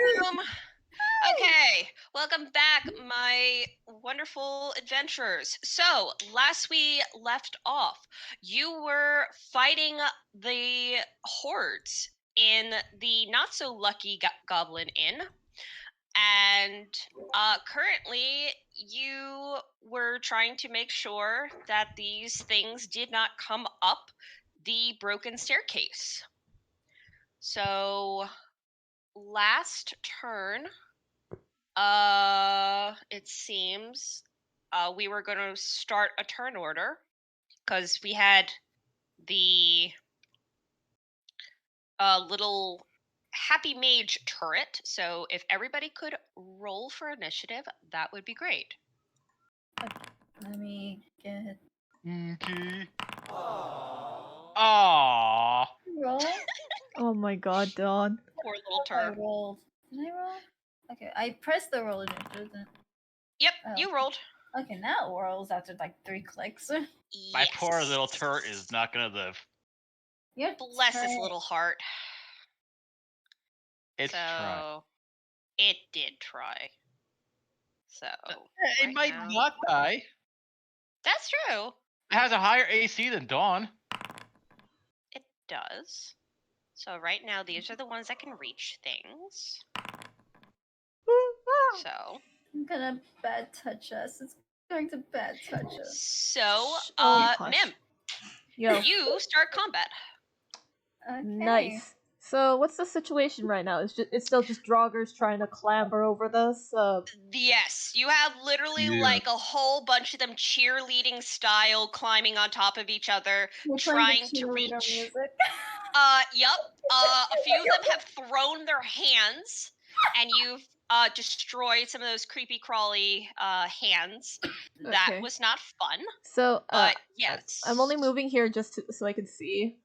room. Okay, welcome back, my wonderful adventurers. So, last we left off, you were fighting the hordes in the not so lucky Goblin Inn, and currently you were trying to make sure that these things did not come up the broken staircase. So, last turn, it seems we were going to start a turn order because we had the little happy mage turret. So if everybody could roll for initiative, that would be great. Let me get Okay. Aww. roll. Oh my god, Dawn. Poor little I turret. rolled. Did I roll? Okay, I pressed the roll initiative. Yep, Oh. you rolled. Okay, now it rolls after like 3 clicks. My poor Yes. little turret is not gonna live. Your Bless his turret- little heart. It's trying. So it did try. So It right might now- not die. That's true. It has a higher AC than Dawn. It does. So right now, these are the ones that can reach things. So, I'm gonna bad touch us. It's going to bad touch us. so, Oh, hush. Mim, Yo, you start combat. Okay. nice. So, what's the situation right now? It's still just Draugrs trying to clamber over this. Yes, you have literally Yeah. like a whole bunch of them cheerleading style climbing on top of each other, We're playing the trying to cheerleader reach. music. Yep. A few of them have thrown their hands, and you've destroyed some of those creepy crawly hands. That Okay. was not fun. So, But yes, I'm only moving here just so I can see.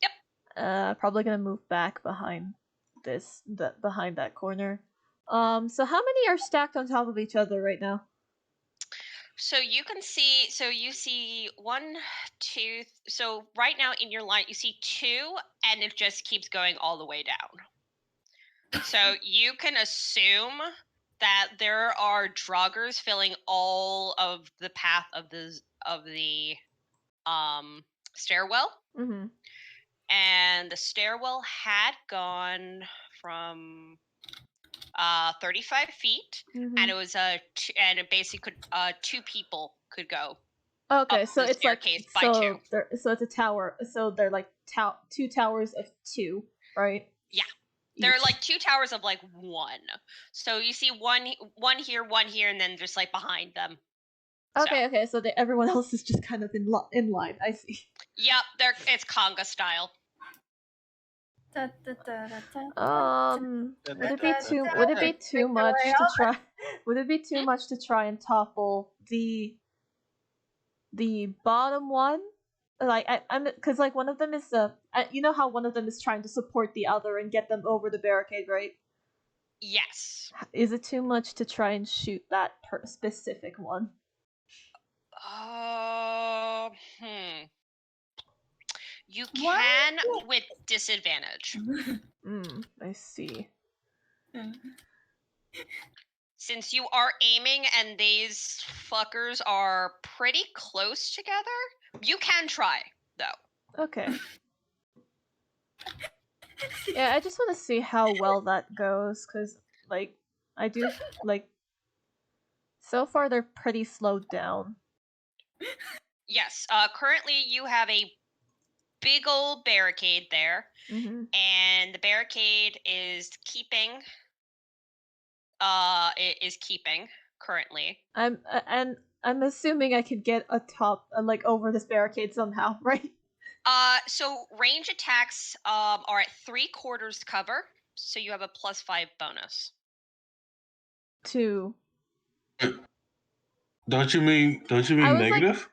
Yep. Probably gonna move back behind behind that corner. So how many are stacked on top of each other right now? So you can see. So you see 1, 2. So right now in your line, you see 2, and it just keeps going all the way down. So you can assume that there are Draugrs filling all of the path of the stairwell. Mm-hmm. And the stairwell had gone from 35 feet, Mm-hmm. and it was and it basically could 2 people could go. Okay, up so the it's like staircase by 2. so it's a tower. So they're like 2 towers of 2, right? Yeah. They're Each. like 2 towers of like 1. So you see one here, and then just like behind them. Okay. So everyone else is just kind of in line. I see. Yep, it's conga style. Da, da, da, da, da. Would it be too much to try? Would it be too much to try and topple the bottom one? Like I'm because like one of them is you know how one of them is trying to support the other and get them over the barricade, right? Yes. Is it too much to try and shoot that specific one? You What? can with disadvantage. I see. Since you are aiming and these fuckers are pretty close together, you can try, though. Okay. Yeah, I just want to see how well that goes, because, like, I do, like, so far they're pretty slowed down. Yes, currently you have a big old barricade there, and the barricade is keeping currently. I'm assuming I could get like over this barricade somehow, right? So range attacks are at 3/4 cover, so you have a +5 bonus. 2. Don't you mean negative?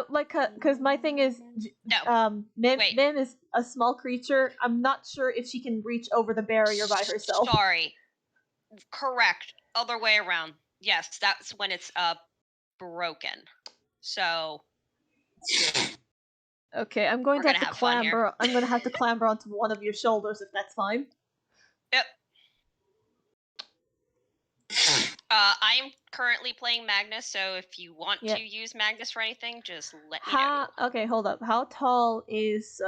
Like, because my thing is, No. Mim is a small creature. I'm not sure if she can reach over the barrier by herself. Sorry. Correct. Other way around. Yes, that's when it's broken. So. Okay, I'm going to have to clamber. I'm going to have to clamber onto one of your shoulders if that's fine. Yep. I'm currently playing Magnus, so if you want Yep. to use Magnus for anything, just let me know. Okay, hold up. How tall is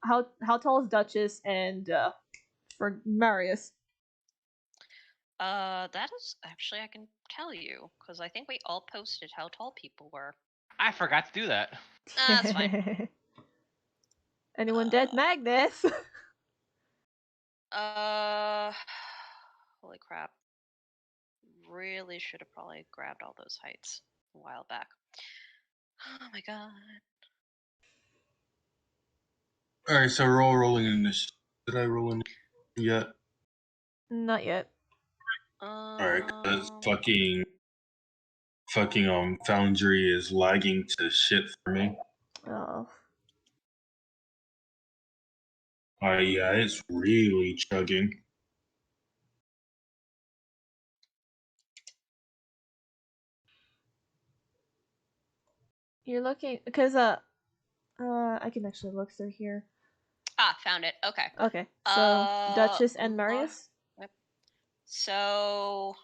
how tall is Duchess and for Marius? That is actually I can tell you because I think we all posted how tall people were. I forgot to do that. That's fine. Anyone dead? Magnus. Holy crap! Really should have probably grabbed all those heights a while back. Oh my god. All right, so we're all rolling in this. Did I roll in yet? Not yet. All right, cause fucking Foundry is lagging to shit for me. Oh. Yeah, it's really chugging. You're looking because I can actually look through here. Ah, found it. Okay. Okay, so Duchess and Mar- Marius. Yep. So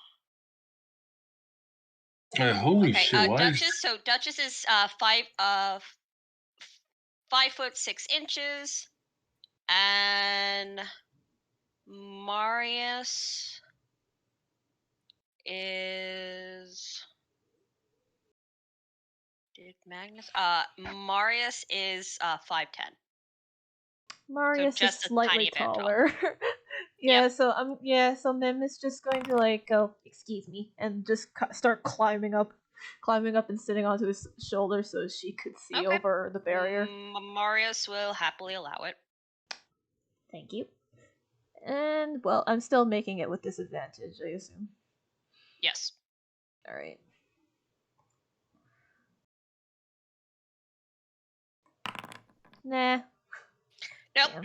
Holy okay, shit! Why is Duchess. So Duchess is 5'6" and Marius is Marius is 5'10". Marius is just a slightly tiny bit tall. taller. Yeah, Yep. so Mim is just going to like go, excuse me, and just start climbing up and sitting onto his shoulder so she could see Okay. over the barrier. Marius will happily allow it. Thank you. And well, I'm still making it with disadvantage, I assume. Yes. All right. Nah. Nope.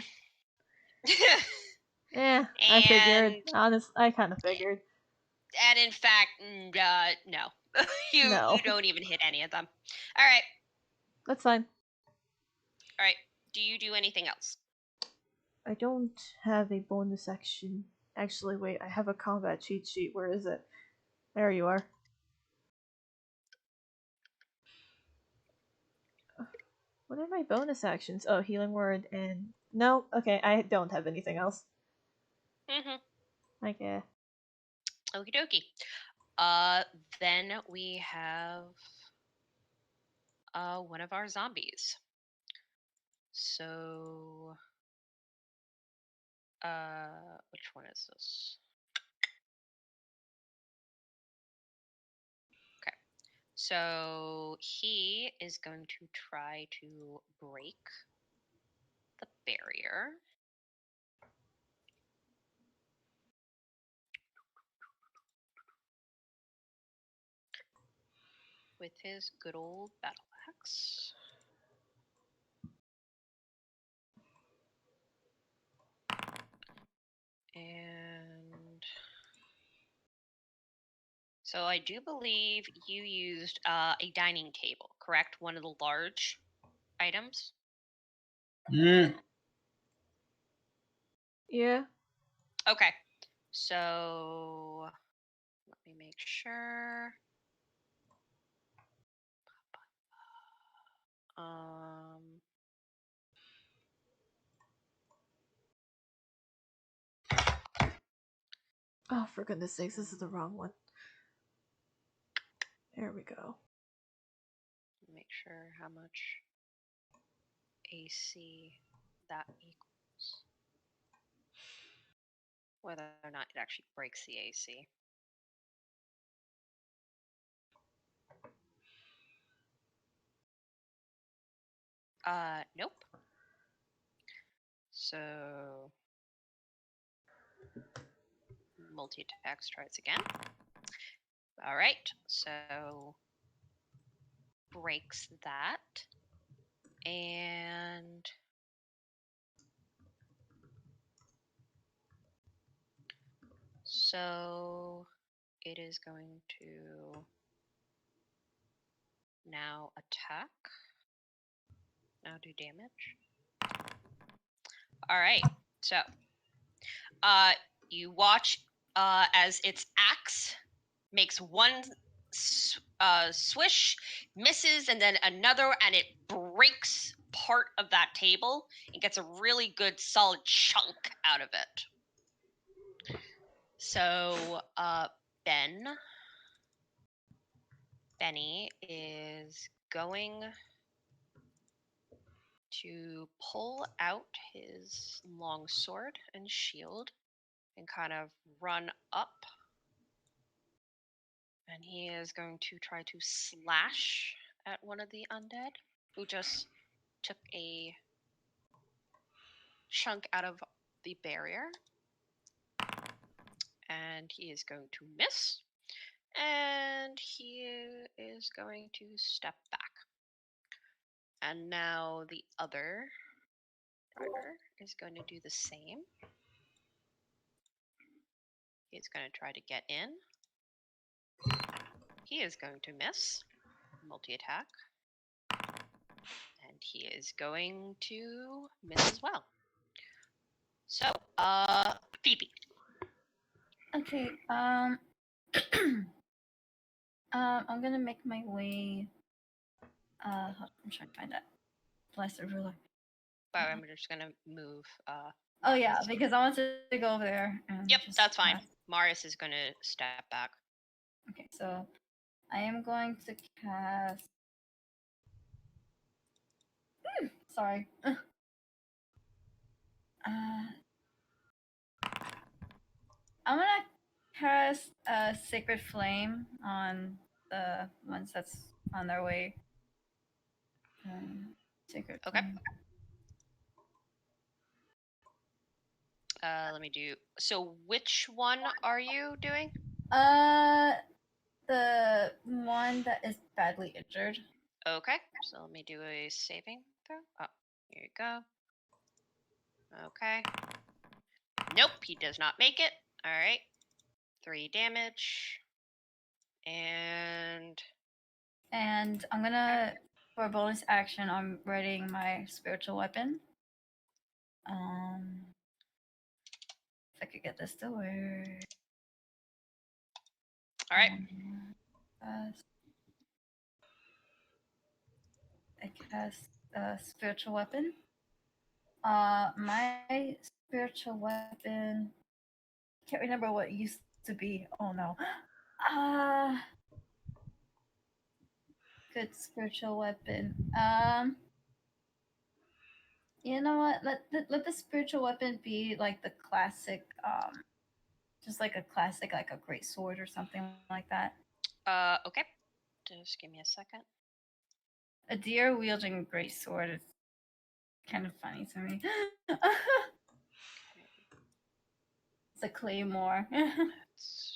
I figured. And- I kind of figured. And in fact, no. you don't even hit any of them. All right. That's fine. All right. Do you do anything else? I don't have a bonus action. Actually, wait, I have a combat cheat sheet. Where is it? There you are. What are my bonus actions? Oh, healing word and... No, okay, I don't have anything else. Mm-hmm. Okay. Okie dokie. Then we have one of our zombies. So, which one is this? Okay. So he is going to try to break the barrier. With his good old battle axe. And so I do believe you used a dining table, correct? One of the large items? Yeah. Okay. So let me make sure. Oh, for goodness sakes, this is the wrong one. There we go. Make sure how much AC that equals. Whether or not it actually breaks the AC. Nope. So multi-attacks tries again. All right, so breaks that, and so it is going to now attack. Now do damage. All right, so you watch as its axe makes one swish, misses, and then another, and it breaks part of that table and gets a really good solid chunk out of it. So Benny is going to pull out his long sword and shield and kind of run up. And he is going to try to slash at one of the undead who just took a chunk out of the barrier. And he is going to miss. And he is going to step back. And now the other runner is going to do the same. He's going to try to get in. He is going to miss. Multi-attack. And he is going to miss as well. So, Phoebe. Okay, I'm gonna make my way. I'm trying to find that blessed ruler. But I'm just gonna move. Oh yeah, because I want to go over there. And Yep, just that's fine. cast- Marius is gonna step back. Okay, so I am going to cast. Sorry. I'm gonna cast a Sacred Flame on the ones that's on their way. Sacred Okay. Flame. Let me do. So, which one are you doing? The one that is badly injured. Okay. So let me do a saving throw. Oh, here you go. Okay. Nope, he does not make it. All right. 3 damage. And And I'm gonna, for a bonus action, I'm readying my spiritual weapon. If I could get this to work. all right. I cast a spiritual weapon. My spiritual weapon. Can't remember what it used to be. Oh no. Good spiritual weapon. You know what? Let the spiritual weapon be like the classic. Just like a classic, like a great sword or something like that. Okay. Just give me a second. A deer wielding a great sword is kind of funny to me. It's a claymore. That's-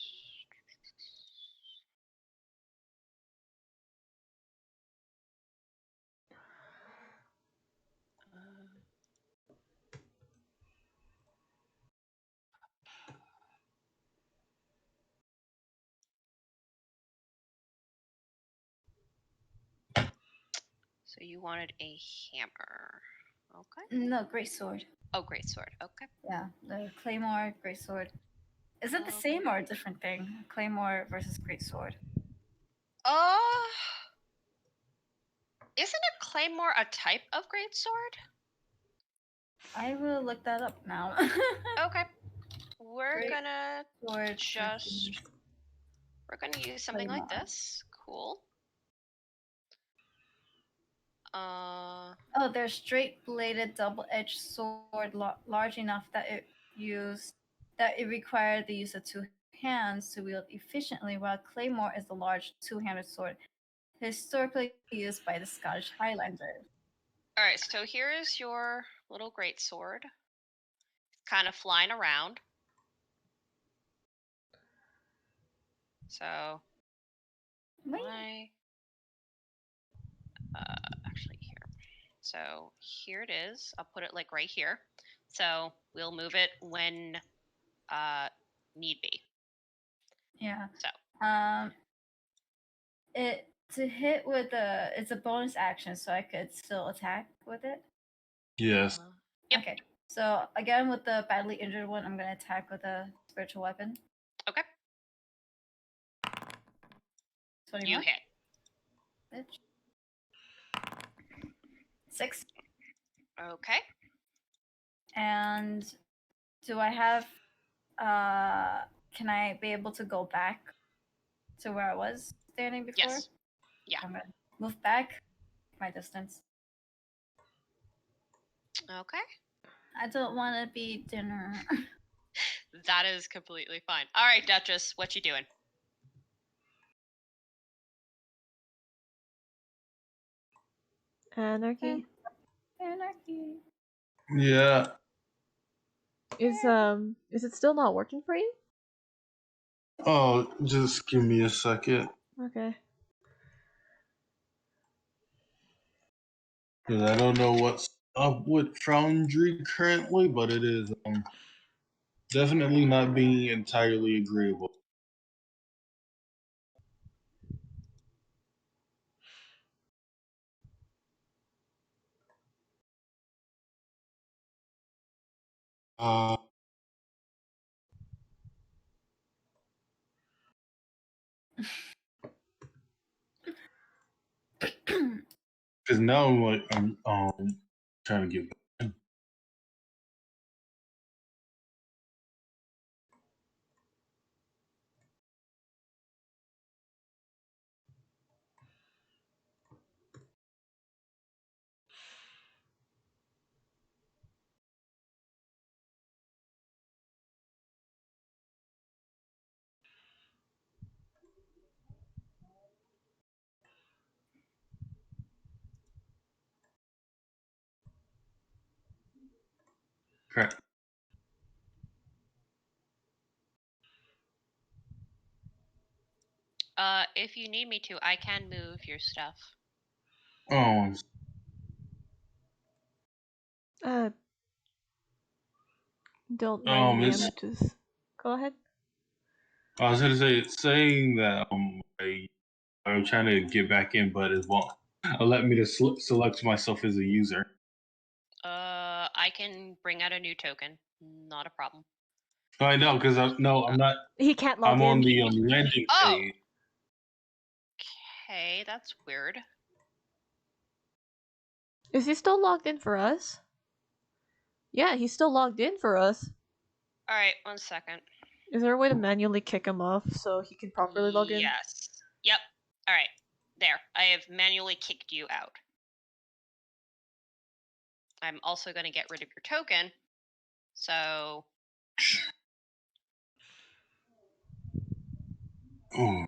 So you wanted a hammer. Okay. No, great sword. Oh, great sword. Okay. Yeah, the claymore, great sword. Is it the Okay. same or a different thing? Claymore versus great sword. Isn't a claymore a type of great sword? I will look that up now. Okay. We're Great gonna sword just versus- we're gonna use something like Claymore. this. Cool. Oh, they're straight bladed double-edged sword large enough that it required the use of 2 hands to wield efficiently, while claymore is the large 2-handed sword historically used by the Scottish Highlanders. All right. So here is your little great sword. Kind of flying around. So Wait. actually here. So here it is. I'll put it like right here. So we'll move it when need be. Yeah. So It to hit with it's a bonus action, so I could still attack with it. Yes. Yep. Okay. So again, with the badly injured one, I'm gonna attack with a spiritual weapon. 21. You hit. Bitch. 6. Okay. And do I have can I be able to go back to where I was standing before? Yes. Yeah. I'm gonna move back my distance. Okay. I don't want to be dinner. That is completely fine. All right, Duchess, what you doing? Anarchy. Anarchy. Yeah. Is it still not working for you? Oh, just give me a second. Okay. Because I don't know what's up with Foundry currently, but it is definitely not being entirely agreeable. Uh, because now I'm like I'm trying to get back. Crap. If you need me to, I can move your stuff. Oh, Don't mind me. it's. Just go ahead. I was gonna say it's saying that I'm trying to get back in, but it won't let me to select myself as a user. I can bring out a new token. Not a problem. I know because I'm not. He can't log I'm in. on the landing Oh. page. Okay, that's weird. Is he still logged in for us? Yeah, he's still logged in for us. All right, 1 second. Is there a way to manually kick him off so he can properly log in? Yes. Yep. All right. There. I have manually kicked you out. I'm also going to get rid of your token. So, Oh.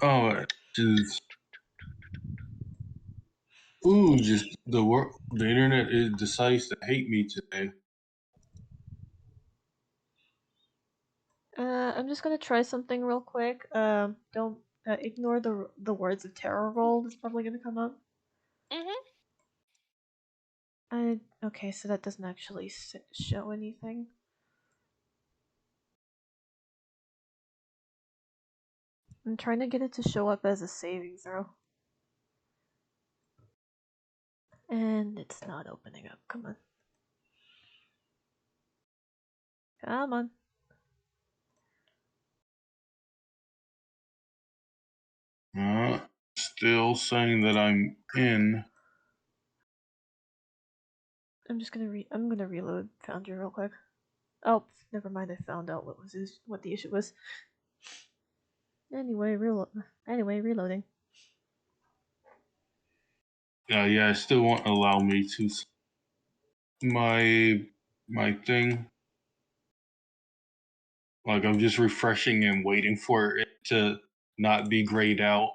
Oh, just. Ooh, just the internet decides to hate me today. I'm just gonna try something real quick. Don't ignore the words of terror roll. That's probably gonna come up. Okay, so that doesn't actually show anything. I'm trying to get it to show up as a saving throw. And it's not opening up. Come on. Come on. Still saying that I'm in. I'm gonna reload Foundry real quick. Oh, never mind. I found out what the issue was. Anyway, reloading. Yeah, it still won't allow me to my thing. Like I'm just refreshing and waiting for it to not be grayed out.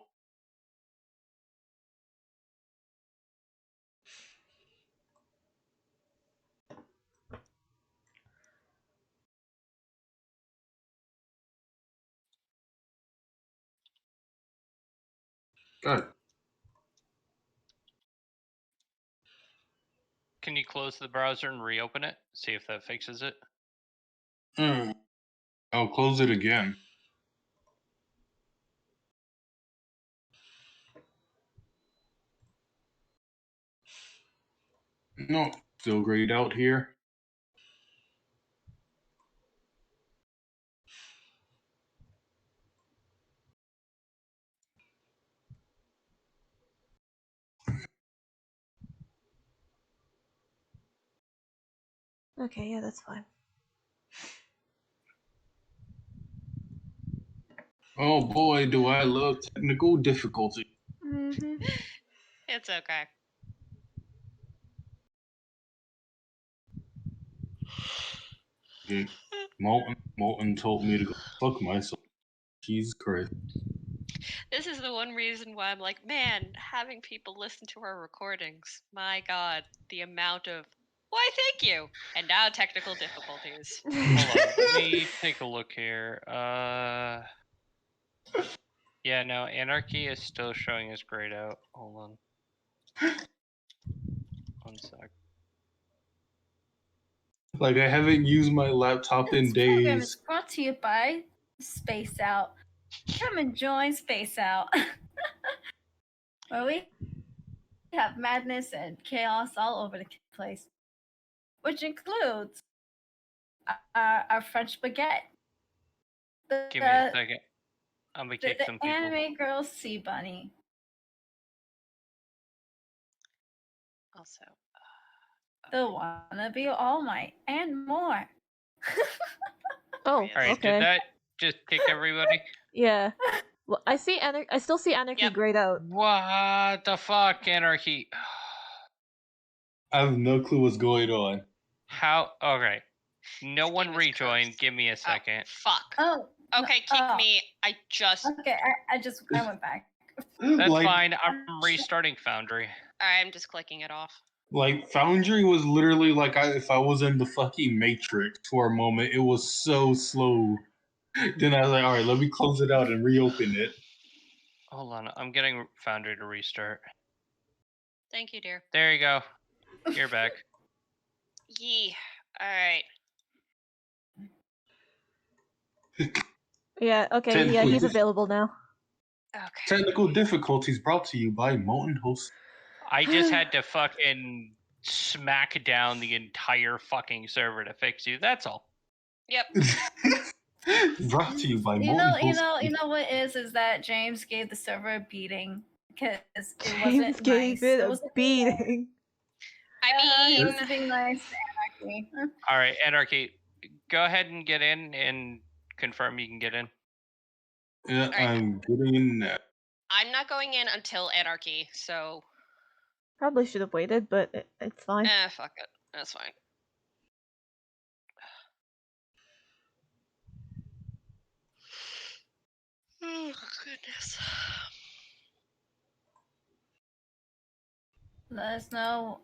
Good. Can you close the browser and reopen it? See if that fixes it. I'll close it again. No, still grayed out here. Okay, yeah, that's fine. Oh boy, do I love technical difficulty. Mm-hmm. It's okay. Molten told me to go fuck myself. Jesus Christ. This is the one reason why I'm like, man, having people listen to our recordings. My God, the amount of why, thank you. And now technical difficulties. Hold on, let me take a look here. Yeah, no, Anarchy is still showing as grayed out. Hold on. One sec. Like, I haven't used my laptop in This program days. is brought to you by Space Out. Come and join Space Out, where we have madness and chaos all over the place, which includes our French baguette, Give me a second. I'm gonna the kick some people. anime girl Sea Bunny. Also, The wannabe All Might, and more. Oh, All right, okay. did that just kick everybody? Yeah. Well, I still see Anarchy Yep. grayed out. What the fuck, Anarchy? I have no clue what's going on. How? Okay. No This one game is rejoined. cursed. Give me a oh, second. fuck. Oh, Okay, kick oh. me. I just. Okay, I went back. That's like, fine. I'm restarting Foundry. I'm just clicking it off. Like, Foundry was literally like if I was in the fucking Matrix for a moment. It was so slow. Then I was like, alright, let me close it out and reopen it. Hold on. I'm getting Foundry to restart. Thank you, dear. There you go. You're back. Yee. Alright. Yeah, okay, yeah, Technically, he's this- available now. Okay. Technical difficulties brought to you by Molten Host. I just had to fucking smack down the entire fucking server to fix you. That's all. Yep. Brought to you by You Molten know, Host. you know what is that James gave the server a beating because it James wasn't gave nice. it It a wasn't beating. I He mean, was being nice to Anarchy. All right, Anarchy, go ahead and get in and confirm you can get in. Yeah, Alright. I'm getting in now. I'm not going in until Anarchy, so Probably should have waited, but it's fine. fuck it. That's fine. Oh goodness. Let us know.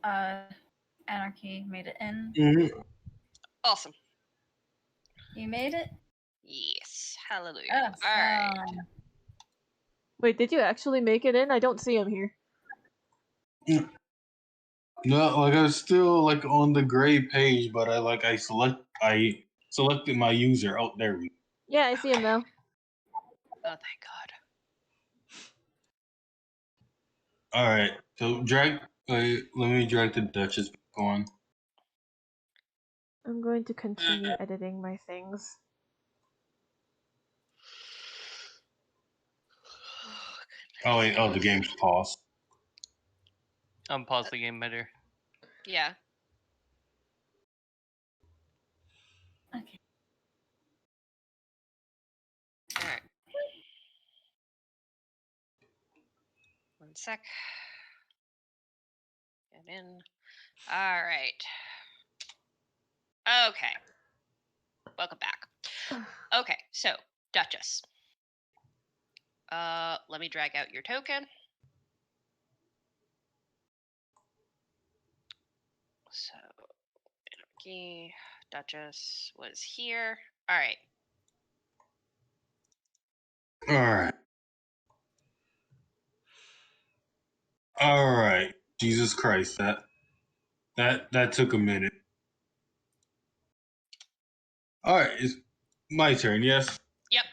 Anarchy made it in. Mhm. Awesome. You made it. Yes. Hallelujah. Awesome. Alright. Wait, did you actually make it in? I don't see him here. No, like I was still like on the gray page, but I selected my user. Oh, there we go. Yeah, I see him now. Oh, thank God. All right, so let me drag the Duchess back on. I'm going to continue editing my things. Oh wait, the game's paused. Unpause the game better. Yeah. Okay. Alright. One sec. Get in. Alright. Okay. Welcome back. Okay, so, Duchess. Let me drag out your token. So, Anarchy, Duchess was here. Alright. All right. Jesus Christ, that took a minute. All right, it's my turn. Yes. Yep.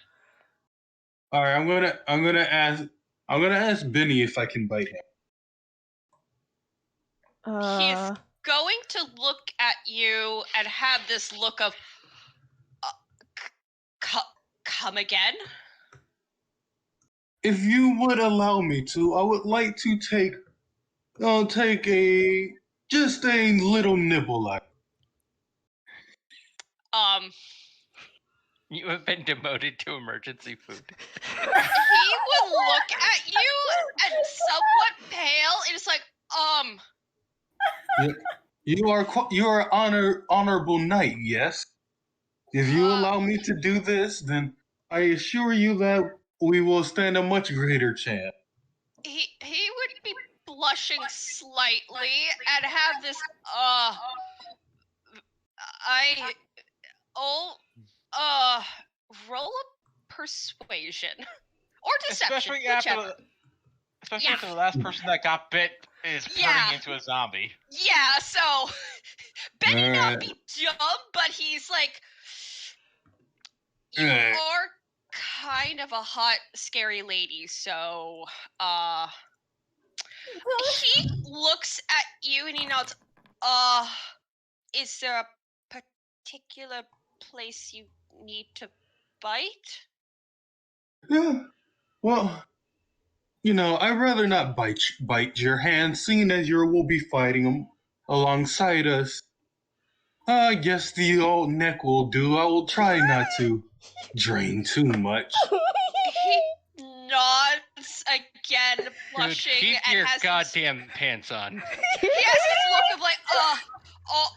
All right, I'm gonna ask Benny if I can bite him. Uh, Going to look at you and have this look of come again? If you would allow me to, I would like to take just a little nibble at it. You have been demoted to emergency food. he would look at you and somewhat pale, and it's like, You are honorable knight, yes? If you Uh, allow me to do this, then I assure you that we will stand a much greater chance. he would be blushing slightly and have this, roll a persuasion. Or deception, Especially after whichever. Especially after the last person that got bit is turning into a zombie. Yeah, so Benny not Alright. be dumb, but he's like, you Alright. are kind of a hot, scary lady, so he looks at you and he nods. Is there a particular place you need to bite? Yeah. Well, I'd rather not bite your hand, seeing as you will be fighting them alongside us. I guess the old neck will do. I will try not to drain too much. He nods again, Dude, blushing, keep and your has goddamn pants on. he has this look of like,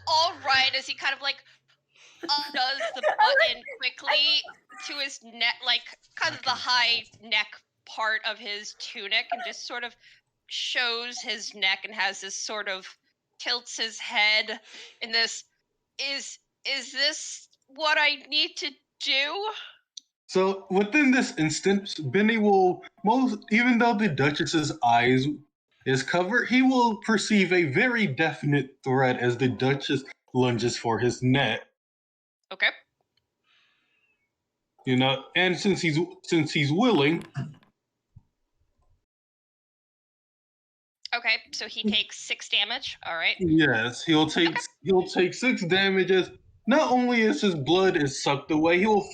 all right, as he kind of like does the button quickly to his neck, like kind of the high neck part of his tunic, and just sort of shows his neck and has this sort of tilts his head in this. Is this what I need to do? So within this instance, Benny will even though the Duchess's eyes is covered, he will perceive a very definite threat as the Duchess lunges for his neck. Okay. And since he's willing, Okay, so he takes 6 damage. All right. yes, he'll take 6 damages. Not only is his blood is sucked away, he will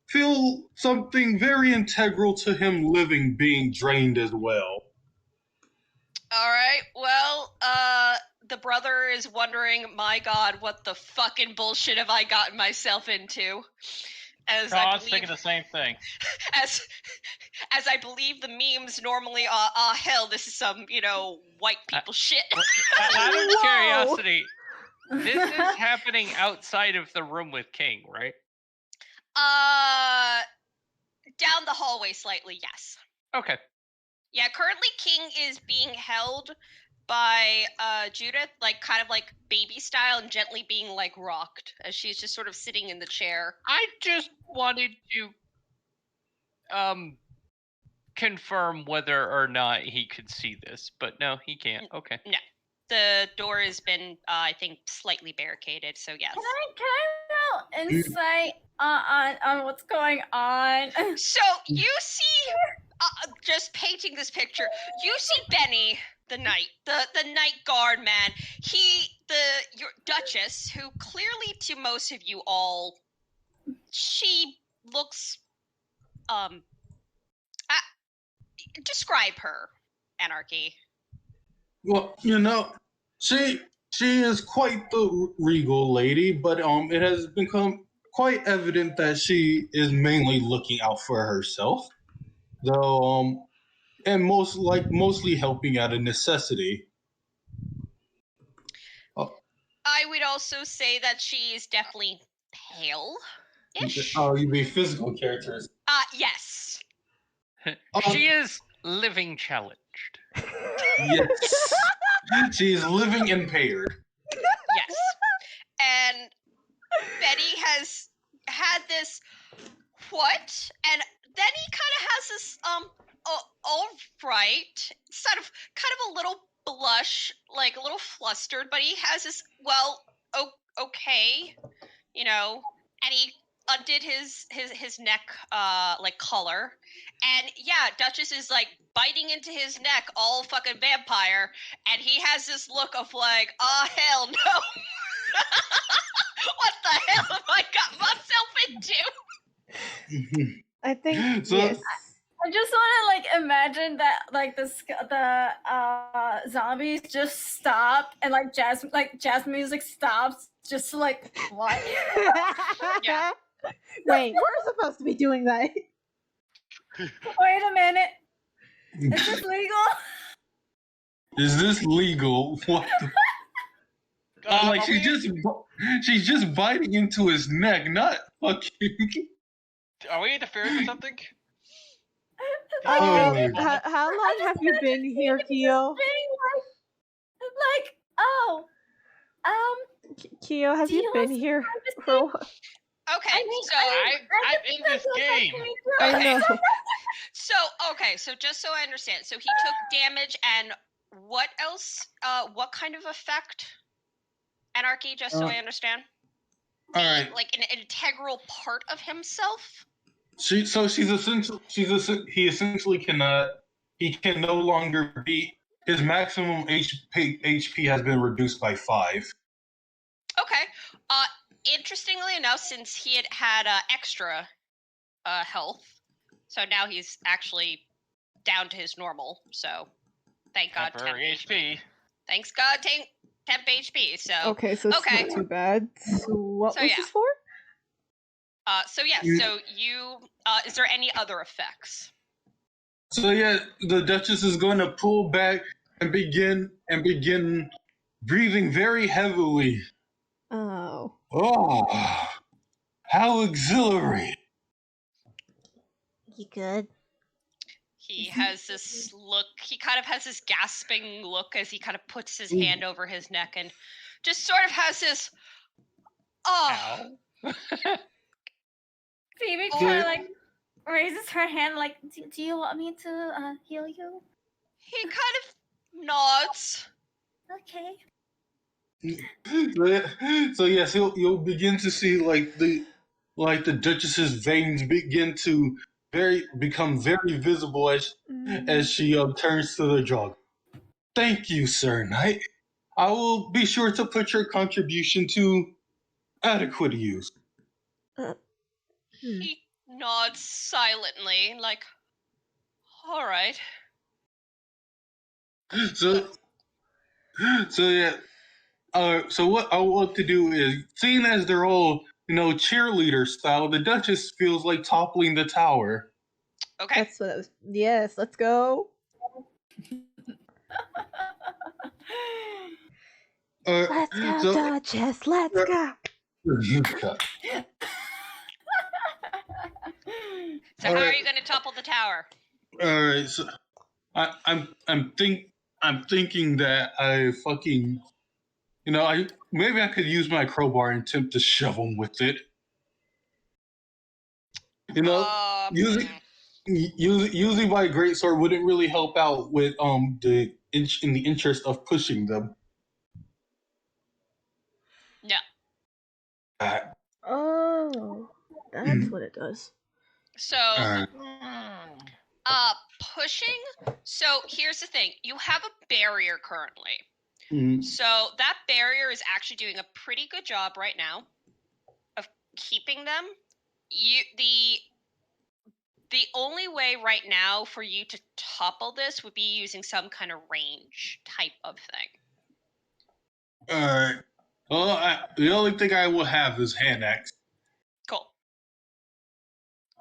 feel something very integral to him living being drained as well. All right. Well, the brother is wondering, my God, what the fucking bullshit have I gotten myself into? As I I was thinking the same thing. as I believe the memes normally are, hell, this is some, white people shit. Out of Whoa. curiosity, this is happening outside of the room with King, right? Down the hallway slightly, yes. Okay. Yeah, currently King is being held by Judith, like kind of like baby style, and gently being like rocked as she's just sort of sitting in the chair. I just wanted to confirm whether or not he could see this, but no, he can't. Okay. No. The door has been, I think, slightly barricaded, so yes. Can I roll insight on what's going on? So you see, just painting this picture, you see Benny, the knight, the night guard man. Your Duchess, who clearly to most of you all, she looks, describe her, Anarchy. Well, she is quite the regal lady, but it has become quite evident that she is mainly looking out for herself, though and mostly helping out of necessity. I would also say that she is definitely pale-ish. Oh, you mean physical characters? Yes. She is living challenged. Yes. She is living impaired. Yes. And Betty has had this what? And then he kind of has this all right, kind of a little blush, like a little flustered, but he has this okay, and he undid his neck like collar, and yeah, Duchess is like biting into his neck all fucking vampire, and he has this look of like, oh hell no. What the hell have I got myself into? I think So- yes. I just want to like imagine that like the zombies just stop and like jazz music stops just to, like what? Yeah. Wait, we're supposed to be doing that. Wait a minute, is this legal? Is this legal? What the like she's just biting into his neck, not fucking. Are we interfering with something? Oh my How, how long have you been here, Kyo? Like oh, Kyo, have do you you been have here privacy? for a while? Okay, so I'm in this game. I Okay. know. So just so I understand, so he took damage, and what else? What kind of effect? Anarchy, just so I understand. All right. Like an integral part of himself. He essentially cannot. He can no longer be. His maximum HP has been reduced by 5. Okay. Interestingly enough, since he had extra health, so now he's actually down to his normal. So thank God. Temporary HP. Thanks God, temp HP. So Okay, so it's Okay. not too bad. So what So was yeah. this for? So you is there any other effects? So yeah, the Duchess is going to pull back and begin breathing very heavily. Oh. Oh, how exhilarating! You good? He has this look. He kind of has this gasping look as he kind of puts his hand over his neck and just sort of has this. Oh, Ow. Phoebe Oh. kind of like raises her hand like, do you want me to heal you? he kind of nods. Okay. So yes, you'll begin to see like the Duchess's veins begin to become very visible as she turns to the jog. Thank you, Sir Knight. I will be sure to put your contribution to adequate use. He nods silently, like, all right. So yeah. So what I want to do is, seeing as they're all cheerleader style, the Duchess feels like toppling the tower. Okay. That's what I was. Yes, let's go. Let's go, So- Duchess. Let's go. So how are you going to topple the tower? All right, so I'm thinking that I fucking, maybe I could use my crowbar and attempt to shove him with it. Using my greatsword wouldn't really help out with in the interest of pushing them. No. Oh, that's what it does. So, Alright. pushing. So here's the thing: you have a barrier currently. Mhm. So that barrier is actually doing a pretty good job right now of keeping them. The only way right now for you to topple this would be using some kind of range type of thing. Alright. Well, the only thing I will have is hand axe. Cool.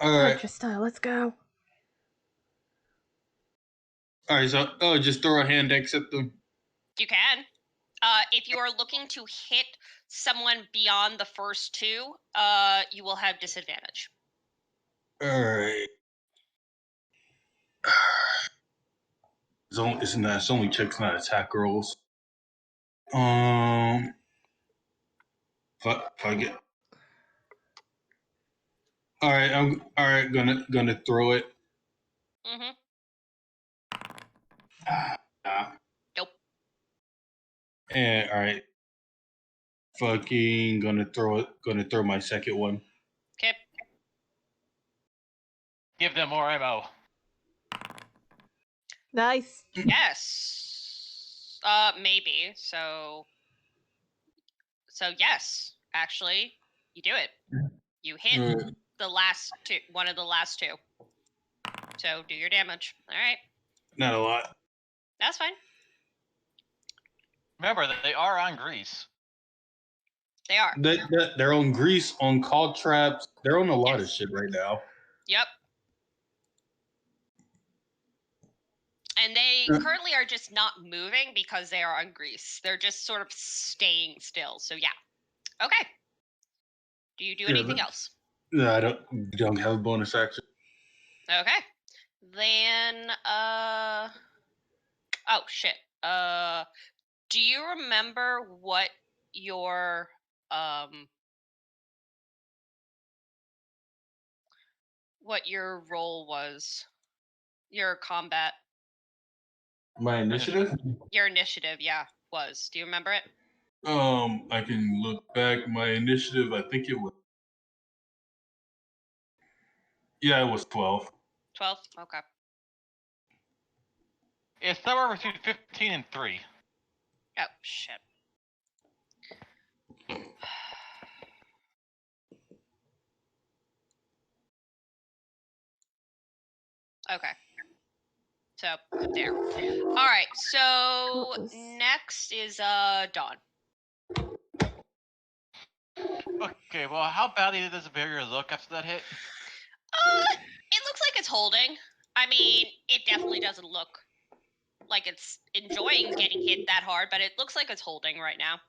Alright. Hunter style. Let's go. Alright, so just throw a hand axe at them. You can. If you are looking to hit someone beyond the first 2, you will have disadvantage. Alright. It's only checks, not attack rolls. If I get. Alright, I'm gonna throw it. Mm-hmm. Nope. And alright. Fucking gonna throw my second one. Okay. Give them more ammo. Nice. Yes. Maybe. So yes, actually, you do it. You hit the last 2, one of the last 2. So do your damage. All right. Not a lot. That's fine. Remember that they are on grease. They are. They're on grease, on call traps. They're on a lot of Yes. shit right now. Yep. And they currently are just not moving because they are on grease. They're just sort of staying still. So yeah. Okay. Do you do anything else? No, I don't have a bonus action. Okay. Then oh shit. Do you remember what your role was? Your combat, My initiative? your initiative, yeah, was. Do you remember it? I can look back. My initiative, I think it was. Yeah, it was 12. 12? Okay. It's somewhere between 15 and 3. Oh, shit. Okay. So, there. All right, so What was- next is Dawn. Okay, well, how badly does the barrier look after that hit? It looks like it's holding. I mean, it definitely doesn't look like it's enjoying getting hit that hard, but it looks like it's holding right now.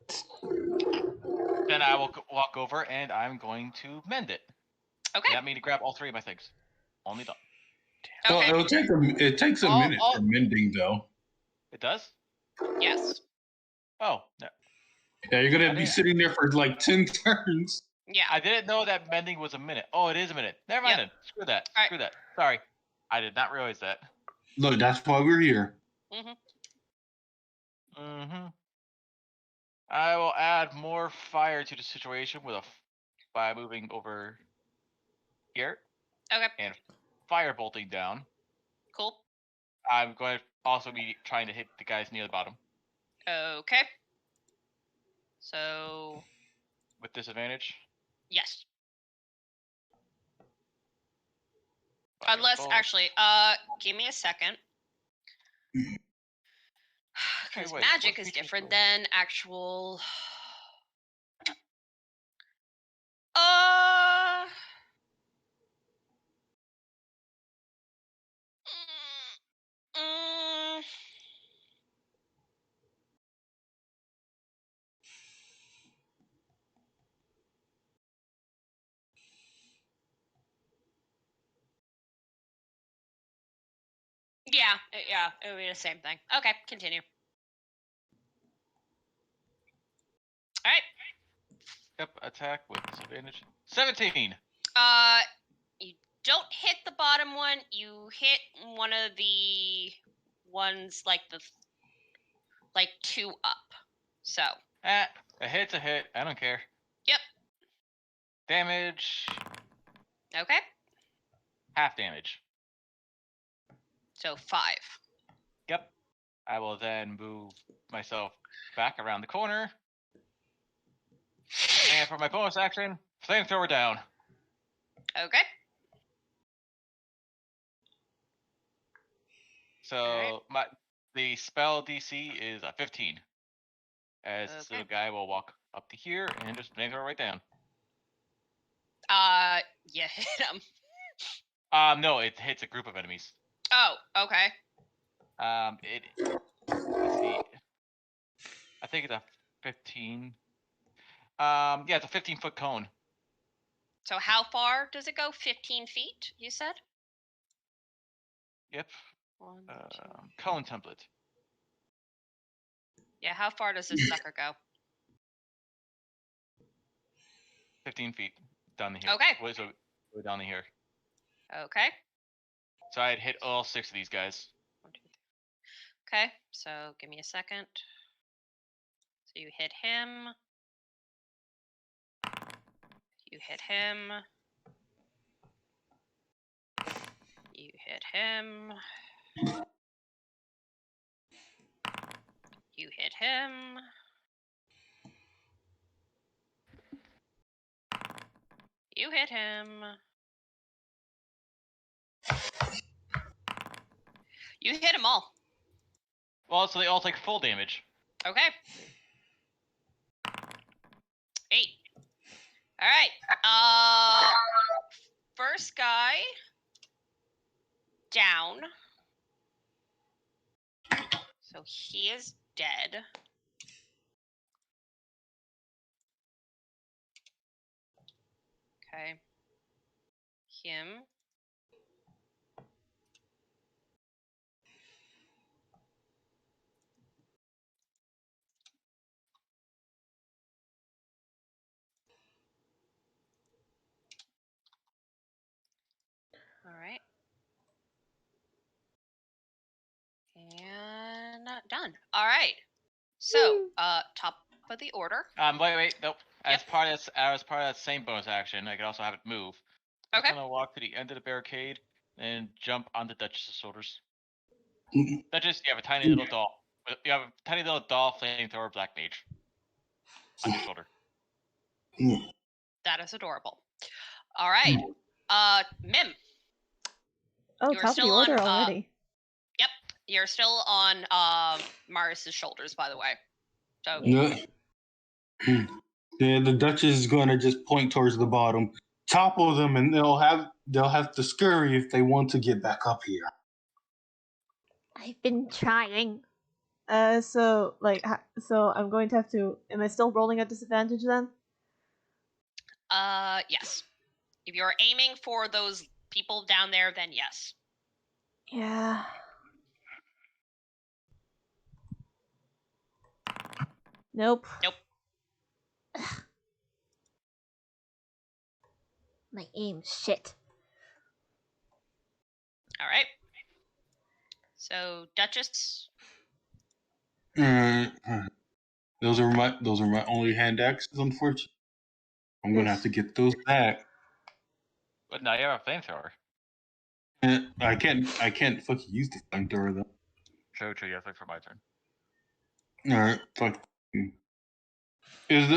Then I will walk over and I'm going to mend it. Okay. That means to grab all 3 of my things. Only Dawn. Okay. Well, it takes a minute for mending, though. It does? Yes. Oh, no. Yeah, you're gonna be sitting there for like 10 turns. Yeah. I didn't know that mending was a minute. Oh, it is a minute. Never mind Yep. then. Screw that. All right. Screw that. Sorry. I did not realize that. Look, that's why we're here. I will add more fire to the situation by moving over here Okay. and fire bolting down. Cool. I'm going to also be trying to hit the guys near the bottom Okay. So, with disadvantage. yes. Fire Unless, bolt. actually, give me a second. Because wait, magic what's is feature different skill? than actual. Uh. mm, yeah, it would be the same thing. Okay, continue. All right. Yep, attack with disadvantage. 17. You don't hit the bottom one. You hit one of the ones like 2 up. So. A hit's a hit. I don't care. Yep. Damage. Okay. Half damage. So 5. Yep. I will then move myself back around the corner. And for my bonus action, flamethrower down. Okay. So the spell DC is a 15. As this little guy will walk up to here and just flamethrower right down. Yeah, hit him. No, it hits a group of enemies. Oh, okay. Let's see. I think it's a 15. Yeah, it's a 15-foot cone. So how far does it go? 15 feet, you said? Yep. 1, 2. Cone template. Yeah, how far does this sucker go? 15 feet down the here. Okay. So go down the here. Okay. So I'd hit all 6 of these guys. 1, 2, 3. Okay, so give me a second. So you hit him. You hit him. You hit him. You hit him. You hit him. You hit them all. Well, so they all take full damage. Okay. 8. All right. First guy down. So he is dead. Okay. Him. All right. And done. All right. So, top of the order. Wait, nope. As Yep. part of that same bonus action, I can also have it move. Okay. I'm gonna walk to the end of the barricade and jump onto Duchess's shoulders. Mm. Duchess, you have a tiny little doll. You have a tiny little doll flamethrower black mage on your shoulder. That is adorable. All right. Mim. Oh, You are top of still the order on, already. Yep. You're still on Marius's shoulders, by the way. So Yeah. Yeah, the Duchess is going to just point towards the bottom, topple them, and they'll have to scurry if they want to get back up here. I've been trying. So I'm going to have to. Am I still rolling at disadvantage then? yes. If you're aiming for those people down there, then yes. Yeah. Nope. Nope. My aim's shit. All right. So Duchess. Those are my only hand axes, unfortunately. I'm gonna have to get those back. But now you have a flamethrower. I can't fucking use the flamethrower though. True, you have to wait for my turn. Alright, fuck. Is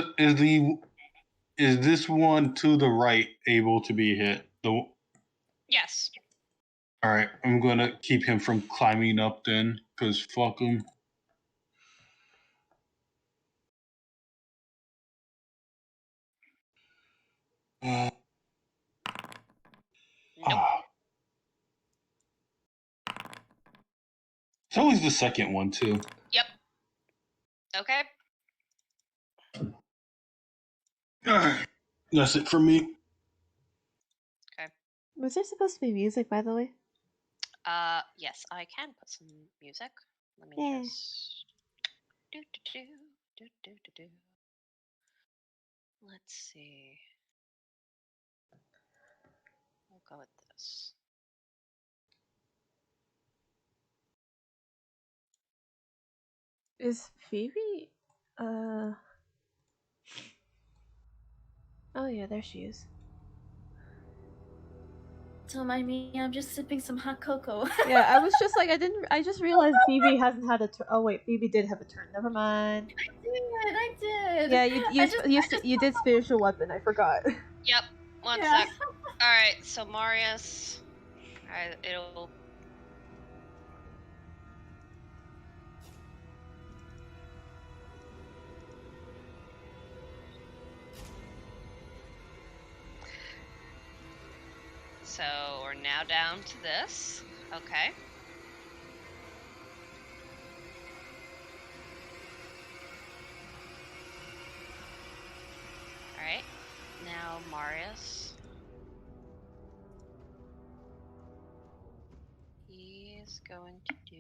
this one to the right able to be hit? Yes. Alright, I'm gonna keep him from climbing up then, cause fuck him. Nope. It's always the second one too. Yep. Okay. That's it for me. Was there supposed to be music, by the way? Yes, I can put some music. Let me Yeah. just do. Let's see. We'll go with this. Is Phoebe? Oh yeah, there she is. Don't mind me, I'm just sipping some hot cocoa. Yeah, I was just like, I just realized Phoebe hasn't had a turn. Oh wait, Phoebe did have a turn. Never mind. I did. Yeah, you did spiritual weapon. I forgot. Yep. One Yeah. sec. All right. So Marius. All right. It'll. So we're now down to this. Okay. All right. Now Marius. He's going to do.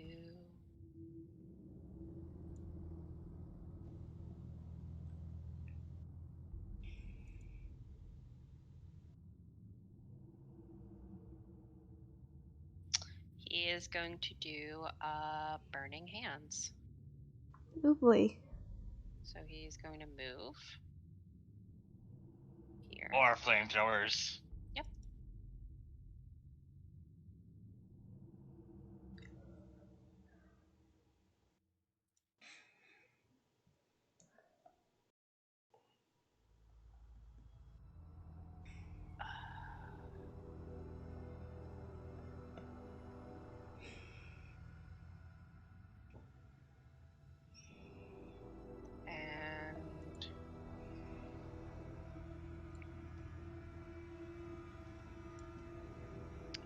He is going to do burning hands. Oh boy. So he's going to move here. More flamethrowers. Yep.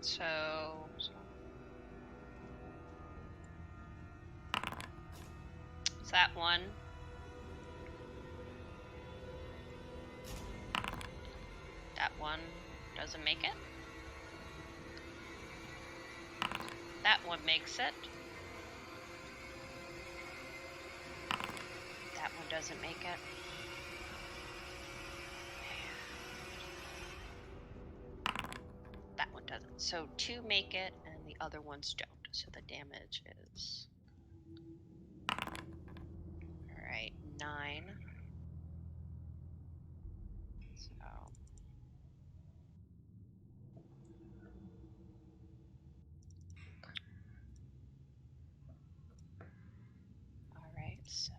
So. Is that one? That one doesn't make it. That one makes it. That one doesn't make it. That one doesn't. So 2 make it, and the other ones don't. So the damage is... Alright, 9. So... Alright, so...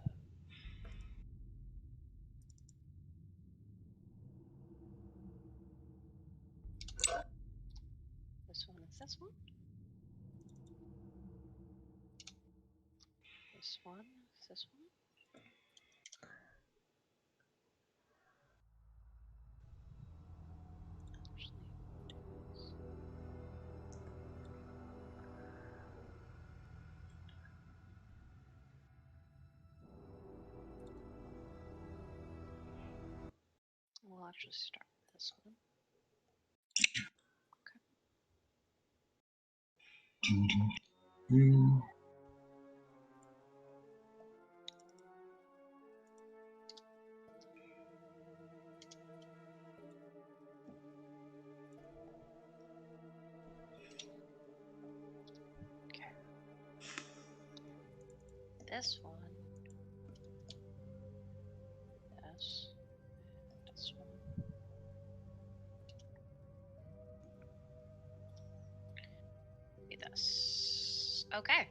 This one is this one. This one is this one. We'll actually start with this one. Mm. Okay. This one. This one. Be this. Okay.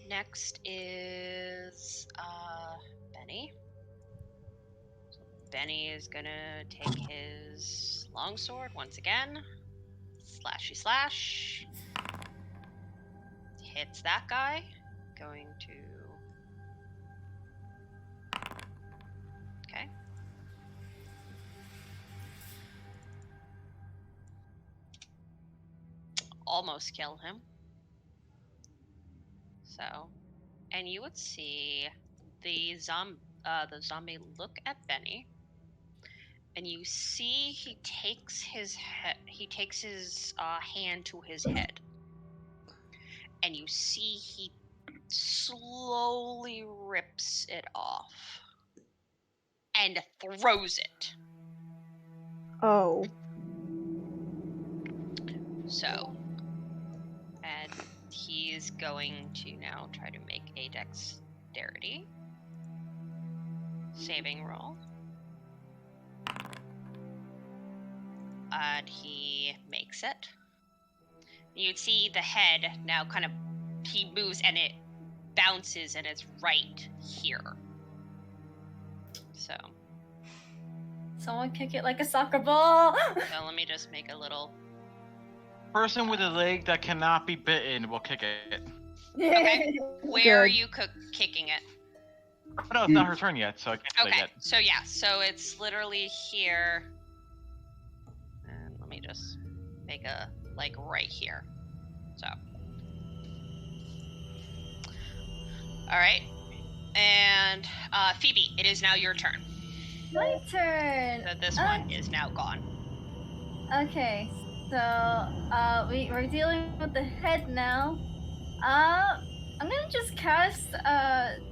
Next is Benny. So Benny is gonna take his longsword once again. Slashy slash. Hits that guy. Going to... Okay. Almost kill him. So, and you would see the zombie look at Benny, and you see he takes his hand to his head, and you see he slowly rips it off and throws it. Oh. So, and he's going to now try to make a dexterity saving roll. And he makes it. You'd see the head now kind of, he moves and it bounces and it's right here. So. Someone kick it like a soccer ball. So let me just make a little. Person with a leg that cannot be bitten will kick it. Okay. Where are Good. you kicking it? Oh, no, it's not her turn yet, so I can't do that Okay. yet. So yeah, so it's literally here. And let me just make a, like, right here. So. Alright. And Phoebe, it is now your turn. My turn. So this one is now gone. Okay, so we're dealing with the head now. I'm gonna just cast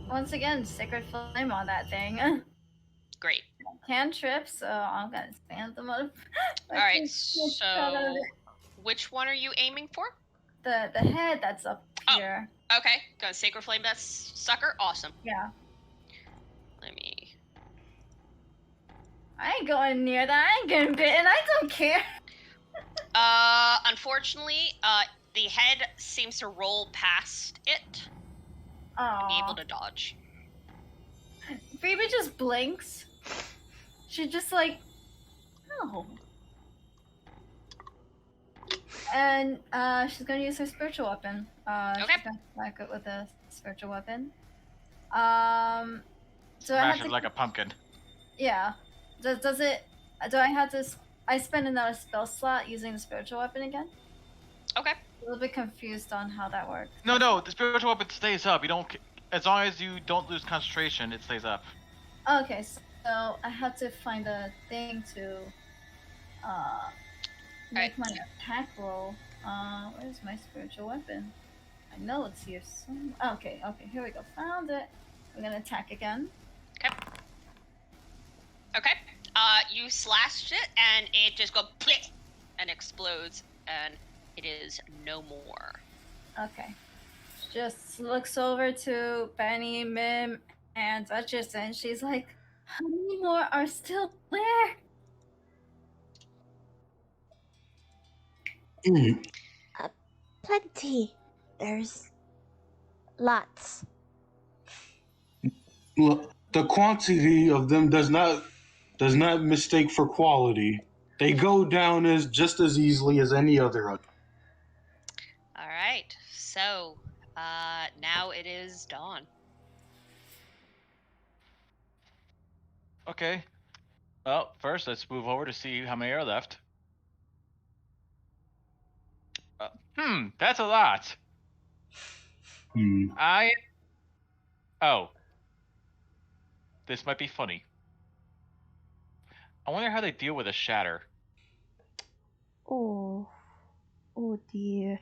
once again Sacred Flame on that thing. Great. Cantrip, so I'm gonna spam them up. Alright, so which one are you aiming for? the head that's up Oh. here. Okay, got Sacred Flame that sucker. Awesome. Yeah. Let me. I ain't going near that. I ain't getting bitten. I don't care. Unfortunately, the head seems to roll past it, be able Oh. to dodge. Phoebe just blinks. She just like, oh. And she's gonna use her spiritual weapon. Okay. She's gonna attack it with a spiritual weapon. So I have Smash to, it like a pumpkin. yeah. Does it? Do I have to I spend another spell slot using the spiritual weapon again. Okay. A little bit confused on how that works. No, the spiritual weapon stays up. You don't, as long as you don't lose concentration, it stays up. Okay, so I have to find a thing to make my attack roll. Where's my spiritual weapon? I know it's here somewhere. Okay, here we go. Found it. We're gonna attack again. Okay. You slashed it, and it just goes click and explodes, and it is no more. Okay. Just looks over to Benny, Mim, and Duchess, and she's like, how many more are still there? Plenty. There's lots. Look, the quantity of them does not mistake for quality. They go down as just as easily as any other. All right. So, now it is dawn. Okay. Well, first let's move over to see how many are left. That's a lot. Oh. This might be funny. I wonder how they deal with a shatter. Oh dear.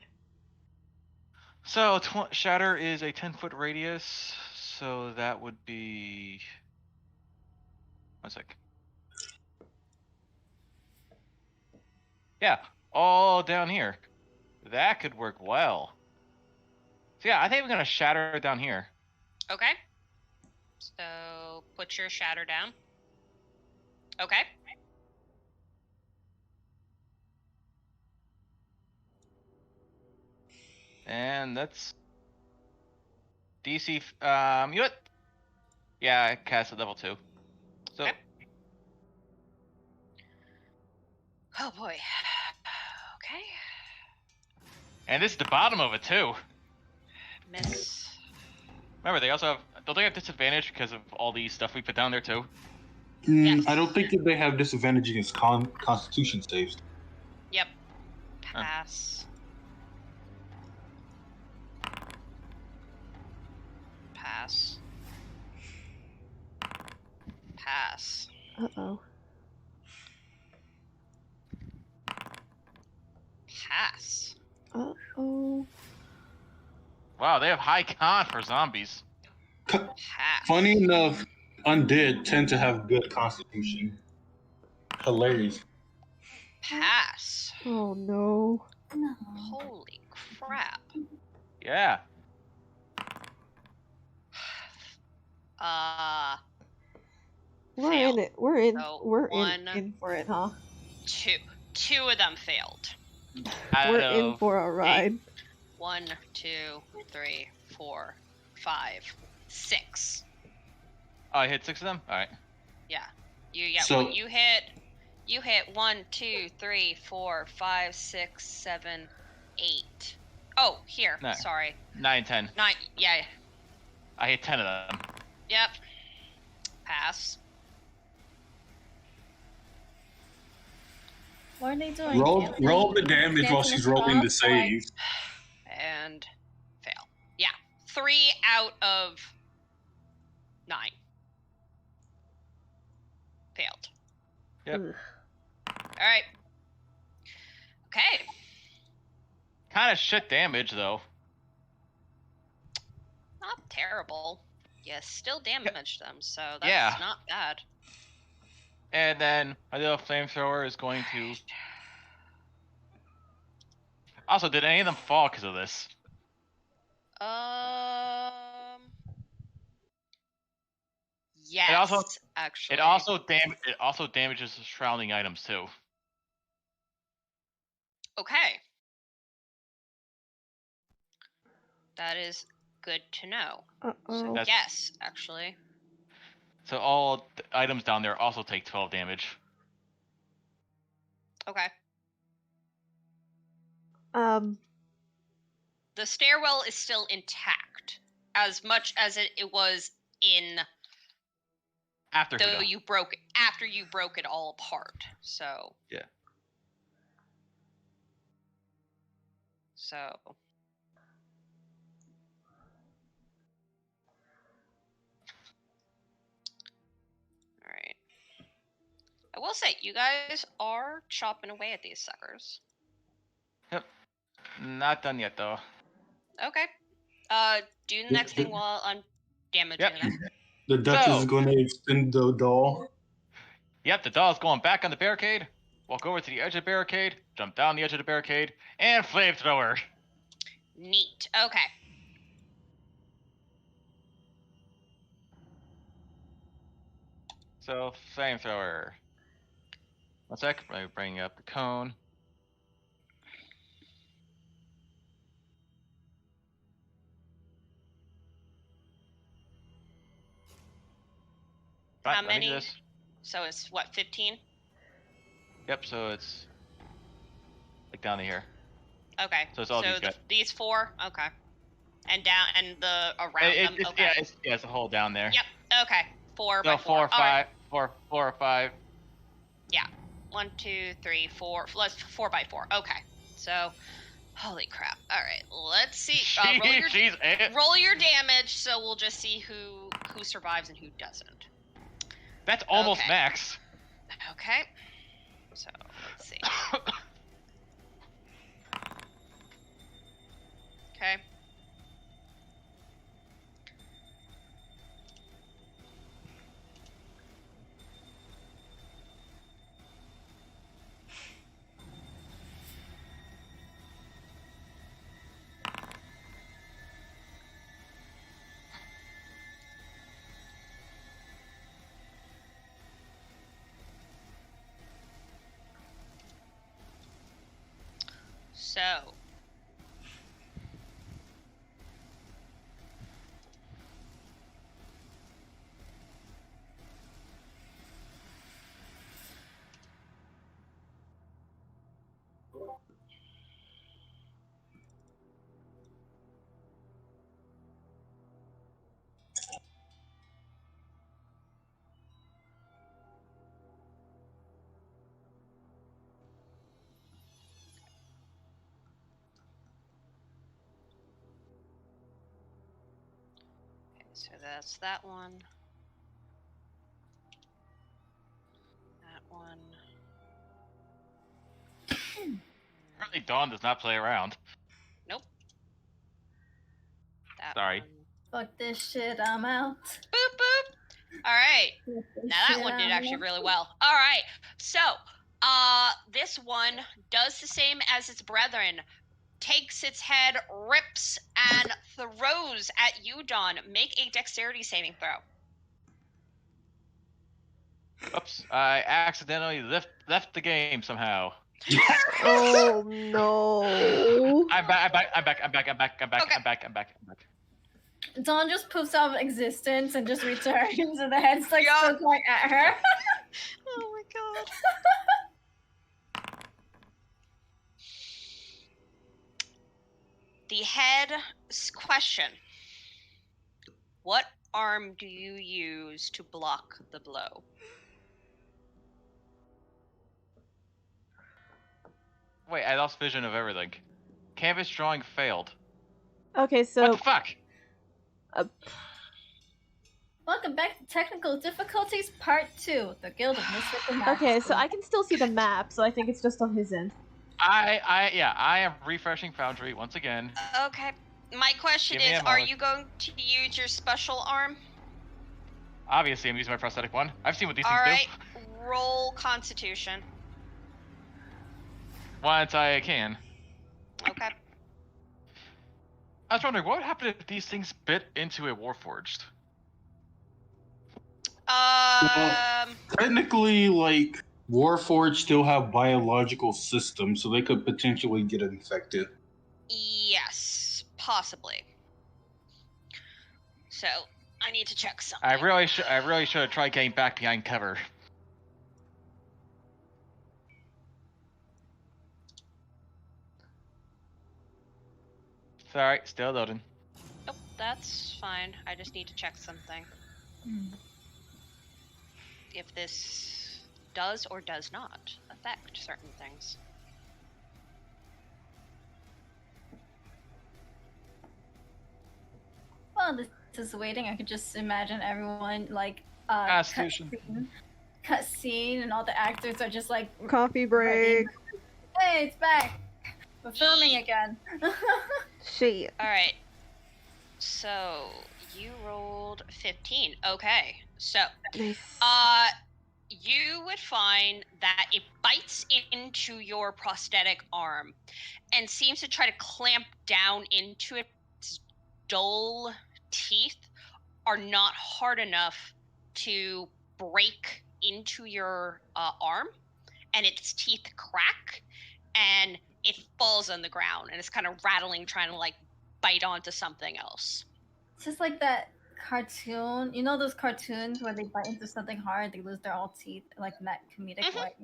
So, shatter is a 10-foot radius, so that would be... 1 sec. Yeah, all down here. That could work well. So yeah, I think we're gonna shatter down here. Okay. So, put your shatter down. Okay. And that's DC. You know what? Yeah, I cast at level 2. So Okay. Oh boy. Okay. and this is the bottom of it too. Miss. Remember, they also have. Don't they have disadvantage because of all the stuff we put down there too? Yes. I don't think that they have disadvantage against Constitution saves. Yep. Pass. Pass. Pass. Uh-oh. Pass. Uh-oh. Wow, they have high con for zombies. Pass. Funny enough, undead tend to have good Constitution. Hilarious. Pass. Oh no. No. Holy crap. Yeah. We're Fail. in it. We're So, in for it, huh? Two of them failed. Out We're of in for a ride. 1, 2, 3, 4, 5, 6. Oh, I hit 6 of them. All right. Yeah. You So- you hit 1, 2, 3, 4, 5, 6, 7, 8. Oh, here. No. Sorry. 9, 10. 9. Yeah. I hit 10 of them. Yep. Pass. What are they doing? Roll the damage while she's rolling the save. And fail. Yeah. 3 out of 9. Failed. Yep. Ugh. All right. Okay. Kind of shit damage though. Not terrible. You still damaged them, so that's Yeah. not bad. And then my little flamethrower is going to. Also, did any of them fall because of this? Yes. also- actually. It also damages the surrounding items too. Okay. That is good to know. Uh-oh. That's- Yes, actually. So all the items down there also take 12 damage. Okay. The stairwell is still intact, as much as it was in After Though Huda. you broke it all apart. So. Yeah. So. All right. I will say, you guys are chopping away at these suckers. Yep. Not done yet though. Okay. Do the next thing while I'm damaging Yep. them. The Duchess So- is going to extend the doll. Yep, the doll's going back on the barricade. Walk over to the edge of the barricade, jump down the edge of the barricade, and flamethrower. Neat. Okay. So flamethrower. One sec. Let me bring up the cone. Right, How let me do many? this. So it's what, 15? Yep. So it's like down to here. Okay. So it's all these guys. these 4? Okay. And down and the around them. It's, Okay. yeah, it's a hole down there. Yep. Okay. 4 So by 4. All right. 4 or 5. 1, 2, 3, 4. Let's 4 by 4. Okay. So, holy crap. All right. Let's see. Roll your damage, so we'll just see who survives and who doesn't. That's almost Okay. max. Okay. So let's see. Okay. So. Okay, so that's that one. That one. Apparently Dawn does not play around. Nope. That Sorry. one. Fuck this shit, I'm out. Boop boop. All right. Fuck this Now that shit, one did I'm actually out. really well. All right. So, this one does the same as its brethren. Takes its head, rips, and throws at you, Dawn. Make a dexterity saving throw. Oops, I accidentally left the game somehow. Oh no. I'm back. Okay. Dawn just poofs out of existence and just returns, and the head's like Yeah. still going at her. Oh my god. The head's question. What arm do you use to block the blow? Wait, I lost vision of everything. Canvas drawing failed. Okay, What so the fuck? Welcome back to Technical Difficulties Part 2, the Guild of Misfits and okay, so I can still see the map, so I think it's just on his end. I am refreshing Foundry once again. Okay. My question Give me is, a are moment. you going to use your special arm? Obviously, I'm using my prosthetic one. I've seen what these All things right. Roll Constitution. do. Once I can. Okay. I was wondering, what would happen if these things bit into a Warforged? Technically, like, Warforged still have biological systems, so they could potentially get infected. Yes, possibly. So, I need to check something. I really should have tried getting back behind cover. Sorry, still loading. Nope, that's fine. I just need to check something. if this does or does not affect certain things. While this is waiting, I could just imagine everyone like Constitution. cutscene, and all the actors are just like, Coffee break. "Hey, it's back. We're filming again." Shit. All right. So you rolled 15. Okay. So Nice. you would find that it bites into your prosthetic arm and seems to try to clamp down into it. Its dull teeth are not hard enough to break into your arm, and its teeth crack, and it falls on the ground, and it's kind of rattling, trying to like bite onto something else. It's just like that cartoon. You know those cartoons where they bite into something hard, they lose their all teeth, like in that comedic Mhm. way.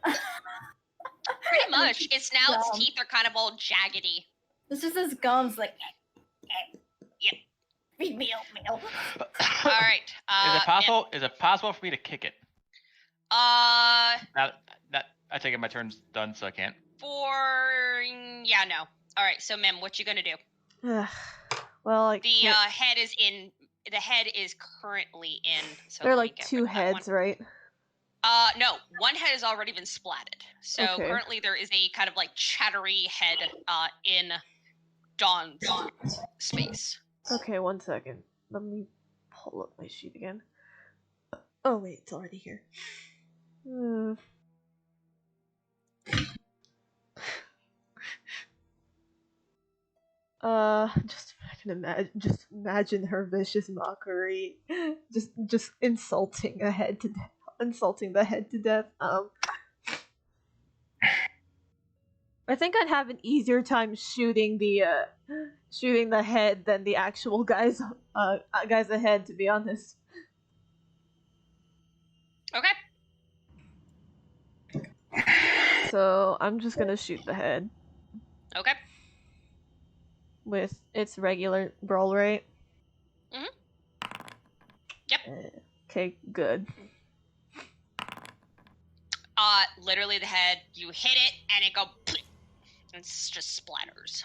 Pretty much. It's now its Dumb. teeth are kind of all jaggedy. It's just his gums, like. Yep. Meal. All right. Is it possible for me to kick it? Mim. I take it my turn's done, so I can't. Yeah, no. All right. So, Mim, what you gonna do? Well, like The head is in. The head is currently in. So there are let me like get 2 rid of that one. heads, right? No, one head has already been splatted. So Okay. currently there is a kind of like chattery head in Dawn's space. Okay, 1 second. Let me pull up my sheet again. Oh wait, it's already here. Just imagine her vicious mockery, just insulting the head to death. I think I'd have an easier time shooting the head than the actual guys ahead, to be honest. Okay. So I'm just gonna shoot the head Okay. with its regular brawl rate. Mhm. Yep. Okay, good. Literally the head, you hit it and it go and it just splatters.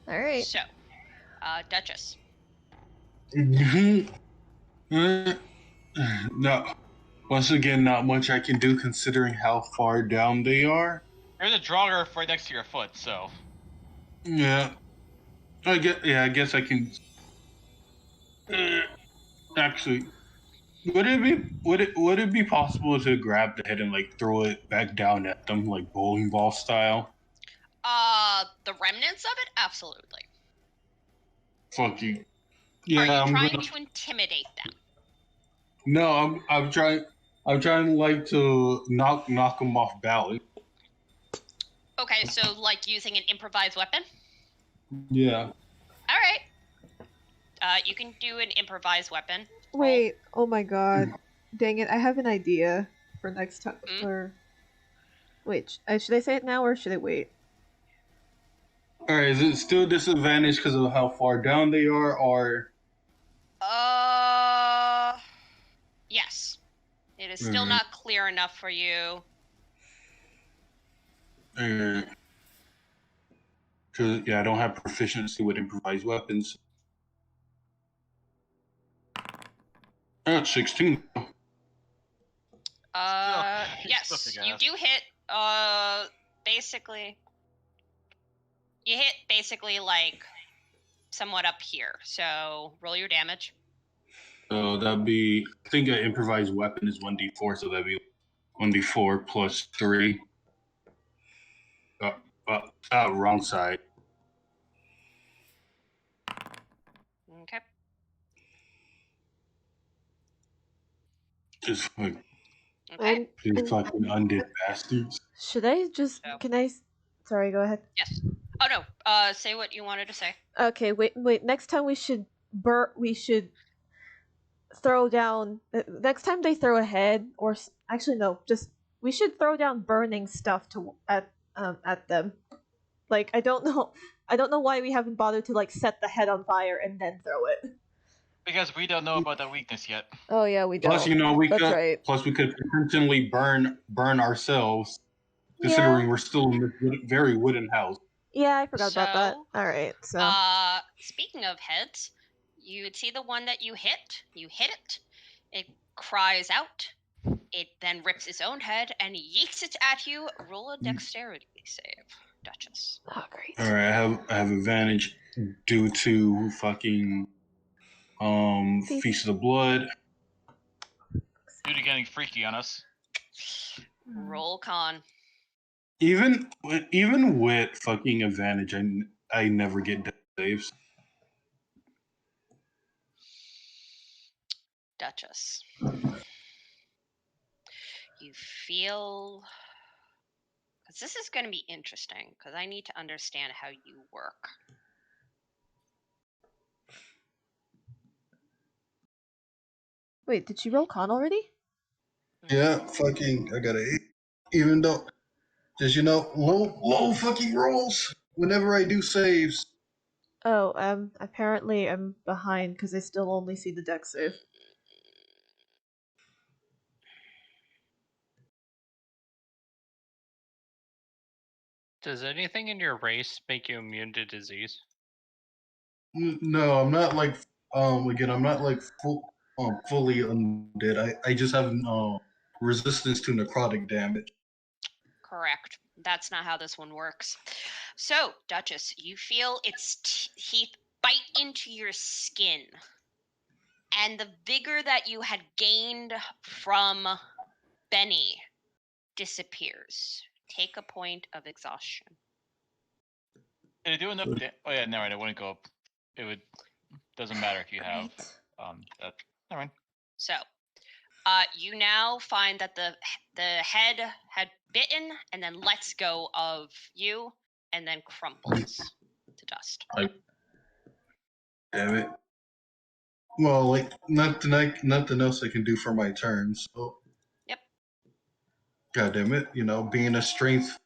Alright. So, Duchess. No. Once again, not much I can do considering how far down they are. There's a draugr right next to your foot, so. Yeah. I guess I can. Actually, would it be possible to grab the head and like throw it back down at them like bowling ball style? The remnants of it? Absolutely. Fuck you. Are Yeah, you I'm trying gonna. to intimidate them? No, I'm trying. I'm trying like to knock them off balance. Okay, so like using an improvised weapon? Yeah. Alright. You can do an improvised weapon. Wait, oh my god. Dang it, I have an idea for next time. Mm? Or wait, should I say it now or should I wait? All right. Is it still disadvantage because of how far down they are, or? Yes. It is still Mhm. not clear enough for you. Because I don't have proficiency with improvised weapons. That's 16. Yes, Still you kick-ass. do hit, basically. You hit basically like somewhat up here. So roll your damage. So that'd be. I think an improvised weapon is 1d4, so that'd be 1d4 plus 3. Wrong side. Okay. Just like Okay. these fucking undead bastards. Should I just So- Sorry, go ahead. Yes. Oh no. Say what you wanted to say. Okay, wait. Next time we should throw down. Next time they throw a head, or actually no, we should throw down burning stuff at them. Like I don't know why we haven't bothered to like set the head on fire and then throw it. Because we don't know about that weakness yet. Oh yeah, we don't. Plus, you know, we That's could. right. Plus, we could potentially burn ourselves, considering Yeah. we're still in this very wooden house. Yeah, I forgot about that. So, All right, so speaking of heads, you would see the one that you hit. You hit it. It cries out. It then rips its own head and yeets it at you. Roll a dexterity save, Duchess. oh great. All right, I have advantage due to fucking Feast of the Blood. Due to getting freaky on us. Roll con. Even with fucking advantage, I never get death saves. Duchess. You feel. Because this is going to be interesting, because I need to understand how you work. Wait, did she roll con already? Yeah, fucking, I got an 8. Even though, just low fucking rolls whenever I do saves. Oh, apparently I'm behind because I still only see the deck save. Does anything in your race make you immune to disease? No, I'm not like again, I'm not like fully undead. I just have resistance to necrotic damage. Correct. That's not how this one works. So, Duchess, you feel its teeth bite into your skin. And the vigor that you had gained from Benny disappears. Take a point of exhaustion. Did it do enough oh yeah, never mind, it wouldn't go up. It would doesn't matter if you have that. Never mind. So, you now find that the head had bitten and then lets go of you and then crumples to dust. Damn it. Well, like nothing else I can do for my turn. So. Yep. God damn it! You know, being a strength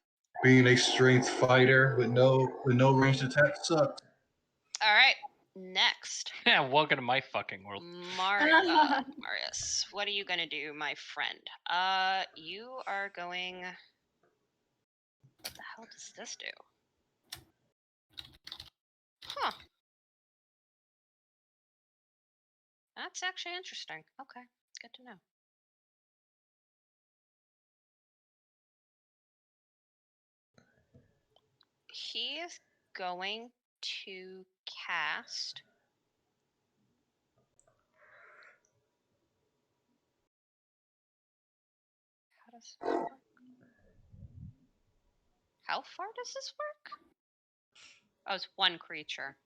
fighter with no ranged attack sucks. All right. Next, Yeah, welcome to my fucking world. Marius, what are you gonna do, my friend? You are going. What the hell does this do? Huh. That's actually interesting. Okay, good to know. He is going to cast. How does this work? How far does this work? Oh, it's one creature.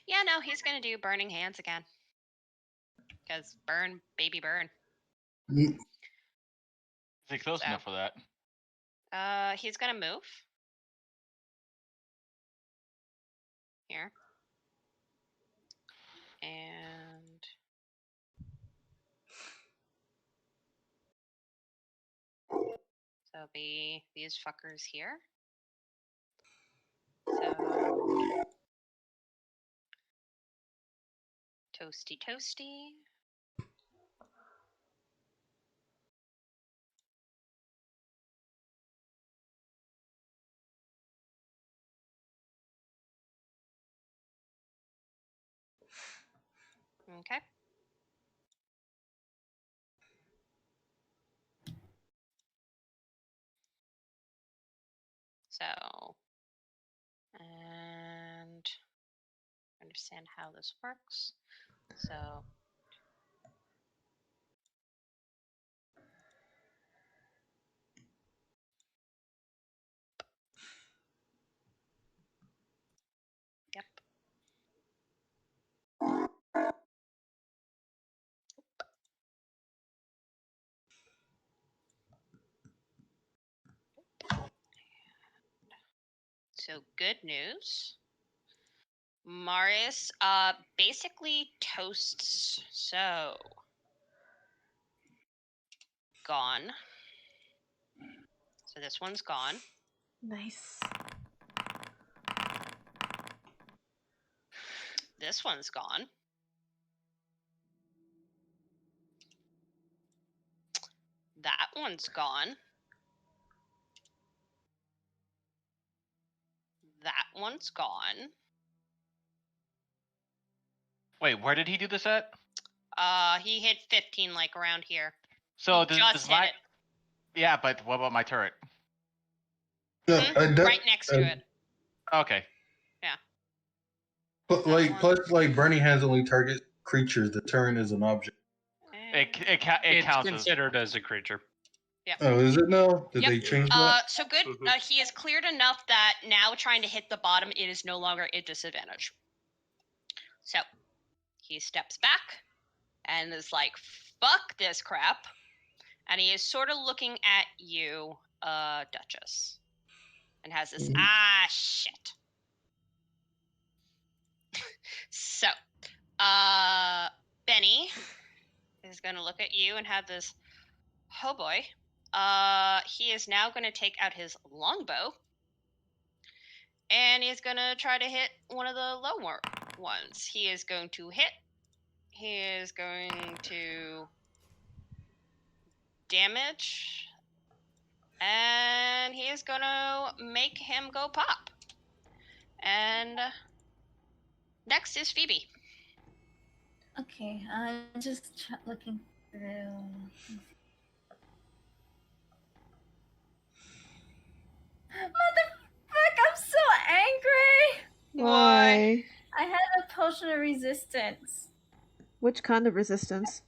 Yeah, no, he's gonna do Burning Hands again. Because burn, baby, burn. Mm. Is he close enough for that? He's gonna move. Here. And so it'll be these fuckers here. So toasty. Okay. So, and understand how this works. So, yep. So, good news. Marius basically toasts. So, gone. So this one's gone. Nice. This one's gone. That one's gone. That one's gone. Wait, where did he do this at? He hit 15, like around here. So He does just hit my it. yeah, but what about my turret? Yeah, Right next to it. Okay. But plus, like Bernie has only target creatures. The turn is an object. It It's counts as considered as a creature. Oh, is it now? Did Yep. they change that? So good. Mhm. He is cleared enough that now trying to hit the bottom, it is no longer a disadvantage. So he steps back and is like, "Fuck this crap," and he is sort of looking at you, Duchess, and has this shit. So, Benny is going to look at you and have this. Oh boy. He is now going to take out his longbow, and he's going to try to hit one of the lower ones. He is going to hit. He is going to damage, and he is going to make him go pop. And next is Phoebe. Okay, I'm just looking through. Motherfuck, I'm so angry! Why? I had a potion of resistance. Which kind of resistance?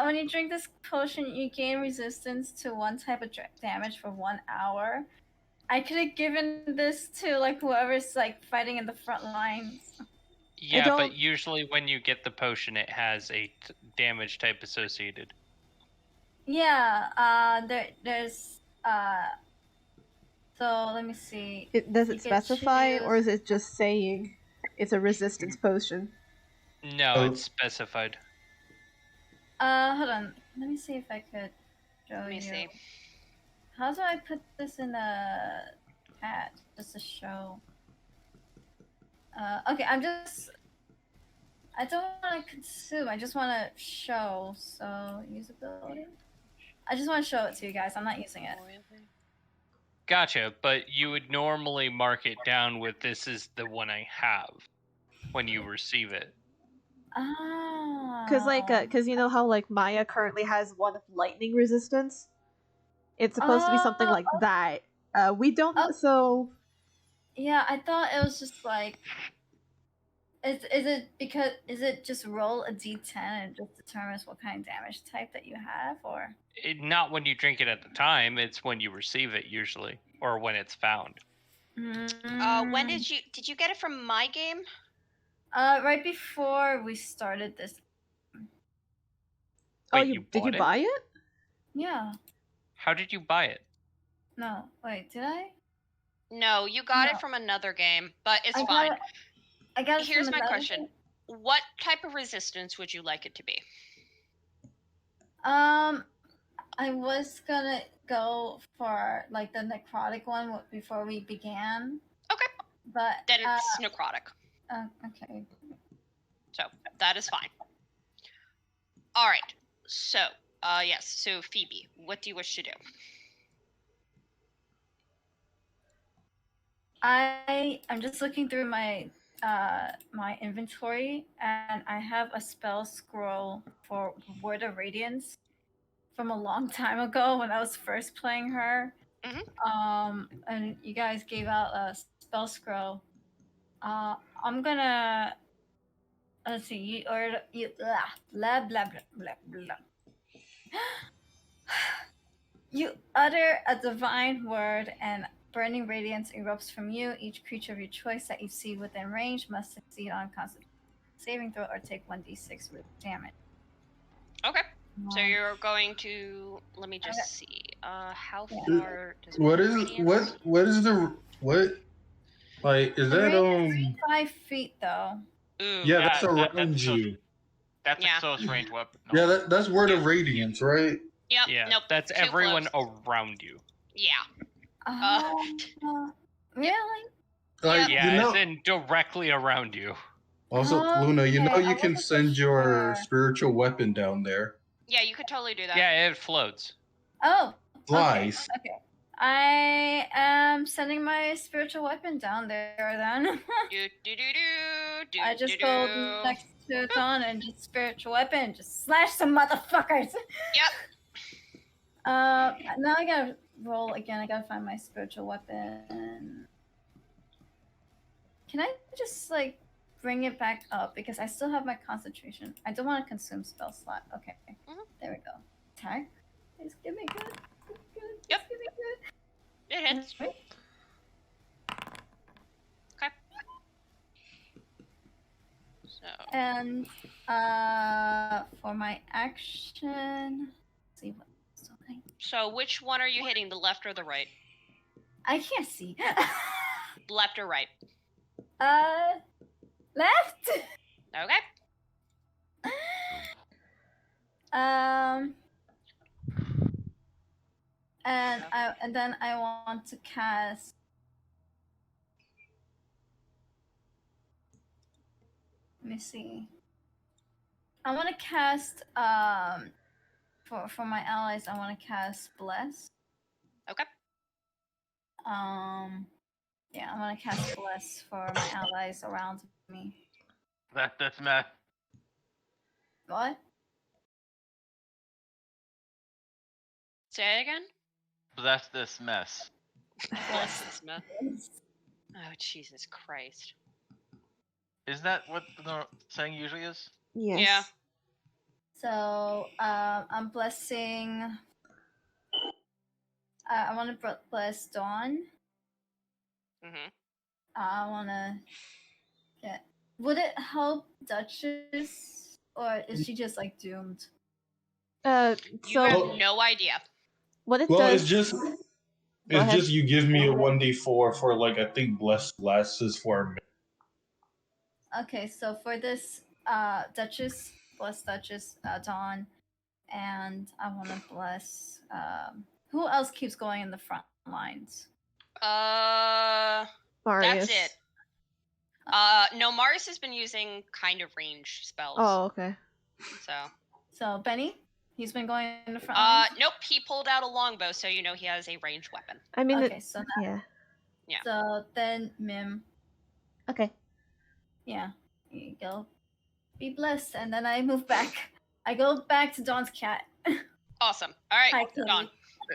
When you drink this potion, you gain resistance to one type of damage for 1 hour. I could have given this to like whoever's like fighting in the front lines. Yeah, don't- but usually when you get the potion, it has a damage type associated. Yeah, there's so let me see. Does You it can specify, or choose- is it just saying it's a resistance potion? No, Oh. it's specified. Hold on. Let me see if I could show Let me you. see. How do I put this in a chat just to show? Okay, I don't want to consume. I just want to show. So usability. I just want to show it to you guys. I'm not using it. Gotcha, but you would normally mark it down with "this is the one I have" when you receive it. Ah. Because you know how like Maya currently has one of lightning resistance. It's supposed to be something like that. We don't. Oh. So Yeah, I thought it was just like. Is it just roll a d10 and it just determines what kind of damage type that you have, or? Not when you drink it at the time. It's when you receive it usually, or when it's found. When did you get it from my game? Right before we started this. Wait, you did you bought it? buy it? Yeah. How did you buy it? No. Wait. Did I? No, you got No. it from another game, but it's I fine. got it. I got it. Here's from my another question: what type of resistance would you like it to be? game. I was gonna go for like the necrotic one before we began. Okay. But Then it's necrotic, okay. so that is fine. All right. So, yes. So, Phoebe, what do you wish to do? I'm just looking through my my inventory, and I have a spell scroll for Word of Radiance from a long time ago when I was first playing her. And you guys gave out a spell scroll. I'm gonna let's see. Blah blah blah blah blah. You utter a divine word, and burning radiance erupts from you. Each creature of your choice that you see within range must succeed on a Constitution saving throw or take 1d6 with damage. Okay. So Um, you're going to. Let me just see. How Yeah. far does What my is radiance- what is the what? Like, is the that radiance is 5 feet though. Ooh. Yeah, that's that- around that's so- you. That's Yeah. a close range weapon. Yeah, that's Word of Radiance, right? Yep. Yeah, Nope. that's too everyone close. around you. Yeah. Really? Like, Yeah. Yeah, you know, as in directly around you. Also, Luna, you know Okay, I you can wasn't so send your sure. spiritual weapon down there. Yeah, you could totally do that. Yeah, it floats. Oh, okay. Flies. Okay. I am sending my spiritual weapon down there then. Do do do do do. I just do, go do. next to Dawn and just spiritual weapon, just slash some motherfuckers. Yep. Now I gotta roll again. I gotta find my spiritual weapon. Can I just like bring it back up because I still have my concentration. I don't want to consume spell slot. Okay, there we go. Attack. Please give me good. Good. Yep. Give me good. It hits. Right. Okay. So And for my action, let's see what's something. so which one are you hitting? The left or the right? I can't see. Left or right? Left. Okay. And then I want to cast. Let me see. I want to cast for my allies. I want to cast Bless. Okay. Yeah, I want to cast Bless for my allies around me. That's math. What? Say it again. Bless this mess. Bless this mess. Oh Jesus Christ. Isn't that what the saying usually is? Yes. Yeah. So I'm blessing. I want to bless Dawn. Mhm. I want to get. Would it help Duchess, or is she just like doomed? You So have no idea. what it Well, does? it's just ahead. you give me a 1d4 for like I think blessed lasts for a minute. Okay, so for this, Duchess, bless Duchess, Dawn, and I want to bless. Who else keeps going in the front lines? Marius. That's it. No, Mars has been using kind of range spells. Oh, okay. So Benny, he's been going in the front lines. Nope, he pulled out a longbow, so you know he has a ranged weapon. I mean, Okay, so yeah. Yeah. So then Mim, Okay. yeah, here you go. Be blessed, and then I move back. I go back to Dawn's cat. Awesome. All right, Hi, Chloe. Dawn.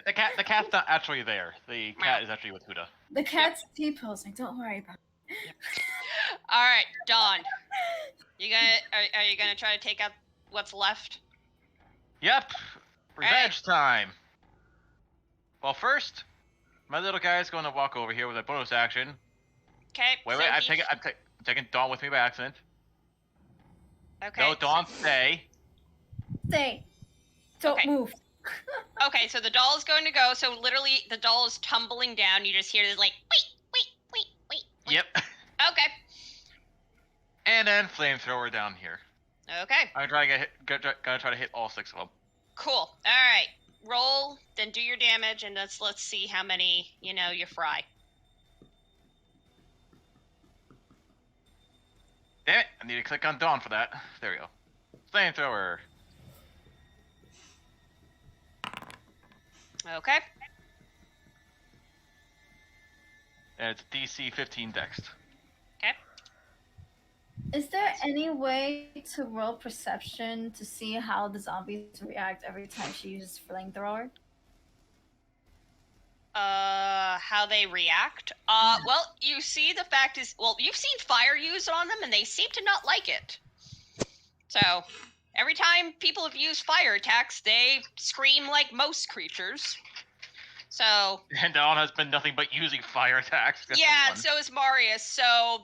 The cat's not actually there. The cat is actually with Huda. The cat's T-posing. Don't worry about it. All right, Dawn. You gonna are you gonna try to take out what's left? Yep. Revenge time. Well, first, my little guy is going to walk over here with a bonus action. Okay. Wait, so I'm he's- taking Dawn with me by accident. Okay. No, Dawn, stay. Stay. Don't Okay. move. Okay, so the doll is going to go. So literally, the doll is tumbling down. You just hear this like, wait. Yep. Okay. And then flamethrower down here. Okay. I'm gonna try to hit all 6 of them. Cool. All right. Roll, then do your damage, and let's see how many you fry. Damn it! I need to click on Dawn for that. There we go. Flamethrower. Okay. And it's DC 15 Dex. Okay. Is there any way to roll perception to see how the zombies react every time she uses flamethrower? How they react? Well, you see, the fact is, well, you've seen fire used on them, and they seem to not like it. So, every time people have used fire attacks, they scream like most creatures. So, And Dawn has been nothing but using fire attacks. except for yeah, one. so is Marius. So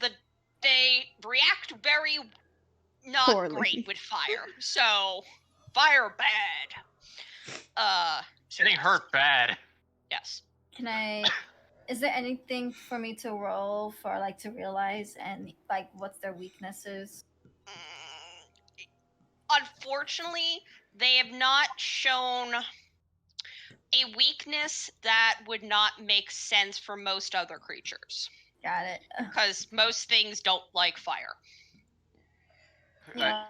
they react very not Poorly. great with fire. So, fire bad. Getting hurt bad. Yes. Can I? Is there anything for me to roll for like to realize and like what's their weaknesses? Unfortunately, they have not shown a weakness that would not make sense for most other creatures. Got it. Because most things don't like fire. Yeah.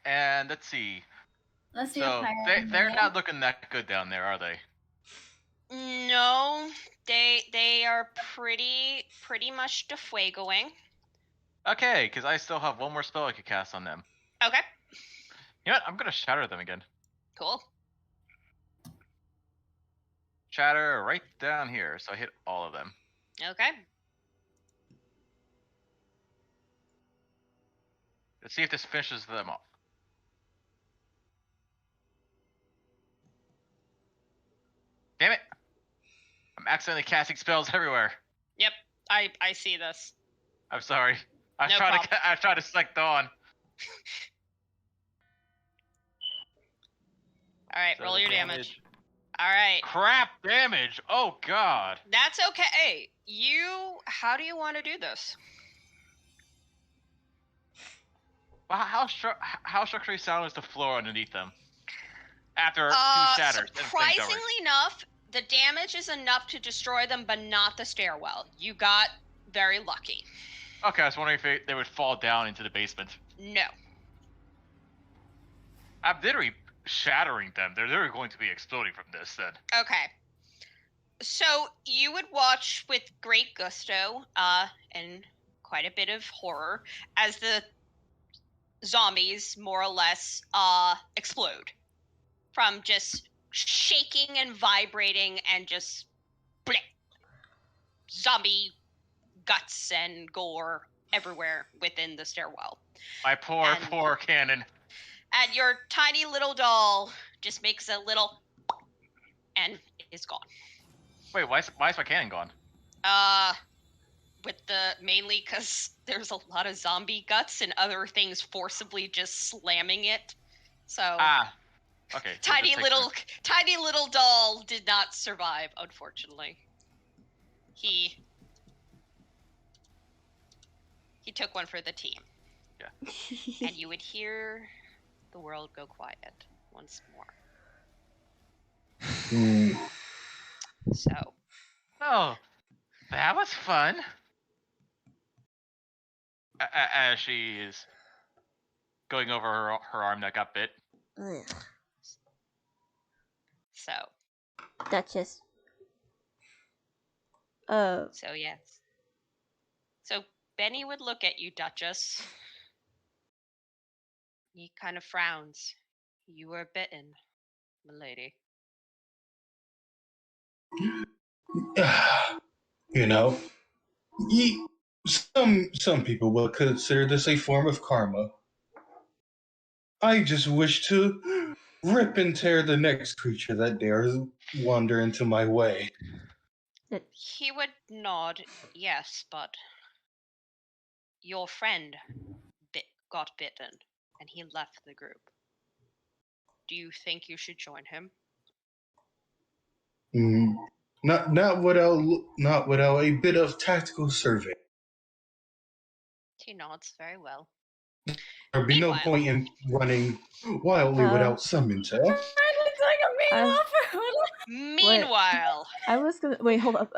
And let's see. Let's see So if higher they're than not looking that good down there, are they? No, they are pretty much defuegoing. Okay, because I still have one more spell I could cast on them. Okay, You know what? I'm gonna shatter them again. cool. Shatter right down here, so I hit all of them. Okay. Let's see if this finishes them off. Damn it! I'm accidentally casting spells everywhere. Yep, I see this. I'm sorry. I No tried problem. to select Dawn. All right, So roll the your damage. All right, Crap damage! Oh god! that's okay. How do you want to do this? Well, how structurally sound is the floor underneath them? After two shatters. and things over. Surprisingly enough, the damage is enough to destroy them, but not the stairwell. You got very lucky. Okay, I was wondering if they would fall down into the basement. No. I'm literally shattering them. They're literally going to be exploding from this then. Okay. So you would watch with great gusto, and quite a bit of horror, as the zombies more or less explode from just shaking and vibrating and just bleh, zombie guts and gore everywhere within the stairwell. My poor cannon. And your tiny little doll just makes a little and is gone. Wait, why is my cannon gone? Mainly because there's a lot of zombie guts and other things forcibly just slamming it. So Okay. tiny little doll did not survive, unfortunately. He took one for the team. Yeah. And you would hear the world go quiet once more. So. Oh, that was fun. As she is going over her arm that got bit. Ugh. So. Duchess. So yes. So Benny would look at you, Duchess. He kind of frowns. You were bitten, milady. You know, some people would consider this a form of karma. I just wish to rip and tear the next creature that dares wander into my way. He would nod, yes, but your friend got bitten, and he left the group. Do you think you should join him? Not without a bit of tactical survey. He nods very well. There'd be no Meanwhile- point in running wildly without some intel. looks like a mean I'm- offer. Meanwhile, I was gonna wait. Hold up.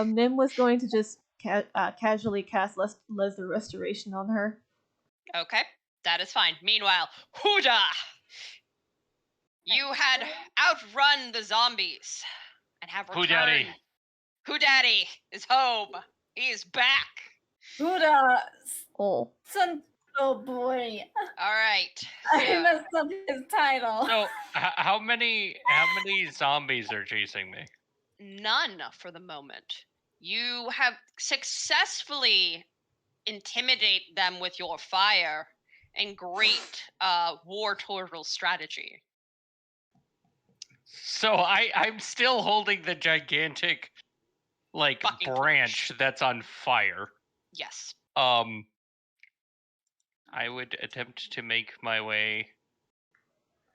Nim was going to just casually cast Lesser Restoration on her. okay, that is fine. Meanwhile, Huda! You had outrun the zombies and have returned. Whodaddy. Whodaddy is home. He is back. Buddha, Oh. son, oh boy, All right. I messed up his title. So, how many zombies are chasing me? None for the moment. You have successfully intimidate them with your fire and great war turtle strategy. So I'm still holding the gigantic, like, Fucking branch that's on fire. Yes. I would attempt to make my way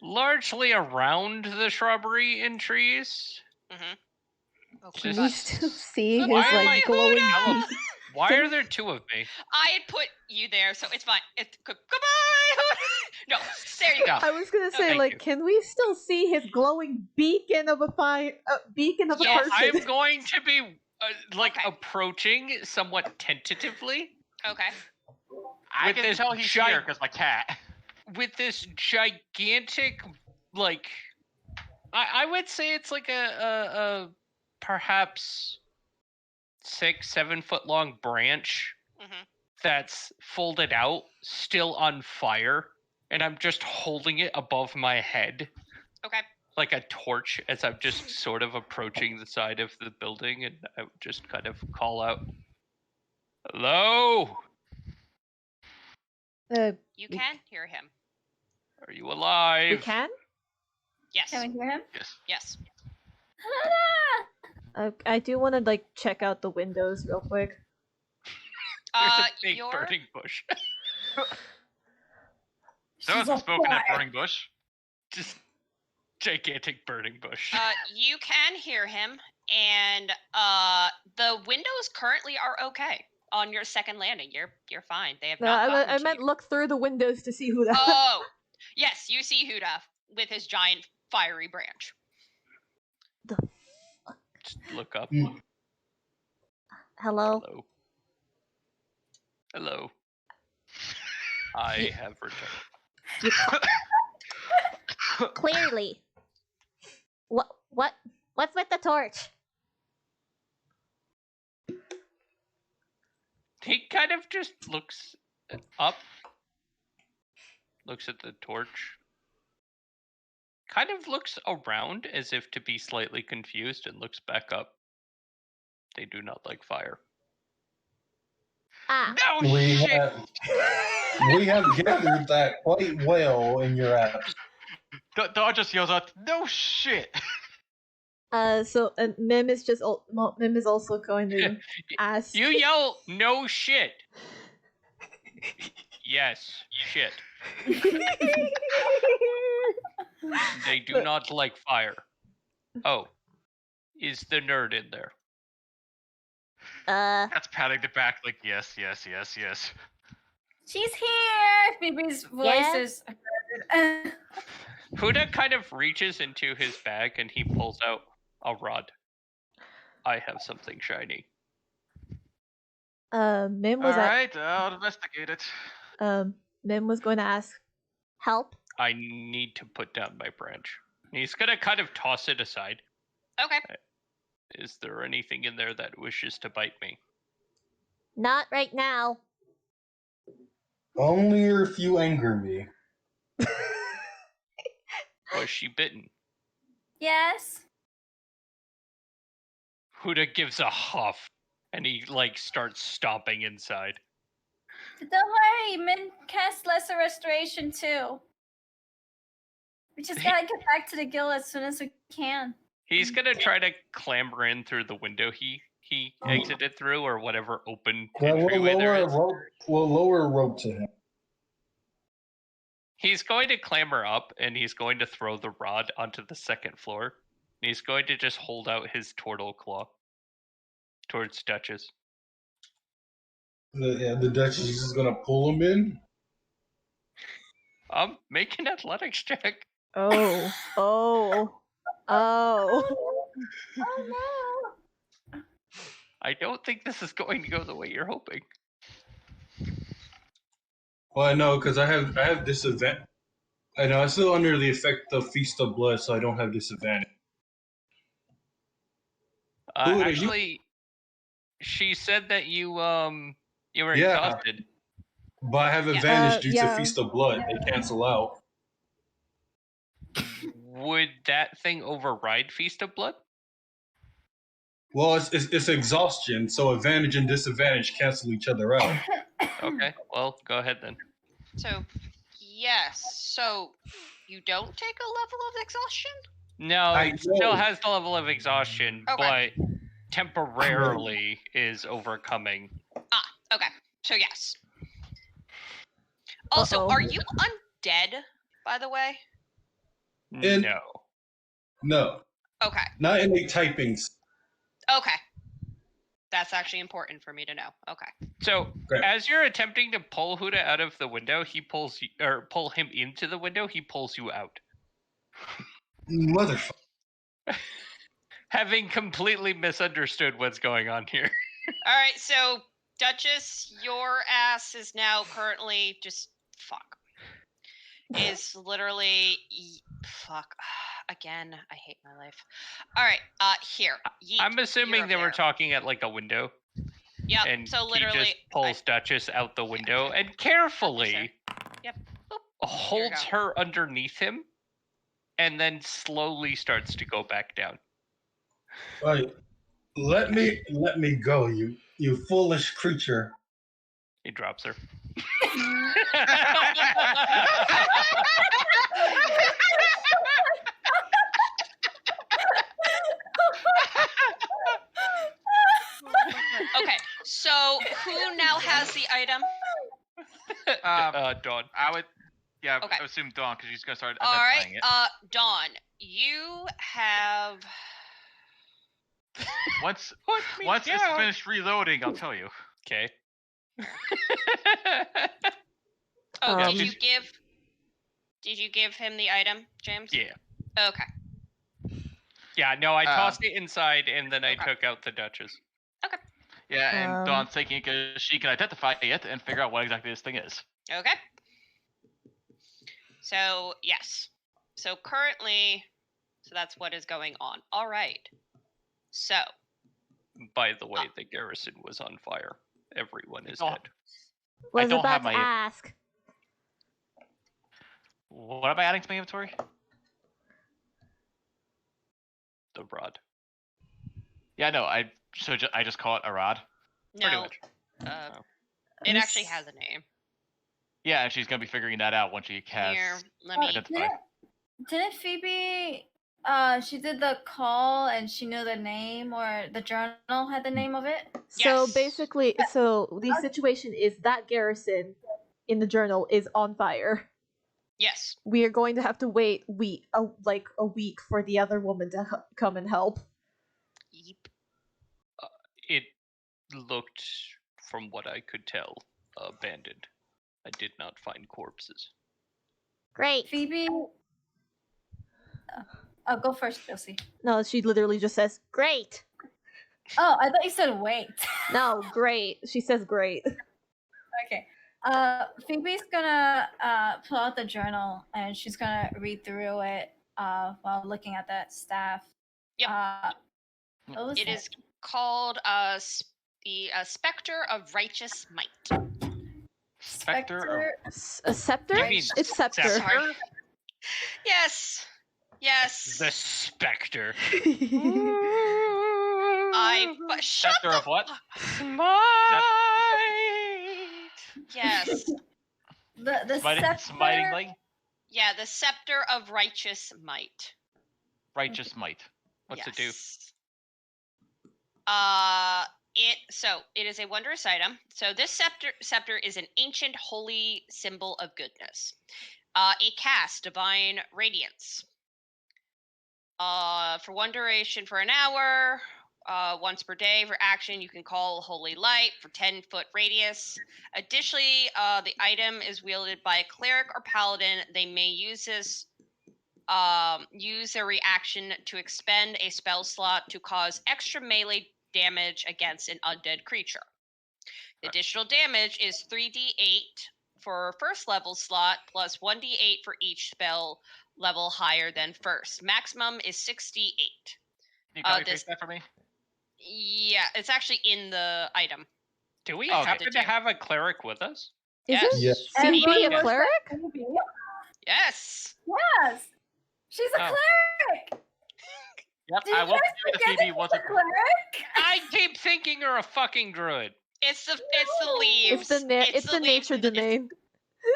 largely around the shrubbery and trees. Mm-hmm. Okay. Can but we still see his Why am like I glowing Huda? beak? Why are there two of me? I had put you there, so it's fine. Goodbye. No, there you go. I was gonna say, thank like, you. can we still see his glowing beacon of a fire, beacon of Yes. a person? I'm going to be like Okay. approaching somewhat tentatively. Okay. I with can this tell he's here because my cat. with this gigantic, like, I would say it's like a perhaps 6-7 foot long branch Mhm. that's folded out, still on fire, and I'm just holding it above my head Okay. like a torch as I'm just sort of approaching the side of the building, and I would just kind of call out, "Hello, You We- can hear him. are you alive?" We can? Yes. Can we hear him? Yes. Yes. I do want to like check out the windows real quick. There's a big Your burning bush. Someone's on spoken at fire. Burning Bush. Just gigantic burning bush. you can hear him, and the windows currently are okay on your second landing. You're fine. They have No, not gotten I to meant you. look through the windows to see who that. Oh, yes, you see Huda with his giant fiery branch. Just look up. Mm. Hello. Hello. Hello. I have returned. Clearly. What's with the torch? He kind of just looks up, looks at the torch, kind of looks around as if to be slightly confused, and looks back up. They do not like fire. Ah, No We shit! we have gathered that quite well in your absence. Dog just yells out, "No shit!" So Mim is just Mim is also going to ask. You yell, "No shit!" Yes, shit. They do not like fire. Oh, is the nerd in there? That's patting the back like, yes, yes, yes, yes. She's here. Phoebe's voice Yeah? is heard. Huda kind of reaches into his bag and he pulls out a rod. I have something shiny. Mim was Alright, I'll investigate it. Mim was going to ask. help. I need to put down my branch. And he's gonna kind of toss it aside. Okay. Is there anything in there that wishes to bite me? Not right now. Only if you anger me. Was she bitten? Yes. Huda gives a huff and he like starts stomping inside. Don't worry, Min cast Lesser Restoration too. We just gotta get back to the guild as soon as we can. He's gonna try to clamber in through the window he exited through, or whatever open Well, entryway there is. we'll lower a rope to him. He's going to clamber up and he's going to throw the rod onto the second floor. And he's going to just hold out his turtle claw towards Duchess. The Duchess is just gonna pull him in. Make an athletics check. Oh. Oh. Oh. Oh no! I don't think this is going to go the way you're hoping. Well, I know because I have disadvantage. I know I'm still under the effect of Feast of Blood, so I don't have disadvantage. Who are you? Actually, she said that you were Yeah. exhausted. But I have advantage due yeah. to Feast of Blood. They cancel out. Would that thing override Feast of Blood? Well, it's exhaustion, so advantage and disadvantage cancel each other out. Okay, well, go ahead then. So, yes. So, you don't take a level of exhaustion? No, I it still know. has the level of exhaustion, Okay. but temporarily is overcoming. Okay. So, yes. Also, Uh-oh. are you undead, by the way? And- No. No, Okay. not in a typing. Okay. That's actually important for me to know. Okay. So, Okay. as you're attempting to pull Huda out of the window, he pulls you, or pull him into the window, he pulls you out. Motherfucker. Having completely misunderstood what's going on here. All right. So, Duchess, your ass is now currently just fuck. Is literally fuck. Again, I hate my life. All right, here. Yeet, I'm assuming you're they were there. talking at like a window, Yep. and So he literally, just pulls Duchess out the window and carefully Yep. Boop. holds go. her underneath him, and then slowly starts to go back down. Like, let me go, you foolish creature. He drops her. Okay, so who now has the item? Dawn. I would, yeah, Okay. I would assume Dawn because she's gonna start All right, identifying it. Dawn, you have. Once me it's down. finished reloading, I'll tell you. Okay. Oh, Yeah, did you she's- give? Did you give him the item, James? Yeah. Okay. Yeah, no, I tossed it inside and then I Okay. took out the Duchess. Yeah, and Um, Dawn's taking it because she can identify it and figure out what exactly this thing is. Okay. So yes. So currently, so that's what is going on. All right. So By the way, the garrison was on fire. Everyone is Oh. dead. Was don't about have to my- ask. What am I adding to my inventory? The rod. Yeah, no, I just call it a rod. Pretty no, much. it Let's- actually has a name. Yeah, and she's gonna be figuring that out once she has. Here, let me. identify. Didn't Phoebe? She did the call and she knew the name, or the journal had the name of it. So Yes. basically, so the situation is that garrison in the journal is on fire. Yes. We are going to have to wait like a week for the other woman to come and help. Yeep. It looked, from what I could tell, abandoned. I did not find corpses. Great. Phoebe. Oh, go first, Josie. No, she literally just says, Great. Oh, I thought you said wait. no, great. She says great. Okay. Phoebe's gonna pull out the journal and she's gonna read through it while looking at that staff. Yep. What was It it? is called the Spectre of Righteous Might. Spectre. A scepter? You mean It's scepter. scepter? Sorry. Yes. Yes. The Spectre. Shut Scepter of what? Smite! Yes. The Smiting, scepter. smitingly? Yeah, the Scepter of Righteous Might. Righteous might. What's it do? It is a wondrous item. So this scepter is an ancient holy symbol of goodness. It casts divine radiance. For one duration for an hour, once per day for action, you can call holy light for 10-foot radius. Additionally, the item is wielded by a cleric or paladin. They may use this use their reaction to expend a spell slot to cause extra melee damage against an undead creature. The additional damage is 3d8 for first level slot plus 1d8 for each spell level higher than first. Maximum is 6d8. Can you copy paste that for me? Yeah, it's actually in the item. Do we Okay. happen to have a cleric with us? Is Yes. it Yes. Phoebe Everyone a was cleric? Yes. Yes. She's a Oh. cleric. Yep, Did I you will guys do the forget Phoebe that wasn't. she's a cleric? I keep thinking you're a fucking druid. It's the leaves. It's the leaves nature and it's- domain.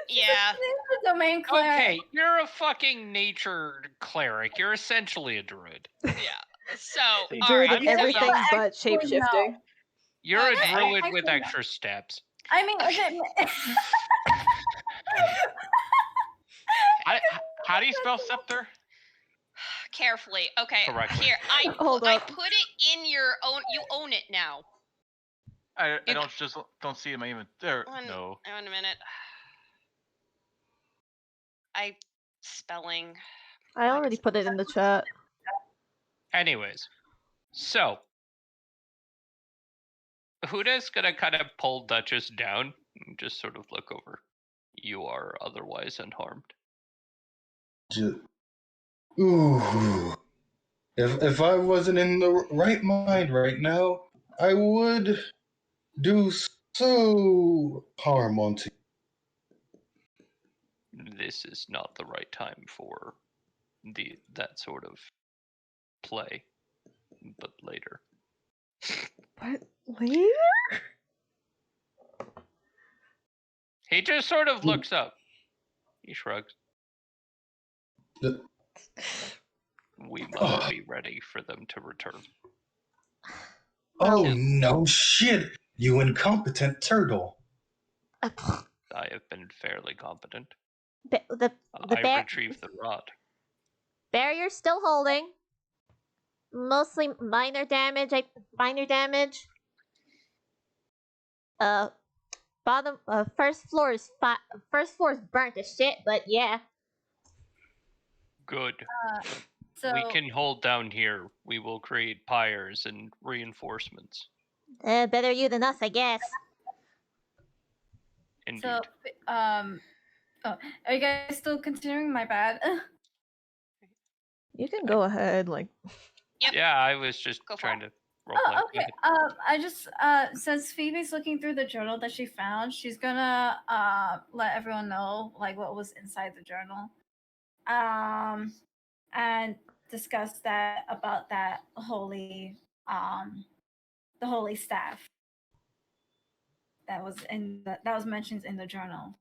Yeah. She's a domain cleric. Okay, you're a fucking nature cleric. You're essentially a druid. Yeah. So, See, all Druid right. of I'm everything also- but shapeshifting. You're a Okay. druid I with can- extra steps. I mean, is it? How do you spell scepter? Carefully. Okay. Correctly. Here, Hold I up. put it in your own. You own it now. I You don't see it in my inventory. One- No. Wait a minute. Spelling. I already put it in the chat. Anyways, so Huda's gonna kind of pull Duchess down and just sort of look over. You are otherwise unharmed. Ooh. If I wasn't in the right mind right now, I would do so harm onto you. This is not the right time for that sort of play, but later. But later? He just sort of looks up. He shrugs. We must be ready for them to return. Oh no shit, you incompetent turtle. I have been fairly competent. The I retrieved the rod. barrier's still holding. Mostly minor damage. Bottom. First floor is burnt to shit. But yeah. Good. So We can hold down here. We will create pyres and reinforcements. Better you than us, I guess. Indeed. So, are you guys still considering my bad? You can go ahead, like. Yep. Yeah, I was just Go for trying it. to roleplay. Oh, okay. I just since Phoebe's looking through the journal that she found, she's gonna let everyone know like what was inside the journal, and discuss that about that holy the holy staff that was mentioned in the journal.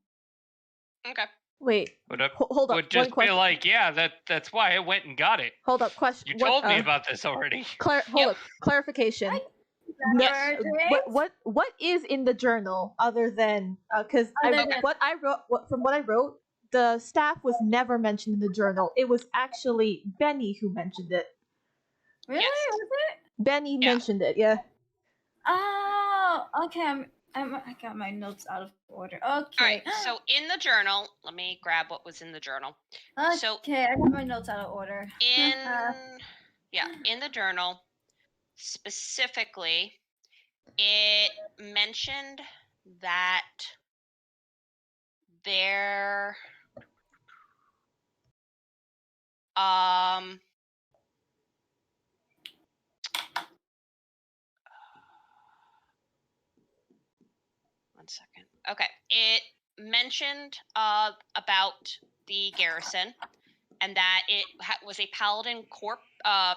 Okay. Wait. Would I Hold up. would One just be question. like, yeah, that's why I went and got it. Hold up. Question. You told me about this already. Hold up. Clarification. Yes. What is in the journal other than because Other than- what I wrote, the staff was never mentioned in the journal. It was actually Benny who mentioned it. Really? Yes. Was it? Benny Yeah. mentioned it. Yeah. Oh, okay. I got my notes out of order. Okay. All right. So in the journal, let me grab what was in the journal. so- okay, I got my notes out of order. In the journal, specifically, it mentioned that there one second. Okay. It mentioned about the garrison and that it was a paladin corp.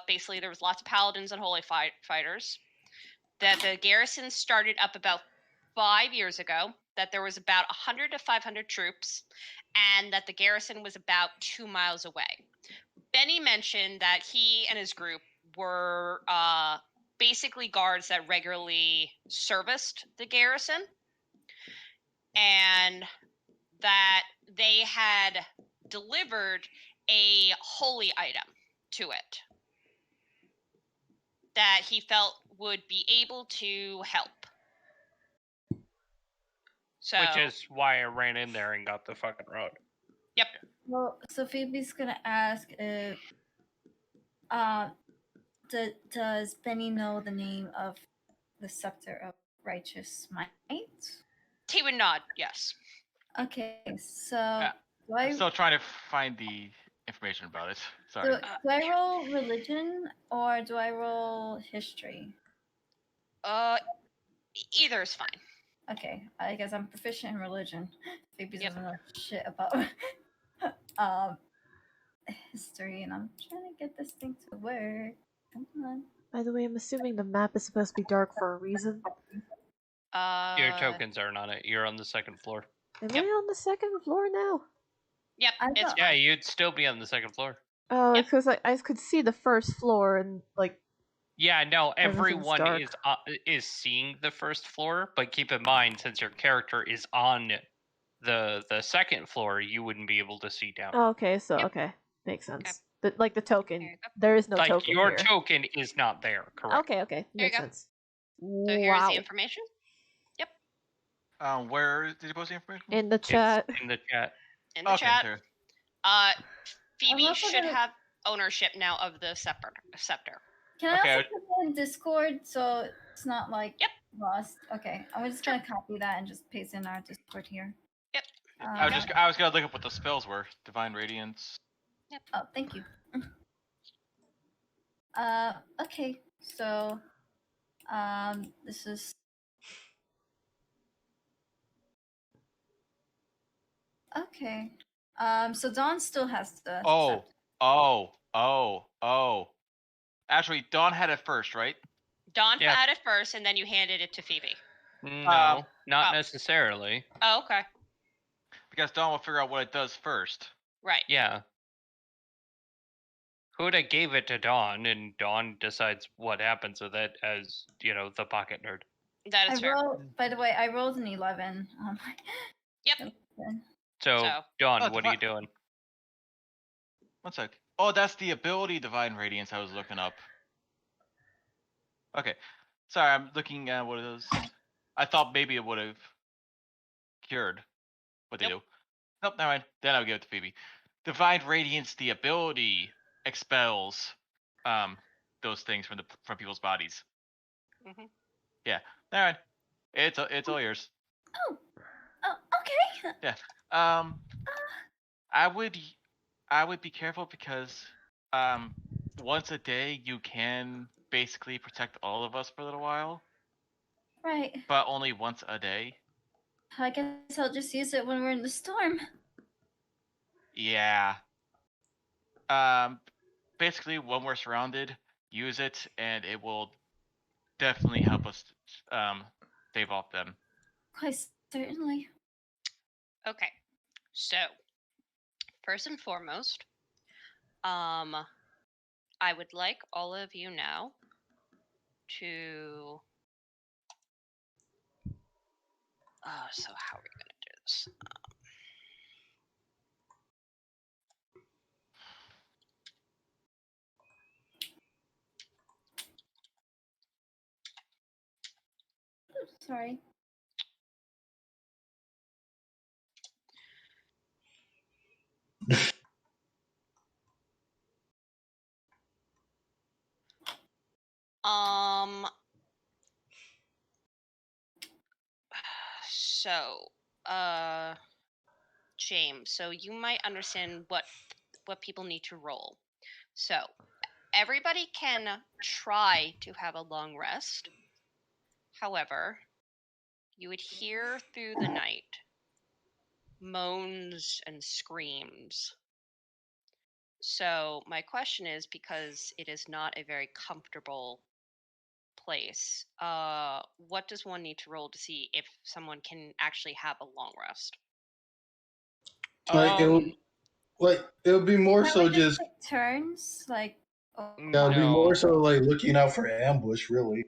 Basically, there was lots of paladins and holy fighters. That the garrison started up about 5 years ago. That there was about 100 to 500 troops, and that the garrison was about 2 miles away. Benny mentioned that he and his group were basically guards that regularly serviced the garrison, and that they had delivered a holy item to it that he felt would be able to help. So, Which is why I ran in there and got the fucking rod. Yep. Well, so Phoebe's gonna ask if does Benny know the name of the Scepter of Righteous Might? He would nod, yes. Okay, so do I'm I, still trying to find the information about it. Sorry. do I roll religion or do I roll history? Either is fine. Okay, I guess I'm proficient in religion. Phoebe Yep. doesn't know shit about history, and I'm trying to get this thing to work. Come on. By the way, I'm assuming the map is supposed to be dark for a reason. Your tokens aren't on it. You're on the second floor. Am Yep. I on the second floor now? Yep, I it's thought- Yeah, you'd still be on the second floor. Oh, Yep. because I could see the first floor and like. Yeah, no, Everything's everyone dark. is seeing the first floor, but keep in mind, since your character is on the second floor, you wouldn't be able to see down. Oh, okay, so Yep. okay, makes sense. Okay. Like the token, There you go. there is no Like token your here. token is not there, correct? Okay, There you makes go. sense. So here's the information. Where did you post the information? In the It's chat. in the chat. In the Okay, chat. sure. Phoebe also should gonna- have ownership now of the scepter. Can I Okay. also put it in Discord so It's not like Yep. lost. Okay, I'm just gonna copy that and just paste in our Discord here. Yep. I was gonna look up what the spells were. Divine Radiance. Oh, thank you. Okay, so this is okay. So Dawn still has to. Actually, Dawn had it first, right? Dawn Yeah. had it first, and then you handed it to Phoebe. No, not oh. necessarily. Oh, okay. Because Dawn will figure out what it does first. Right. Yeah. Huda gave it to Dawn, and Dawn decides what happens with it as, the pocket nerd. That is fair. By the way, I rolled an 11. Yep. So, Dawn, what are you doing? One sec. Oh, that's the ability Divine Radiance I was looking up. Okay. Sorry, I'm looking at what it is. I thought maybe it would have cured what they do. Nope, never mind. Then I'll give it to Phoebe. Divine Radiance, the ability, expels those things from people's bodies. Mm-hmm. Yeah. All right. It's all yours. Oh, okay. Yeah. I would be careful because once a day you can basically protect all of us for a little while. Right. But only once a day. I guess I'll just use it when we're in the storm. Yeah. Basically, when we're surrounded, use it, and it will definitely help us stave off them. Quite certainly. Okay. So, first and foremost, I would like all of you now to. So how are we gonna do this? Sorry. So, James, so you might understand what people need to roll. So, everybody can try to have a long rest. However, you would hear through the night moans and screams. So, my question is, because it is not a very comfortable place, what does one need to roll to see if someone can actually have a long rest? Like it would be more Can so we just take turns, like. Yeah, it'd be more so like looking out for ambush, really.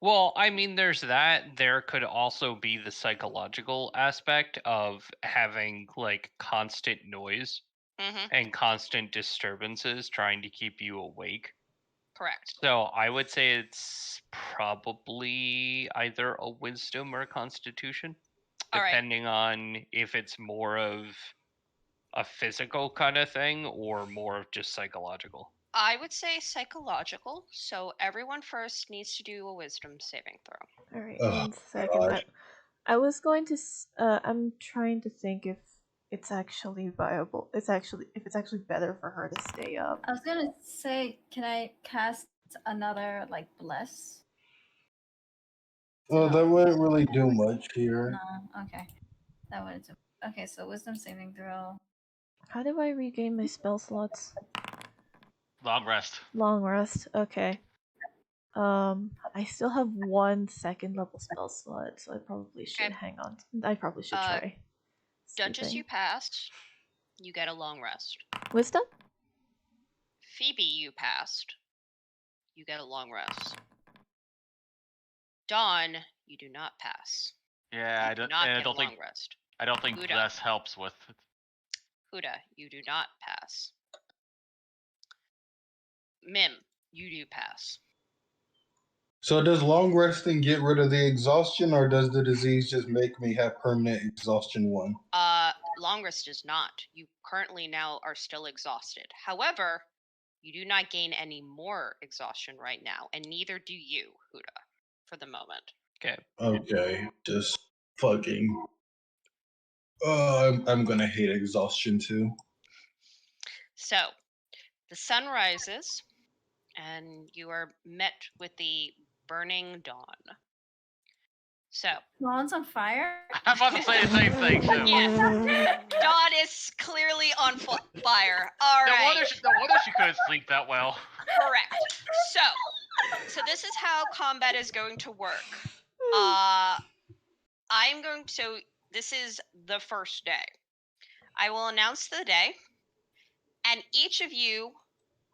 Well, I mean, there's that. There could also be the psychological aspect of having like constant noise and constant disturbances trying to keep you awake. Correct. So I would say it's probably either a wisdom or a constitution, depending on if it's more of a physical kind of thing or more of just psychological. I would say psychological. So everyone first needs to do a wisdom saving throw. All right, 1 second. I was going to. I'm trying to think if it's actually viable. If it's actually better for her to stay up. I was gonna say, can I cast another bless? Well, that wouldn't really do much here. No. Okay. That wouldn't do. Okay, so wisdom saving throw. How do I regain my spell slots? Long rest. Long rest. Okay. I still have 1 second level spell slot, so I probably should hang on. I probably should try. Duchess, you passed. You get a long rest. Wisdom? Phoebe, you passed. You get a long rest. Dawn, you do not pass. Yeah, I don't think rest. I don't think Huda. less helps with. Huda, you do not pass. Mim, you do pass. So does long resting get rid of the exhaustion, or does the disease just make me have permanent exhaustion 1? Long rest does not. You currently now are still exhausted. However, you do not gain any more exhaustion right now, and neither do you, Huda. for the moment. Okay. Okay, just fucking. I'm gonna hate exhaustion too. So, the sun rises, and you are met with the burning dawn. So, Dawn's on fire? I'm about to say the same thing too. yes, dawn is clearly on fire. All No right. wonder she couldn't sleep that well. Correct. So this is how combat is going to work. So this is the first day. I will announce the day, and each of you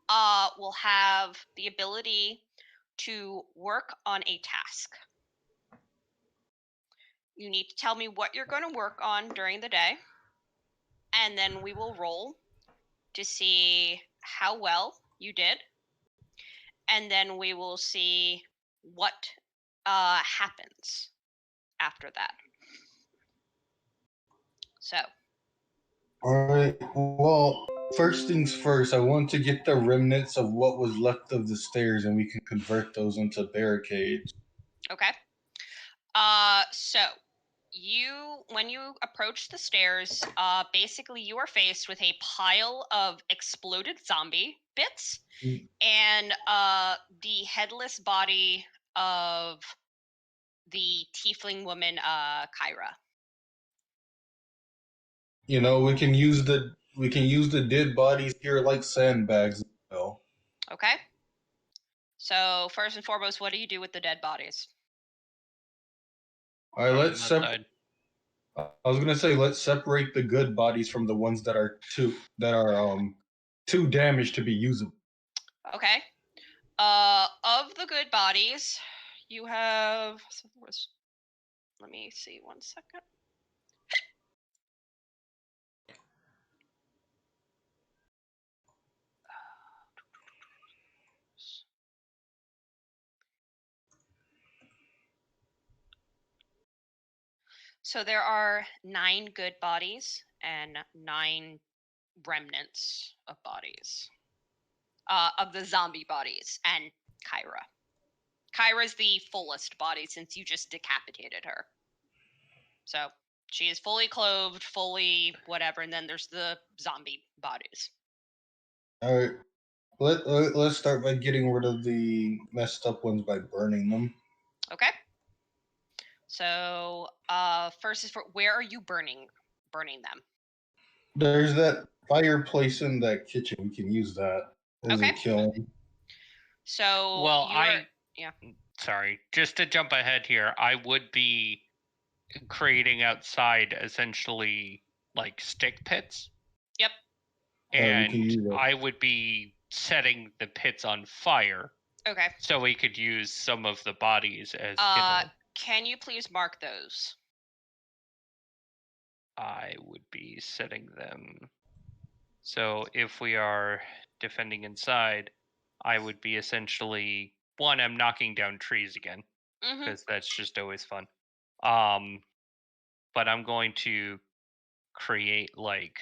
will have the ability to work on a task. You need to tell me what you're going to work on during the day, and then we will roll to see how well you did, and then we will see what happens after that. So. Alright, well, first things first, I want to get the remnants of what was left of the stairs and we can convert those into barricades. Okay. So when you approach the stairs, basically you are faced with a pile of exploded zombie bits and the headless body of the tiefling woman, Kyra. You know, we can use the dead bodies here like sandbags as well. Okay. So first and foremost, what do you do with the dead bodies? Alright, let's separate. I was gonna say let's separate the good bodies from the ones that are too damaged to be usable. Okay. Of the good bodies, you have. Let me see 1 second. So there are 9 good bodies and 9 remnants of bodies. Of the zombie bodies and Kyra. Kyra's the fullest body since you just decapitated her. So she is fully clothed, fully whatever, and then there's the zombie bodies. Alright. Let's start by getting rid of the messed up ones by burning them. Okay. So first is where are you burning them? There's that fireplace in that kitchen. We can use that as a kiln. So well, yeah. Sorry, just to jump ahead here, I would be creating outside essentially like stick pits. Yep. And I would be setting the pits on fire. Okay. So we could use some of the bodies as kindling. Can you please mark those? I would be setting them. So if we are defending inside, I would be essentially I'm knocking down trees again because that's just always fun. But I'm going to create like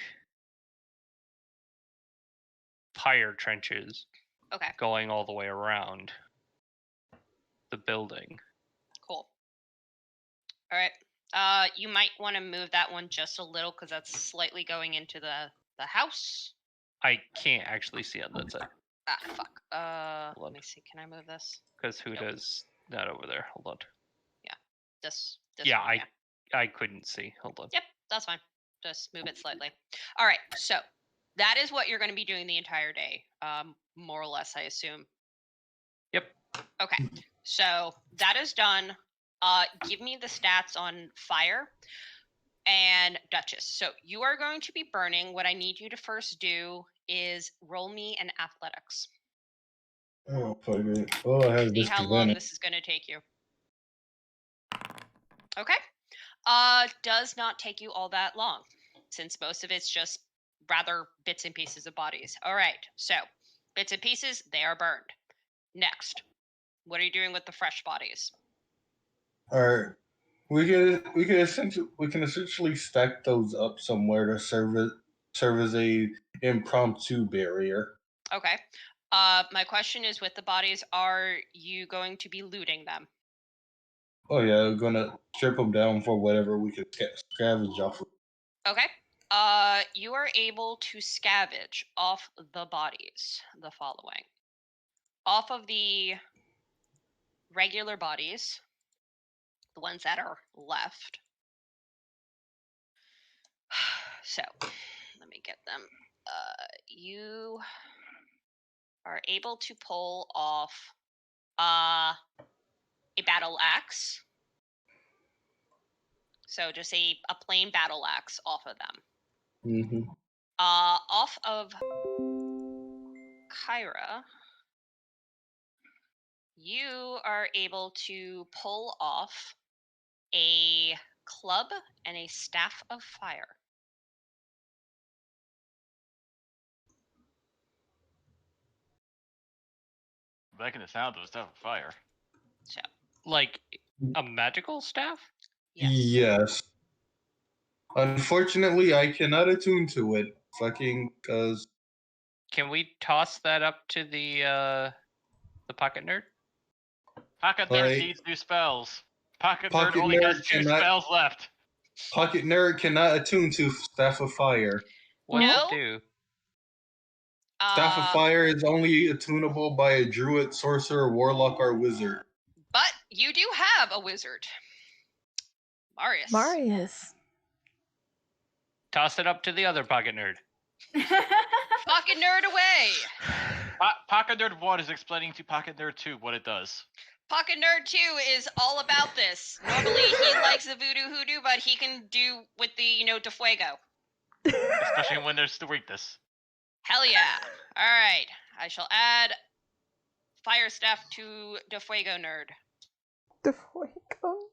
fire trenches. Okay. Going all the way around the building. Cool. All right. You might want to move that one just a little because that's slightly going into the house. I can't actually see on that side. Ah, fuck. Let me see. Can I move this? Because who does that over there? Hold on. Yeah. This yeah, one, I couldn't see. Hold on. Yep, that's fine. Just move it slightly. All right. So that is what you're going to be doing the entire day. More or less, I assume. Yep. Okay. So that is done. Give me the stats on fire and Duchess. So you are going to be burning. What I need you to first do is roll me an athletics. Oh, fuck it. Oh, I have See this. how long this is going to take you. Okay. Does not take you all that long, since most of it's just rather bits and pieces of bodies. All right. So bits and pieces, they are burned. Next, what are you doing with the fresh bodies? All right. We can essentially stack those up somewhere to serve as a impromptu barrier. Okay. My question is, with the bodies, are you going to be looting them? Oh yeah, we're gonna strip them down for whatever we could scavenge off of. Okay. You are able to scavenge off the bodies the following. Off of the regular bodies, the ones that are left. So, let me get them. You are able to pull off a battle axe. So just a plain battle axe off of them. Mm-hmm. Off of Kyra, you are able to pull off a club and a staff of fire. Liking the sound of the stuff of fire. So, Like a magical staff? yes. Yes. Unfortunately, I cannot attune to it. Fucking cause. Can we toss that up to the pocket nerd? Pocket Nerd Like- needs new spells. Pocket Nerd Pocket only has Nerd 2 cannot- spells left. Pocket Nerd cannot attune to Staff of Fire. What's No. it do? Staff of Fire is only attunable by a druid, sorcerer, warlock, or wizard. But you do have a wizard. Marius. Marius. Toss it up to the other pocket nerd. Pocket Nerd away! Pocket Nerd 1 is explaining to Pocket Nerd 2 what it does. Pocket Nerd 2 is all about this. Normally he likes the voodoo hoodoo, but he can do with the, de fuego. Especially when there's the weakness. Hell yeah. Alright. I shall add fire staff to de fuego nerd. The fuego.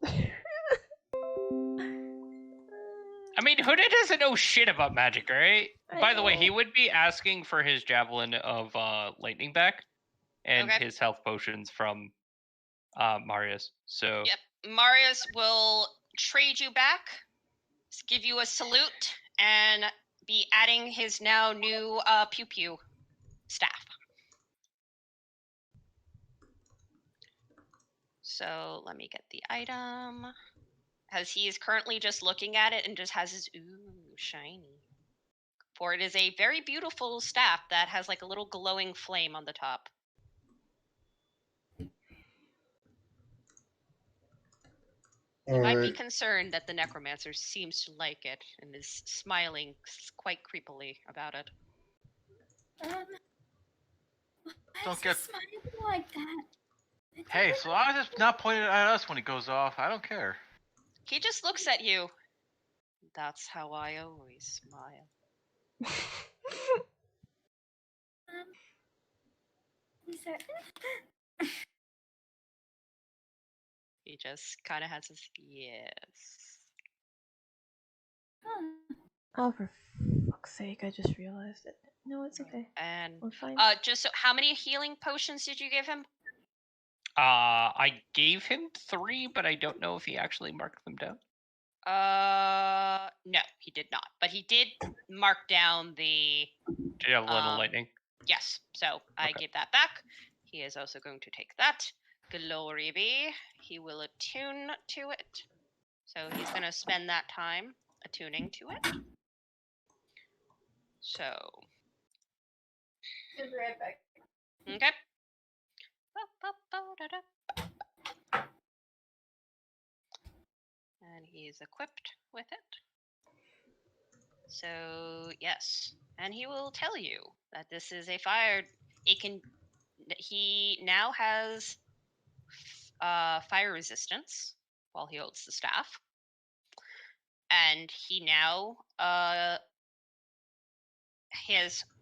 I mean, Hooded doesn't know shit about magic, right? By the way, he would be asking for his javelin of lightning back and Okay. his health potions from Marius. So Yep. Marius will trade you back, give you a salute, and be adding his now new pew pew staff. So let me get the item. As he is currently just looking at it and just has his shiny. For it is a very beautiful staff that has like a little glowing flame on the top. You might be concerned that the necromancer seems to like it and is smiling quite creepily about it. Why Don't is get- he smiling like that? Hey, so long as it's not pointed at us when it goes off, I don't care. He just looks at you. That's how I always smile. Is there... He just kind of has this yes. Oh, for fuck's sake, I just realized it. No, it's okay. And We're fine. just so, how many healing potions did you give him? I gave him 3, but I don't know if he actually marked them down. No, he did not. But he did mark down the Javelin of lightning. yes. So I Okay. give that back. He is also going to take that. Glory be. He will attune to it. So he's going to spend that time attuning to it. So, Be right back. okay. And he's equipped with it. So, yes. And he will tell you that this is a fire. He now has fire resistance while he holds the staff. And he now has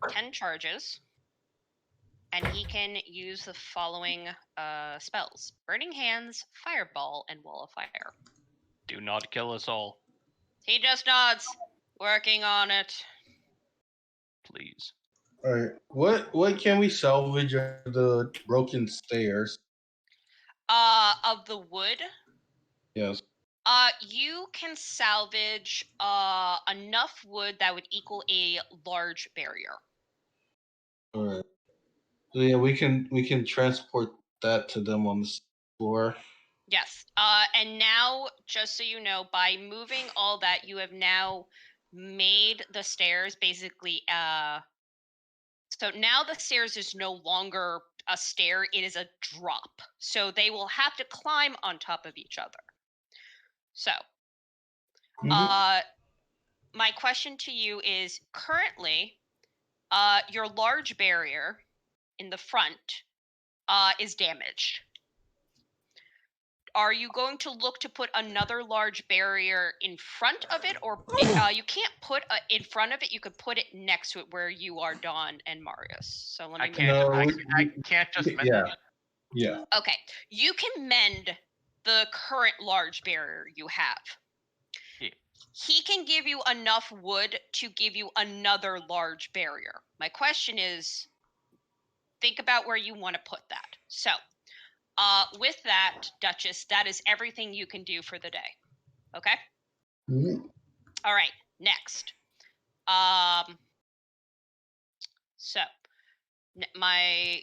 10 charges. And he can use the following spells: Burning Hands, Fireball, and Wall of Fire. Do not kill us all, He just nods. Working on it. please. Alright. What can we salvage of the broken stairs? Of the wood, Yes. you can salvage enough wood that would equal a large barrier. Alright. So yeah, we can transport that to them on the floor. Yes. And now, just so you know, by moving all that, you have now made the stairs basically. So now the stairs is no longer a stair; it is a drop. So they will have to climb on top of each other. So, my question to you is: currently, your large barrier in the front is damaged. Are you going to look to put another large barrier in front of it, or you can't put in front of it? You could put it next to it where you are, Dawn and Marius. So let me. I can't just mend it. Yeah. Okay, you can mend the current large barrier you have. Yeah. He can give you enough wood to give you another large barrier. My question is, think about where you want to put that. So, with that, Duchess, that is everything you can do for the day. Okay? All right, next. So, my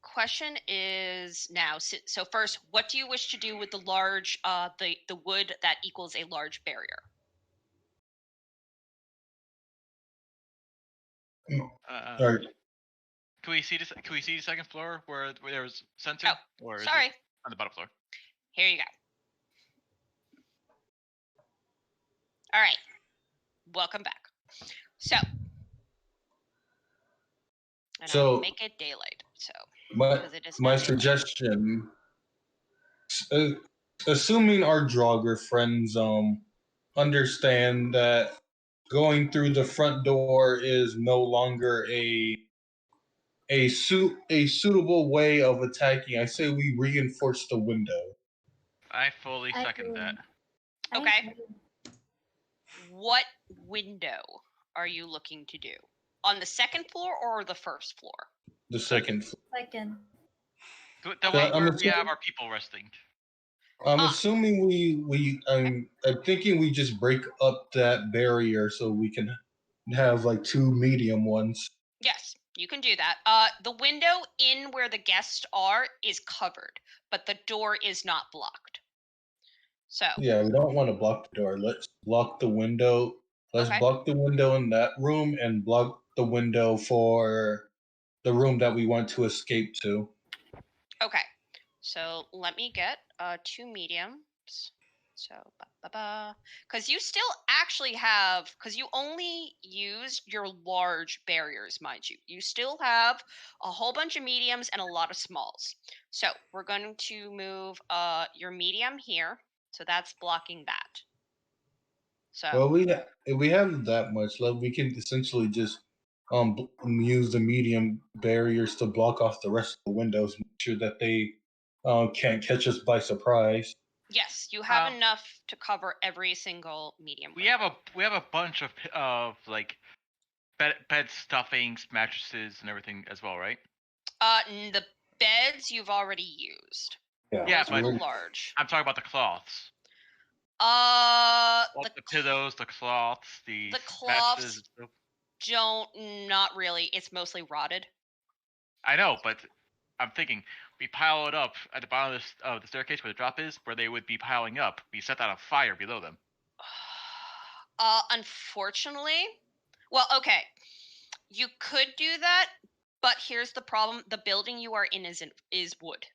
question is now, so first, what do you wish to do with the large, the wood that equals a large barrier? Sorry. Can we see this? Can we see the second floor where there was center? Oh, or is sorry. it on the bottom floor? Here you go. All right. Welcome back. So, and I'll make it daylight. So, my suggestion, assuming our Draugr friends understand that going through the front door is no longer a suitable way of attacking, I say we reinforce the window. I fully second that. Okay. What window are you looking to do? On the second floor or the first floor? The second floor. Second. The one where we have our people resting. I'm assuming I'm thinking we just break up that barrier so we can have like two medium ones. Yes, you can do that. The window in where the guests are is covered, but the door is not blocked. So yeah, we don't want to block the door. Let's block the window. Let's block the window in that room and block the window for the room that we want to escape to. Okay. So let me get two mediums. So because you still actually have, because you only used your large barriers, mind you. You still have a whole bunch of mediums and a lot of smalls. So we're going to move your medium here. So that's blocking that. So well, we have that much left. We can essentially just use the medium barriers to block off the rest of the windows, make sure that they can't catch us by surprise. Yes, you have enough to cover every single medium. We have a bunch of like bed stuffings, mattresses, and everything as well, right? The beds you've already used. Yeah, but large. I'm talking about the cloths. The pillows, the cloths, the cloths not really. It's mostly rotted. I know, but I'm thinking we pile it up at the bottom of the staircase where the drop is, where they would be piling up. We set that on fire below them. Unfortunately, well, okay, you could do that, but here's the problem: the building you are in is wood.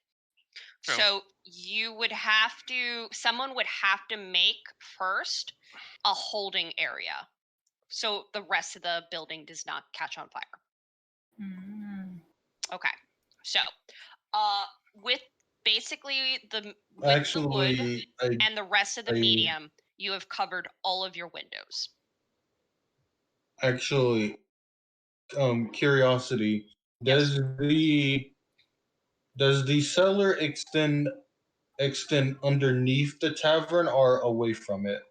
True. So someone would have to make first a holding area, so the rest of the building does not catch on fire. Okay, so with basically the wood and the rest of the medium, you have covered all of your windows. Actually, curiosity, does the cellar extend underneath the tavern or away from it?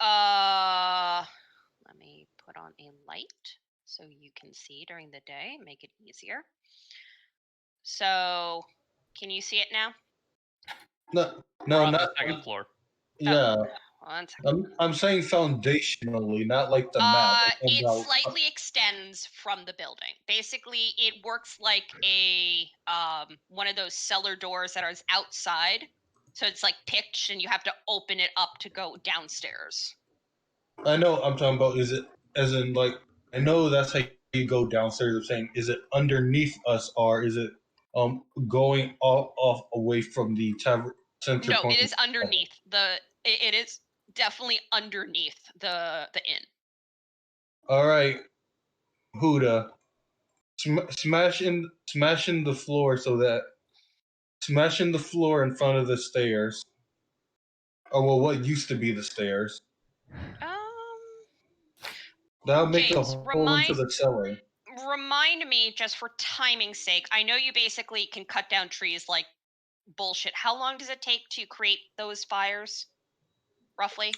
Let me put on a light so you can see during the day, make it easier. So, can you see it now? No, We're on not the second floor. Yeah. One second. I'm saying foundationally, not like the map. It slightly extends from the building. Basically, it works like a one of those cellar doors that is outside. So it's like pitched, and you have to open it up to go downstairs. I know. I'm talking about. Is it as in like? I know that's how you go downstairs. I'm saying, is it underneath us, or is it going off away from the center No, point? it is underneath it is definitely underneath the inn. All right, Huda, smash in the floor so that smash in the floor in front of the stairs. Oh well, what used to be the stairs. That'll make James, a hole into the cellar. Remind me, just for timing's sake, I know you basically can cut down trees like bullshit. How long does it take to create those fires, roughly?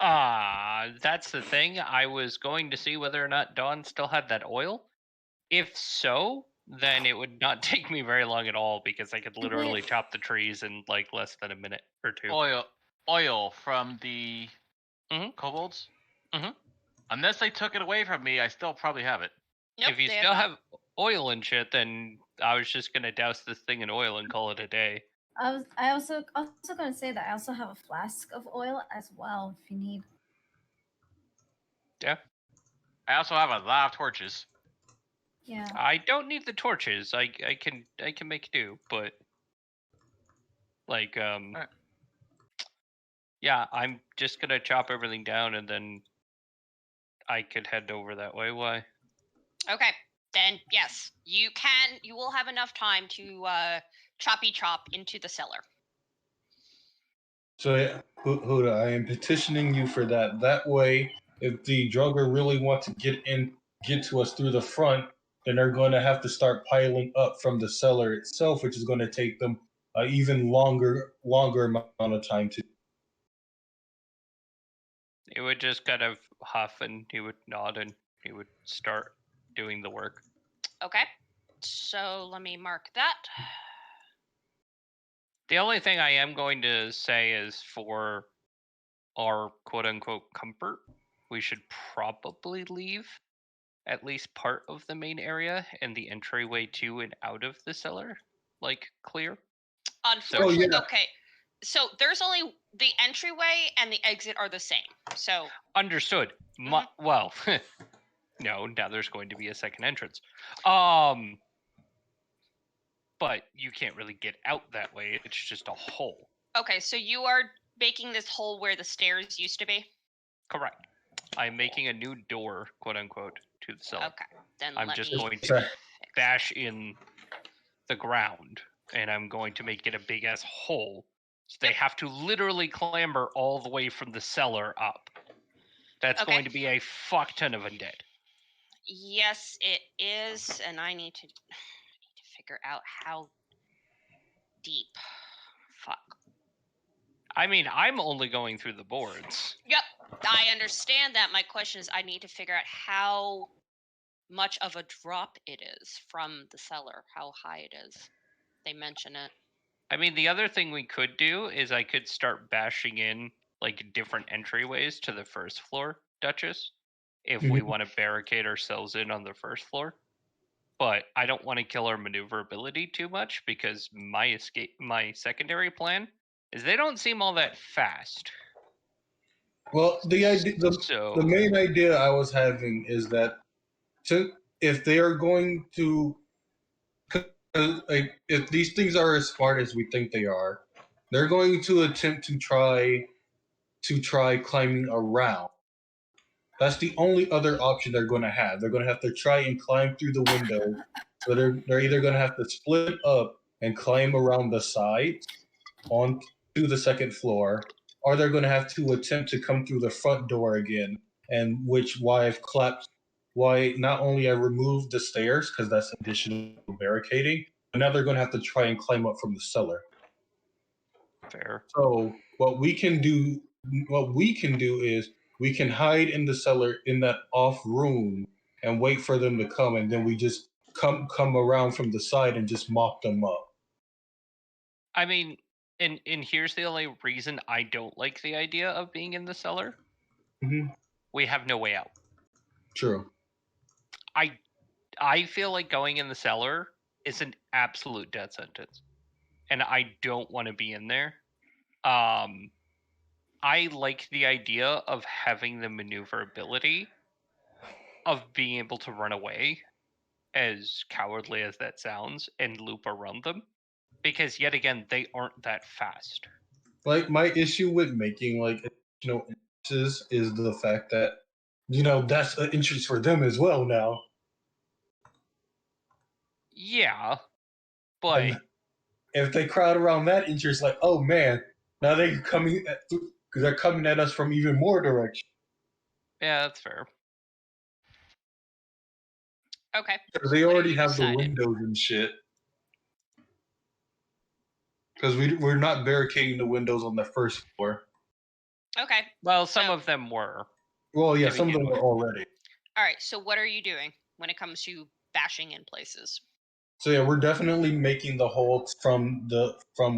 That's the thing. I was going to see whether or not Dawn still had that oil. If so, then it would not take me very long at all because I could literally chop the trees in like less than a minute or two. Oil from the kobolds? Mm-hmm. Unless they took it away from me, I still probably have it. Nope, if you still have oil and shit, then I was just gonna douse this thing in oil and call it a day. I also gonna say that I also have a flask of oil as well if you need. Yeah. I also have a lot of torches. Yeah. I don't need the torches. I can make do, but like Right. Yeah, I'm just gonna chop everything down and then I could head over that way. Why? Okay, then yes, you will have enough time to choppy chop into the cellar. So yeah, Huda, I am petitioning you for that. That way, if the Draugr really want to get to us through the front, then they're going to have to start piling up from the cellar itself, which is going to take them even longer amount of time to. He would just kind of huff and he would nod and he would start doing the work. Okay, so let me mark that. The only thing I am going to say is for our quote-unquote comfort, we should probably leave at least part of the main area and the entryway to and out of the cellar, like, clear. Unfortunately, okay. So there's only the entryway and the exit are the same. So understood. Well, no, now there's going to be a second entrance. But you can't really get out that way. It's just a hole. Okay, so you are making this hole where the stairs used to be? Correct. I'm making a new door, quote unquote, to the cellar. Okay, then I'm just going to bash in the ground, and I'm going to make it a big ass hole. So they have to literally clamber all the way from the cellar up. That's going to be a fuck ton of undead. Yes, it is, and I need to figure out how deep. Fuck. I mean, I'm only going through the boards. Yep, I understand that. My question is, I need to figure out how much of a drop it is from the cellar, how high it is. They mention it. I mean, the other thing we could do is I could start bashing in like different entryways to the first floor, Duchess, if we want to barricade ourselves in on the first floor. But I don't want to kill our maneuverability too much because my secondary plan is they don't seem all that fast. Well, the main idea I was having is that if they are going to, like, if these things are as smart as we think they are, they're going to attempt to try climbing around. That's the only other option they're going to have. They're going to have to try and climb through the window. So they're either going to have to split up and climb around the sides onto the second floor, or they're going to have to attempt to come through the front door again. And why not only I removed the stairs because that's additional barricading, but now they're going to have to try and climb up from the cellar. Fair. So what we can do is we can hide in the cellar in that off room and wait for them to come, and then we just come around from the side and just mop them up. I mean, and here's the only reason I don't like the idea of being in the cellar. Mhm. We have no way out. True. I feel like going in the cellar is an absolute death sentence, and I don't want to be in there. I like the idea of having the maneuverability of being able to run away, as cowardly as that sounds, and loop around them, because yet again they aren't that fast. Like my issue with making like additional entrances is the fact that that's an interest for them as well now. Yeah, but And if they crowd around that interest, like, oh man, now they're coming at us from even more direction. yeah, that's fair. Okay. Because they What already have decided? the windows and shit. Because we're not barricading the windows on the first floor. Okay. Well, some So- of them were. Well, yeah, To some of begin them were with. already. All right. So what are you doing when it comes to bashing in places? So yeah, we're definitely making the hole from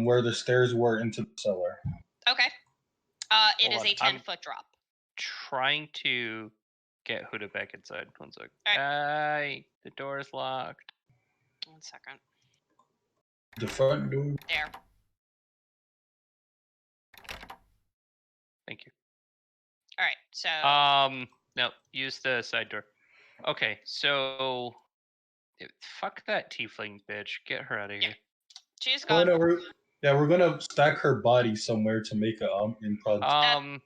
where the stairs were into the cellar. Okay. It is Hold a on, I'm- 10-foot drop. Trying to get Huda back inside. 1 sec. Alright. The door is locked. 1 second. The front door. There. Thank you. All right. So No, use the side door. Okay, so fuck that tiefling bitch. Get her out of here. she's Oh, gone. no, we're gonna stack her body somewhere to make a improv.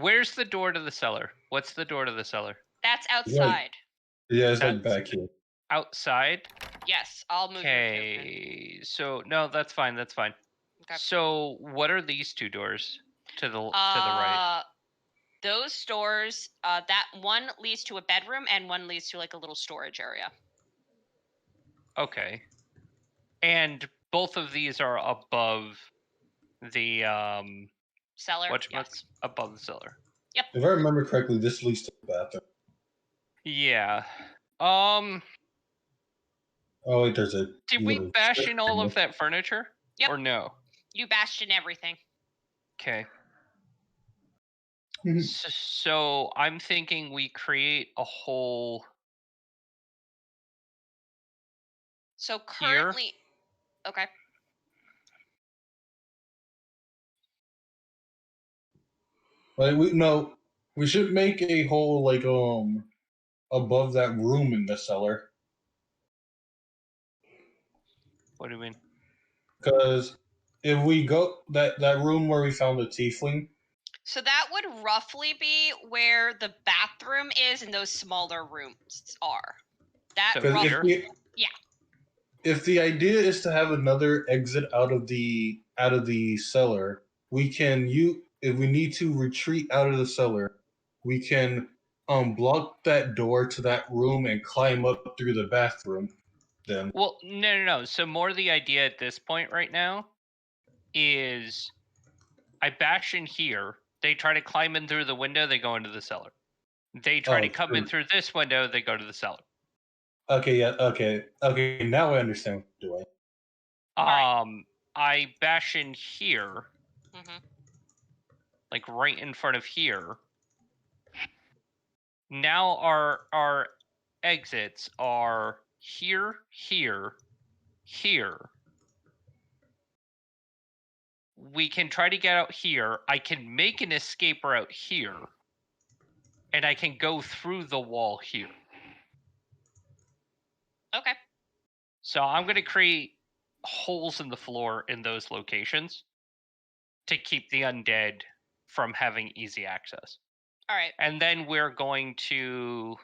Where's the door to the cellar? What's the door to the cellar? That's outside. Yeah, it's like That's- back here. Outside? Yes, I'll move your token. Okay, so no, that's fine. That's fine. Okay. So what are these two doors to the right? Those doors, that one leads to a bedroom and one leads to like a little storage area. Okay, and both of these are above the Cellar. Yes. Above the cellar. Yep. If I remember correctly, this leads to the bathroom. Yeah. Oh wait, there's a. Did we bash in all of that furniture? Yep. Or no? You bashed in everything. Okay. Mhm. So I'm thinking we create a whole. So Here? currently, okay. Like we should make a hole like above that room in the cellar. What do you mean? Because if we go that room where we found the tiefling. So that would roughly be where the bathroom is and those smaller rooms are. That So roughly. here? If the idea is to have another exit out of the cellar, we can if we need to retreat out of the cellar, we can block that door to that room and climb up through the bathroom. Then Well, no. So more the idea at this point right now is I bash in here. They try to climb in through the window. They go into the cellar. They try to come in through this window. They go to the cellar. Okay, yeah, okay. Now I understand what you're doing. I bash in here, Mhm. like right in front of here. Now our exits are here, here, here. We can try to get out here. I can make an escape route here, and I can go through the wall here. Okay. So I'm going to create holes in the floor in those locations to keep the undead from having easy access. All right. And then we're going to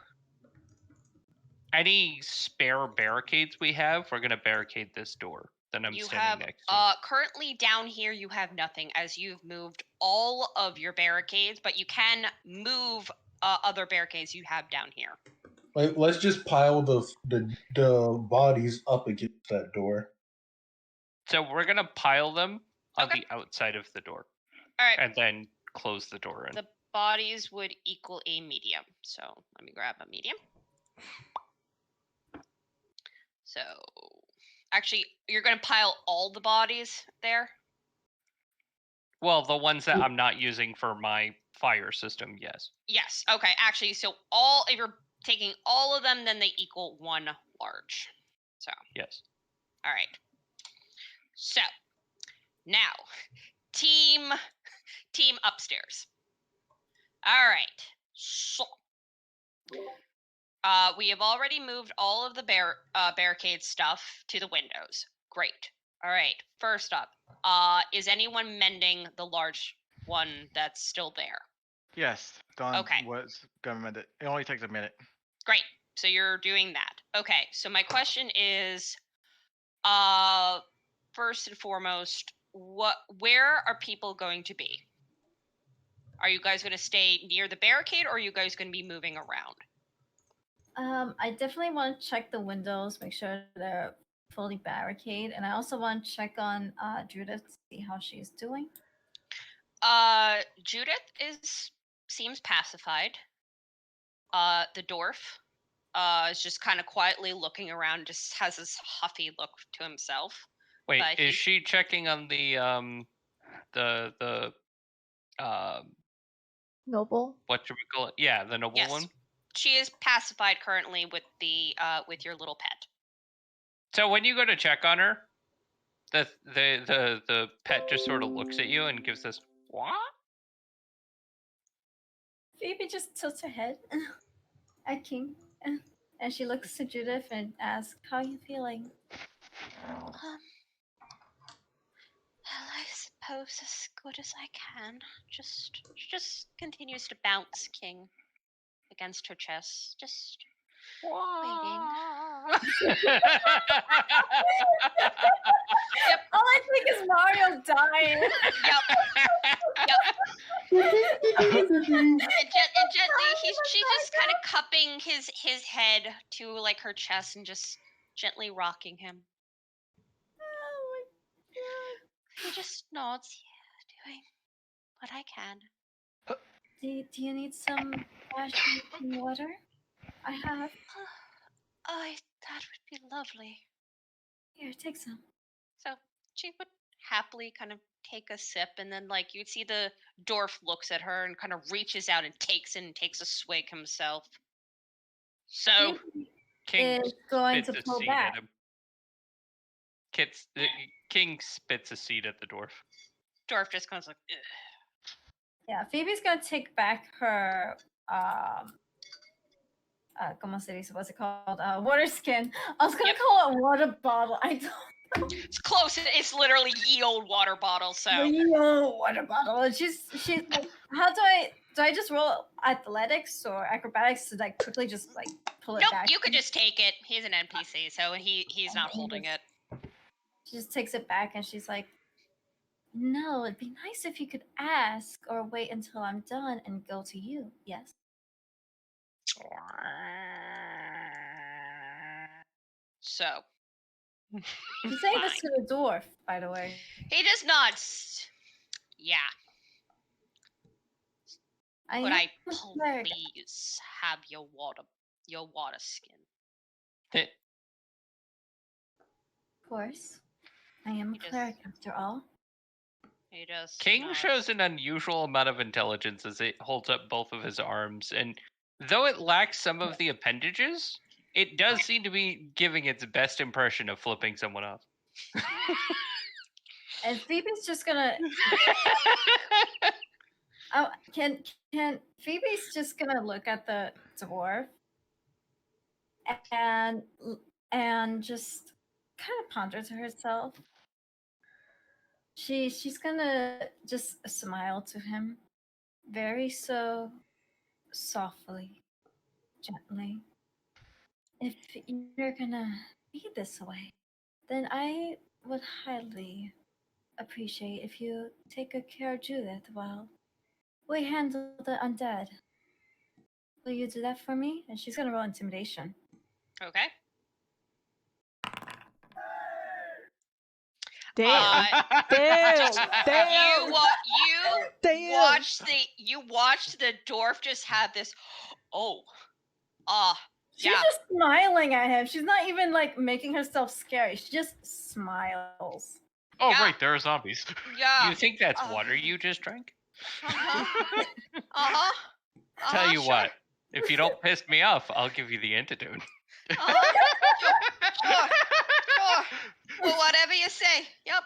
any spare barricades we have, we're going to barricade this door that I'm standing next to. Currently down here you have nothing as you've moved all of your barricades, but you can move other barricades you have down here. Like, let's just pile the bodies up against that door. So we're going to pile them on Okay. the outside of the door. All right. And then close the door in. The bodies would equal a medium. So let me grab a medium. So actually, you're going to pile all the bodies there? Well, the ones that I'm not using for my fire system, yes. Yes. Okay. Actually, so if you're taking all of them, then they equal 1 large. So. Yes. All right. So now, team upstairs. All right. So, we have already moved all of the barricade stuff to the windows. Great. All right. First up, is anyone mending the large one that's still there? Yes, Don Okay. was gonna mend it. It only takes a minute. Great. So you're doing that. Okay. So my question is, first and foremost, where are people going to be? Are you guys going to stay near the barricade, or are you guys going to be moving around? I definitely want to check the windows, make sure they're fully barricaded, and I also want to check on Judith, see how she's doing. Judith seems pacified. The dwarf is just kind of quietly looking around, just has this huffy look to himself. Wait, is she checking on the Noble? what should we call it? Yeah, the noble Yes. one. She is pacified currently with the with your little pet. So when you go to check on her, the pet just sort of looks at you and gives this what? Phoebe just tilts her head at King, and she looks to Judith and asks, "How are you feeling?" Well, I suppose as good as I can. She just continues to bounce King against her chest, just waiting. Yep. All I think is Mario dying. And gently, she's just kind of cupping his head to like her chest and just gently rocking him. Oh my god. He just nods, yeah, doing what I can. Do you need some fresh water? I have. That would be lovely. Here, take some. So she would happily kind of take a sip, and then like you'd see the dwarf looks at her and kind of reaches out and takes a swig himself. So King is going to spits a pull seed back. at him. King spits a seed at the dwarf. Dwarf just kind of like, ugh. Yeah, Phoebe's gonna take back her ¿cómo se dice? What's it called? Water skin. I was gonna call it a water bottle. I don't. It's close. It's literally ye old water bottle. So water bottle. And she's like, how do I just roll athletics or acrobatics to like quickly just like pull it nope, back? you could just take it. He's an NPC, so he's not holding it. She just takes it back and she's like, no, it'd be nice if you could ask or wait until I'm done and go to you. Yes. So She's saying this to the dwarf, by the way. he does not. Yeah. Could I please have your water skin? Of course. I am a cleric after all. He does. King shows an unusual amount of intelligence as it holds up both of his arms, and though it lacks some of the appendages, it does seem to be giving its best impression of flipping someone off. And Phoebe's just gonna. Oh, can Phoebe's just gonna look at the dwarf and just kind of ponder to herself. She's gonna just smile to him, very so softly, gently. If you're gonna be this way, then I would highly appreciate if you take good care of Judith while we handle the undead. Will you do that for me? And she's gonna roll intimidation. Okay. Damn. Damn. You watched the dwarf just have this. She's just smiling at him. She's not even like making herself scary. She just smiles. Oh, Yeah. right, there are zombies. Yeah. You think that's water you just drank? Uh-huh. Tell you sure. what, if you don't piss me off, I'll give you the antidote. Sure. Well, whatever you say. Yep.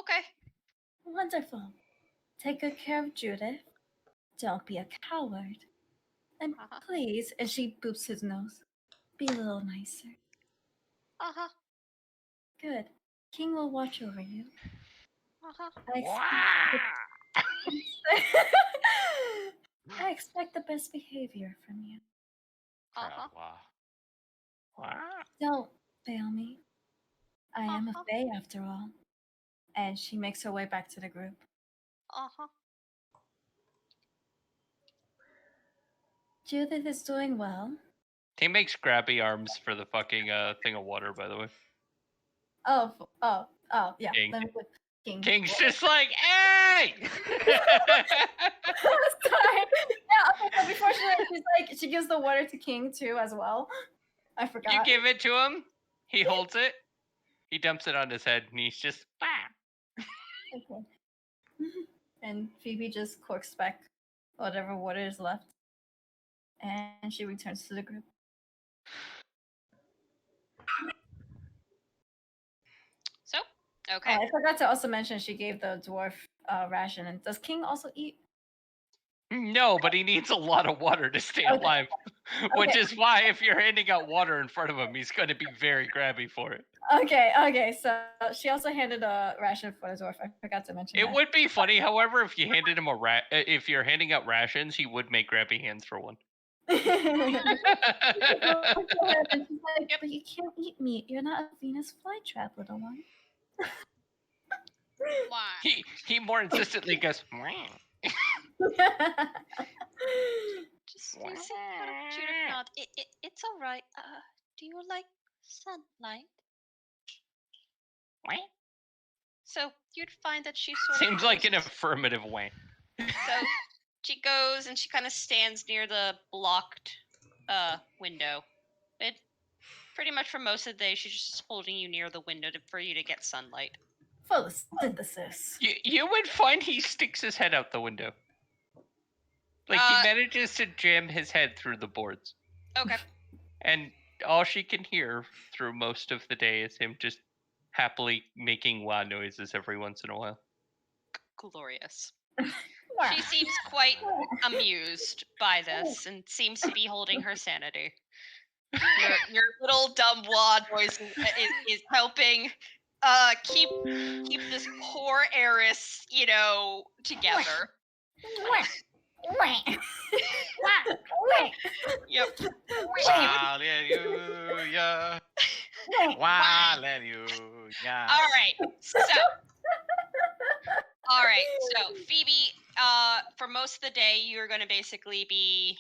Okay. Wonderful. Take good care of Judith. Don't be a coward. And please, and she boops his nose, be a little nicer. Uh-huh. Good. King will watch over you. Uh-huh. I expect the best behavior from you. Uh-huh. Don't fail me. I am a fae after all. And she makes her way back to the group. Uh-huh. Judith is doing well. He makes grabby arms for the fucking thing of water, by the way. Oh, yeah. King. Let me put King. King's just like, hey! Sorry. Yeah, okay, so before she gives the water to King too as well. I forgot. You give it to him, he holds it, he dumps it on his head, and he's just, Okay. And Phoebe just corks back whatever water is left. And she returns to the group. So, okay. I forgot to also mention she gave the dwarf ration. And does King also eat? No, but he needs a lot of water to stay alive. Which is why if you're handing out water in front of him, he's going to be very grabby for it. Okay. So she also handed a ration for the dwarf. I forgot to mention It that. would be funny, however, if you handed him if you're handing out rations, he would make grabby hands for one. And she's like, but you can't eat meat. You're not a Venus flytrap, little one. Why? He more insistently goes, Just you see, Judith nod. It's all right. Do you like sunlight? So you'd find that she sort of seems like an affirmative way. So she goes and she kind of stands near the blocked window. It pretty much for most of the day she's just holding you near the window for you to get sunlight. Photosynthesis. You would find he sticks his head out the window. Like he manages to jam his head through the boards. Okay. And all she can hear through most of the day is him just happily making wow noises every once in a while. Glorious. She seems quite amused by this and seems to be holding her sanity. Your little dumb wah noise is helping keep this poor heiress, together. Yep. Hallelujah. Hallelujah. All right. So Phoebe, for most of the day, you're going to basically be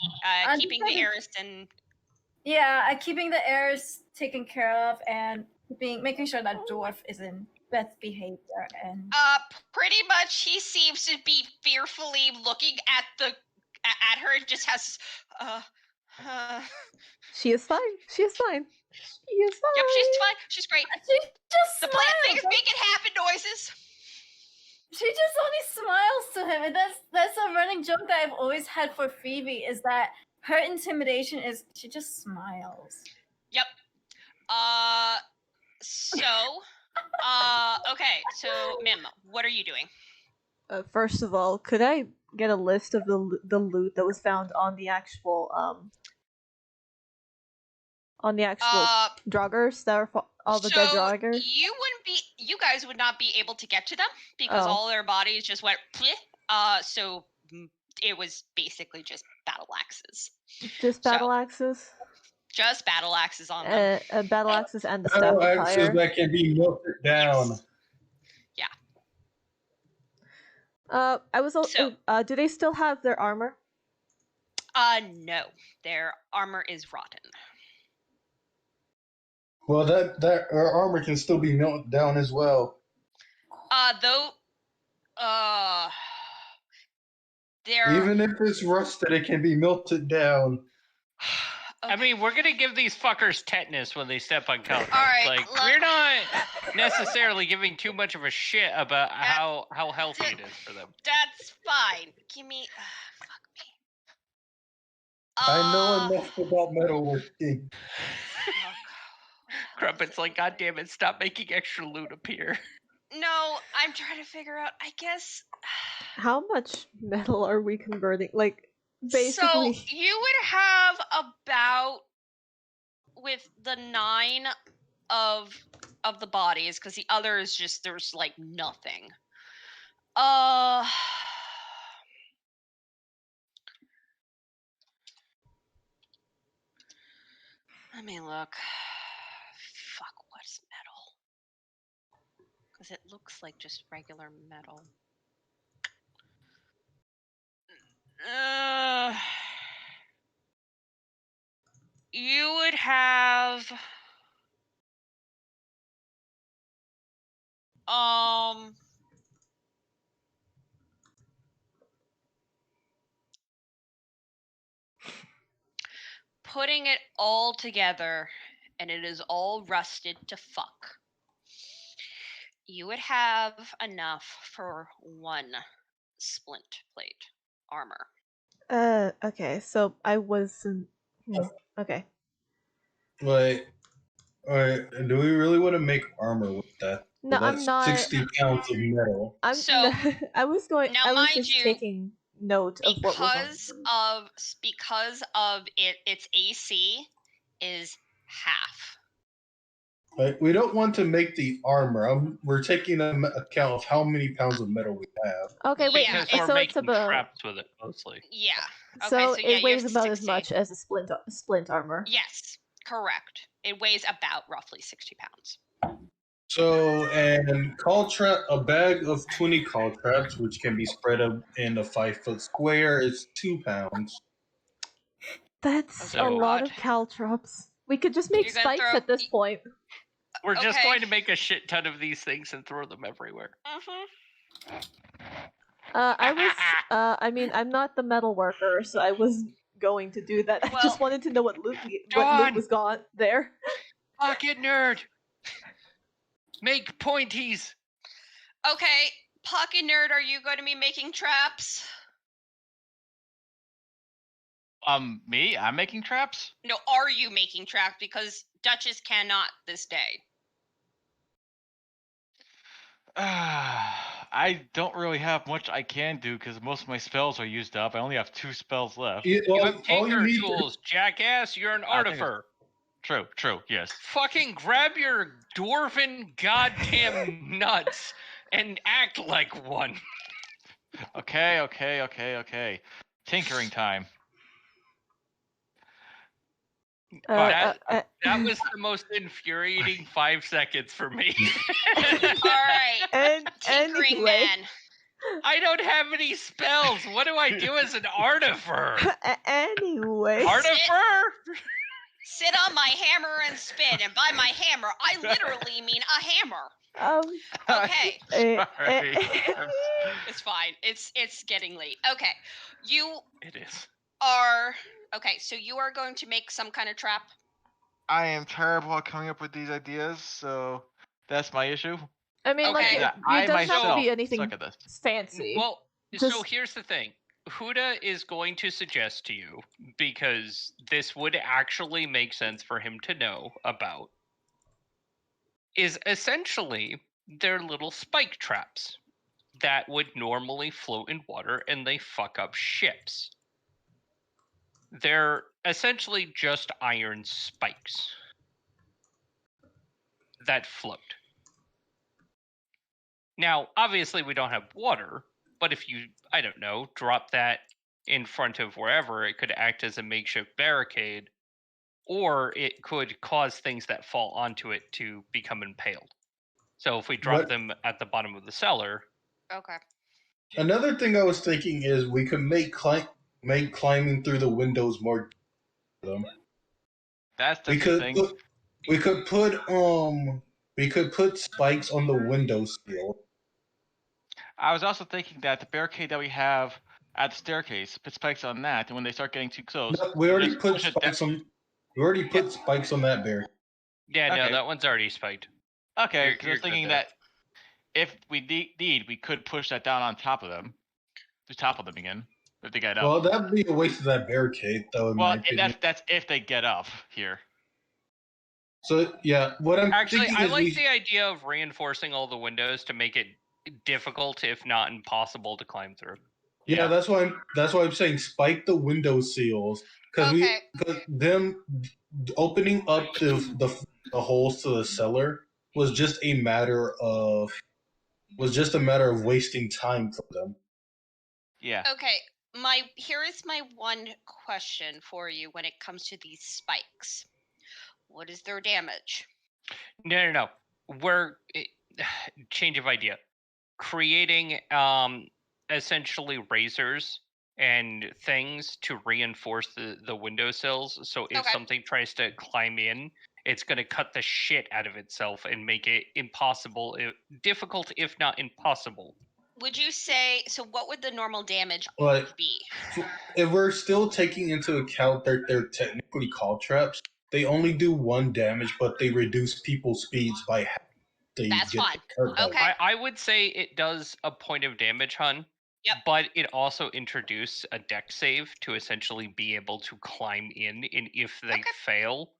keeping the heiress and. Yeah, keeping the heirs taken care of and making sure that dwarf is in best behavior and. Pretty much, he seems to be fearfully looking at her and just has. She is fine. She is fine. She is fine. Yep, she's fine. She's great. She just the smiles. thing is making happen noises. She just only smiles to him, and that's a running joke that I've always had for Phoebe is that her intimidation is she just smiles. Yep. Okay. So, Mim, what are you doing? First of all, could I get a list of the loot that was found on the actual draugrs that are all the dead draugrs? You guys would not be able to get to them because all their bodies just went. So it was basically just battle axes. Just battle axes. Just battle axes on them. Battle axes and the staff of Battle axes fire. that can be melted down. Yes. Yeah. I was also. Do they still have their armor? No. Their armor is rotten. Well, that armor can still be melted down as well. Even if it's rusted, it can be melted down. Okay. I mean, we're gonna give these fuckers tetanus when they step on Calico. All right, like we're not. necessarily giving too much of a shit about how healthy it is for them. That's fine. Give me. Fuck me. I know enough about metalworking. Crumpet's like, God damn it, stop making extra loot appear. No, I'm trying to figure out. I guess. How much metal are we converting? Like, basically. So you would have about, with the 9 of the bodies, because the other is just there's like nothing. Let me look. Fuck, what's metal? Because it looks like just regular metal. You would have putting it all together, and it is all rusted to fuck. You would have enough for 1 splint plate armor. Okay, so I wasn't. Okay. Wait, alright, do we really want to make armor with that? No, Well, I'm that's not. 60 pounds of metal. So, I was going. now I was mind just you, taking note of what was on. because of its AC is half. Like, we don't want to make the armor. We're taking account of how many pounds of metal we have. Okay, wait. Yeah, Because we're so it's making about. traps with it mostly. Yeah. Okay, So so yeah, it weighs yours is about as 60. much as a splint armor. Yes, correct. It weighs about roughly 60 pounds. So, and a bag of 20 call traps, which can be spread up in a 5-foot square, is 2 pounds. That's So a lot odd. of caltrops. We could just make You're gonna spikes throw- at this point. We're just Okay. going to make a shit ton of these things and throw them everywhere. I was. I mean, I'm not the metal worker, so I wasn't going to do that. I Well, just wanted to know what loot Dawn! was gone there. Pocket nerd! Make pointies! Okay, Pocket Nerd, are you going to be making traps? Me? I'm making traps? No, are you making traps? Because Duchess cannot this day. I don't really have much I can do because most of my spells are used up. I only have 2 spells left. You have tinker tools, jackass. You're an artificer. True, yes. Fucking grab your dwarven goddamn nuts and act like one. Okay. Tinkering time. That was the most infuriating 5 seconds for me. Alright, tinkering anyway. man. I don't have any spells. What do I do as an artificer? Anyway. Artificer? Sit on my hammer and spin, and by my hammer, I literally mean a hammer. Okay. Sorry. It's fine. It's getting late. Okay. It is. Okay, so you are going to make some kind of trap? I am terrible at coming up with these ideas, so that's my issue. I mean, Okay. like, I it doesn't have to myself be anything suck at this. fancy. Well, so Just- here's the thing. Huda is going to suggest to you, because this would actually make sense for him to know about, is essentially they're little spike traps that would normally float in water and they fuck up ships. They're essentially just iron spikes that float. Now, obviously we don't have water, but if you, I don't know, drop that in front of wherever, it could act as a makeshift barricade, or it could cause things that fall onto it to become impaled. So if we drop them at the bottom of the cellar... Okay. Another thing I was thinking is we could make climbing through the windows more... That's the thing. We could put spikes on the window sill. I was also thinking that the barricade that we have at the staircase, put spikes on that, and when they start getting too close, No, we already just put push it spikes on. We already put spikes on that barrier. Yeah, no, Okay. that one's already spiked. Okay, You're- 'cause I you're was good thinking there. that if we need, we could push that down on top of them, to topple them again if they get up. Well, that'd be a waste of that barricade, though, in my Well, opinion. that's if they get up here. So yeah, what I'm Actually, thinking I is like the idea of reinforcing all the windows to make it difficult, if not impossible, to climb through. Yeah, that's why I'm saying spike the window seals because Okay. because them opening up the holes to the cellar was just a matter of wasting time for them. Yeah. Okay. Here is my one question for you when it comes to these spikes. What is their damage? No. We're change of idea. Creating essentially razors and things to reinforce the windowsills. So if Okay. something tries to climb in, it's going to cut the shit out of itself and make it impossible, difficult, if not impossible. Would you say so? What would the normal damage But be? if we're still taking into account that they're technically call traps, they only do 1 damage, but they reduce people's speeds by half. That's fine. hurt by Okay. I would say it does a point of damage, hun. Yep. But it also introduced a deck save to essentially be able to climb in, and if they Okay. fail,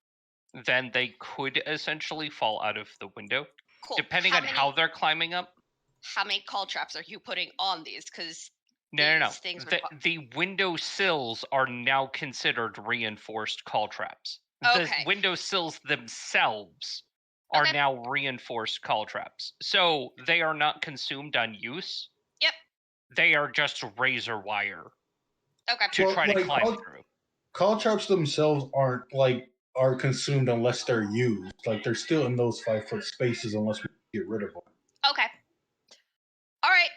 then they could essentially fall out of the window. Cool. Depending on how they're climbing up. How many call traps are you putting on these? Because No. things The window sills are now considered reinforced call traps. Okay. The window sills themselves are Okay. now reinforced call traps. So they are not consumed on use. Yep. They are just razor wire Okay. to try to climb through. Call traps themselves are consumed unless they're used. Like they're still in those 5-foot spaces unless we get rid of them. Okay. All right.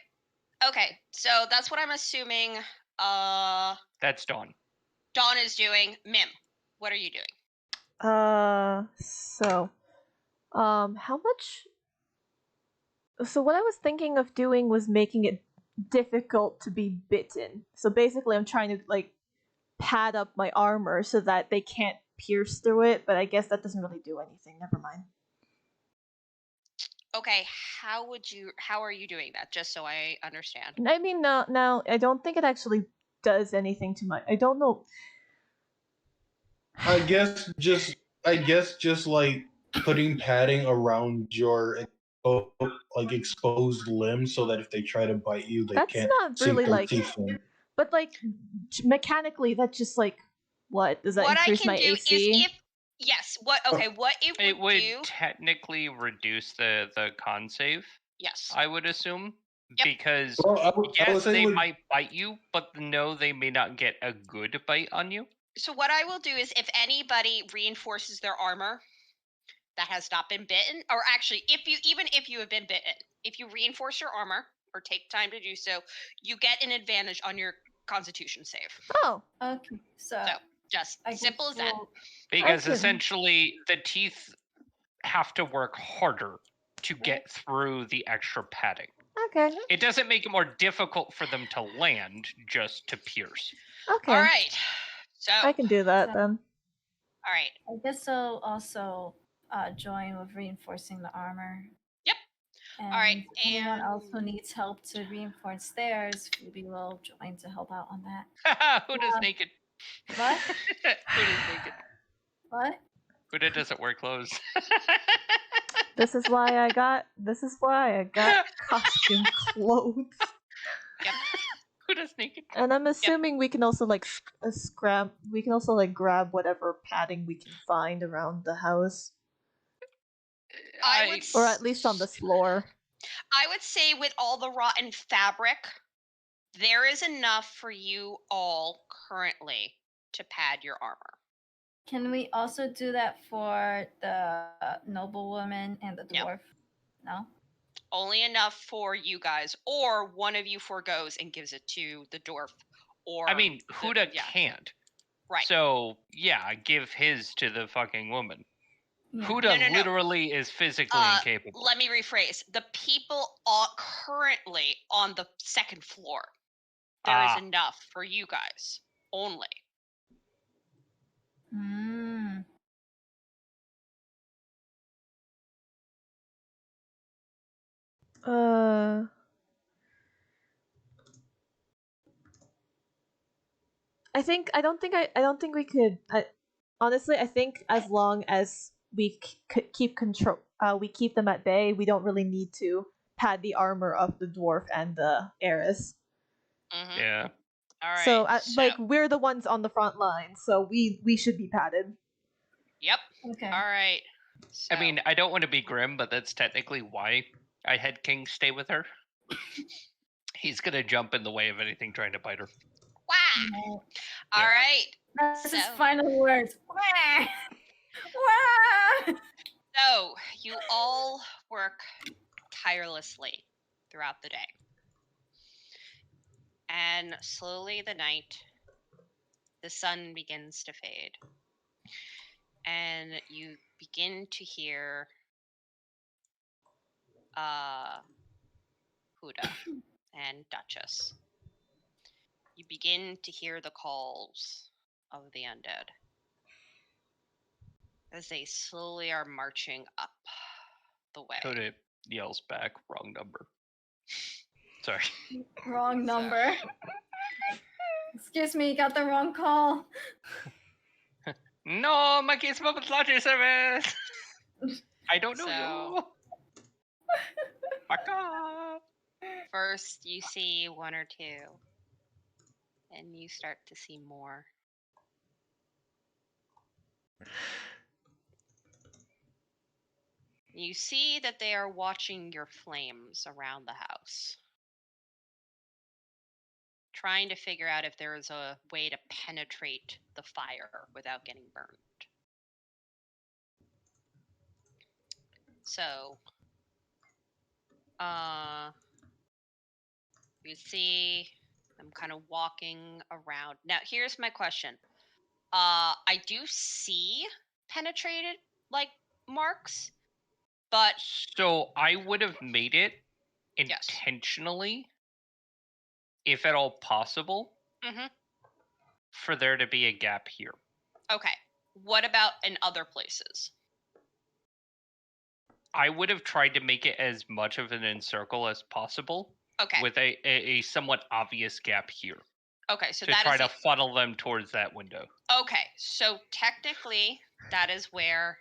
Okay. So that's what I'm assuming. That's Dawn. Dawn is doing. Mim, what are you doing? How much? So what I was thinking of doing was making it difficult to be bitten. So basically, I'm trying to like pad up my armor so that they can't pierce through it. But I guess that doesn't really do anything. Never mind. Okay. How are you doing that? Just so I understand. I mean, now I don't think it actually does anything to my. I don't know. I guess just like putting padding around your exposed limbs so that if they try to bite you, they That's can't not sink really their like. teeth in. But like mechanically, that's just like what does that What I increase can my do AC? is if yes. What It would do? technically reduce the con save. Yes. I would assume. Yep. Because Well, I yes, would say they would- might bite you, but no, they may not get a good bite on you. So what I will do is if anybody reinforces their armor that has not been bitten, or actually if you have been bitten, if you reinforce your armor or take time to do so, you get an advantage on your constitution save. Oh. Okay. So Just I simple as that. Because can- essentially the teeth have to work harder to get through the extra padding. Okay. It doesn't make it more difficult for them to land, just to pierce. Okay. All right. So I can do that So- then. all right. I guess I'll also join with reinforcing the armor. Yep. And right, anyone and- else who needs help to reinforce theirs, Phoebe will join to help out on that. Huda's naked. What? Huda's naked. What? Huda doesn't wear clothes. This is why I got costume clothes. Yep. Huda's naked. And I'm assuming we can also like we can also like grab whatever padding we can find around the house, I would or at least on the floor. I would say with all the rotten fabric, there is enough for you all currently to pad your armor. Can we also do that for the noblewoman and the No. dwarf? No? Only enough for you guys, or one of you forgoes and gives it to the dwarf. Or I mean, Huda yeah. can't. Right. So, yeah, give his to the fucking woman. Yeah. Huda No. literally is physically incapable. Let me rephrase. The people currently on the second floor. There is enough for you guys only. Mm. I don't think we could. Honestly, I think as long as we keep control, we keep them at bay. We don't really need to pad the armor of the dwarf and the heiress. Mm-hmm. Yeah. All right. So, like, we're the ones on the front line, so we should be padded. Yep. Okay. All right. So, I mean, I don't want to be grim, but that's technically why I had King stay with her. He's gonna jump in the way of anything trying to bite her. wah! No. All right. That's his So- final words. Wah! Wah! So, you all work tirelessly throughout the day. And slowly the night, the sun begins to fade. And you begin to hear Huda and Duchess. You begin to hear the calls of the undead as they slowly are marching up the way. Coda yells back, wrong number. Sorry. Wrong number. Excuse me, got the wrong call. No, my kids' Muppet Lottery Service! I don't know So- you! Fuck off! First, you see one or two, and you start to see more. You see that they are watching your flames around the house, trying to figure out if there is a way to penetrate the fire without getting burned. So, you see them kind of walking around. Now, here's my question. I do see penetrated, like, marks, but So I would have made it Yes. intentionally, if at all possible, Mhm. for there to be a gap here. Okay. What about in other places? I would have tried to make it as much of an encircle as possible, Okay. with a somewhat obvious gap here, Okay, so to that try is to funnel them towards that window. okay. So technically, that is where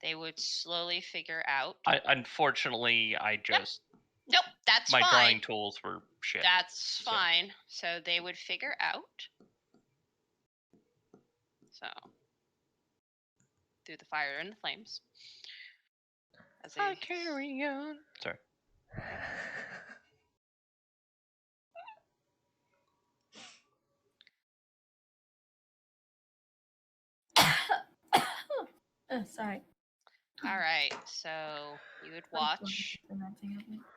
they would slowly figure out. Unfortunately, I just Nope, that's my fine. drawing tools were shit. That's so. fine. So they would figure out. So through the fire and the flames. As they carry on. Sorry. Sorry. All right, so you would watch,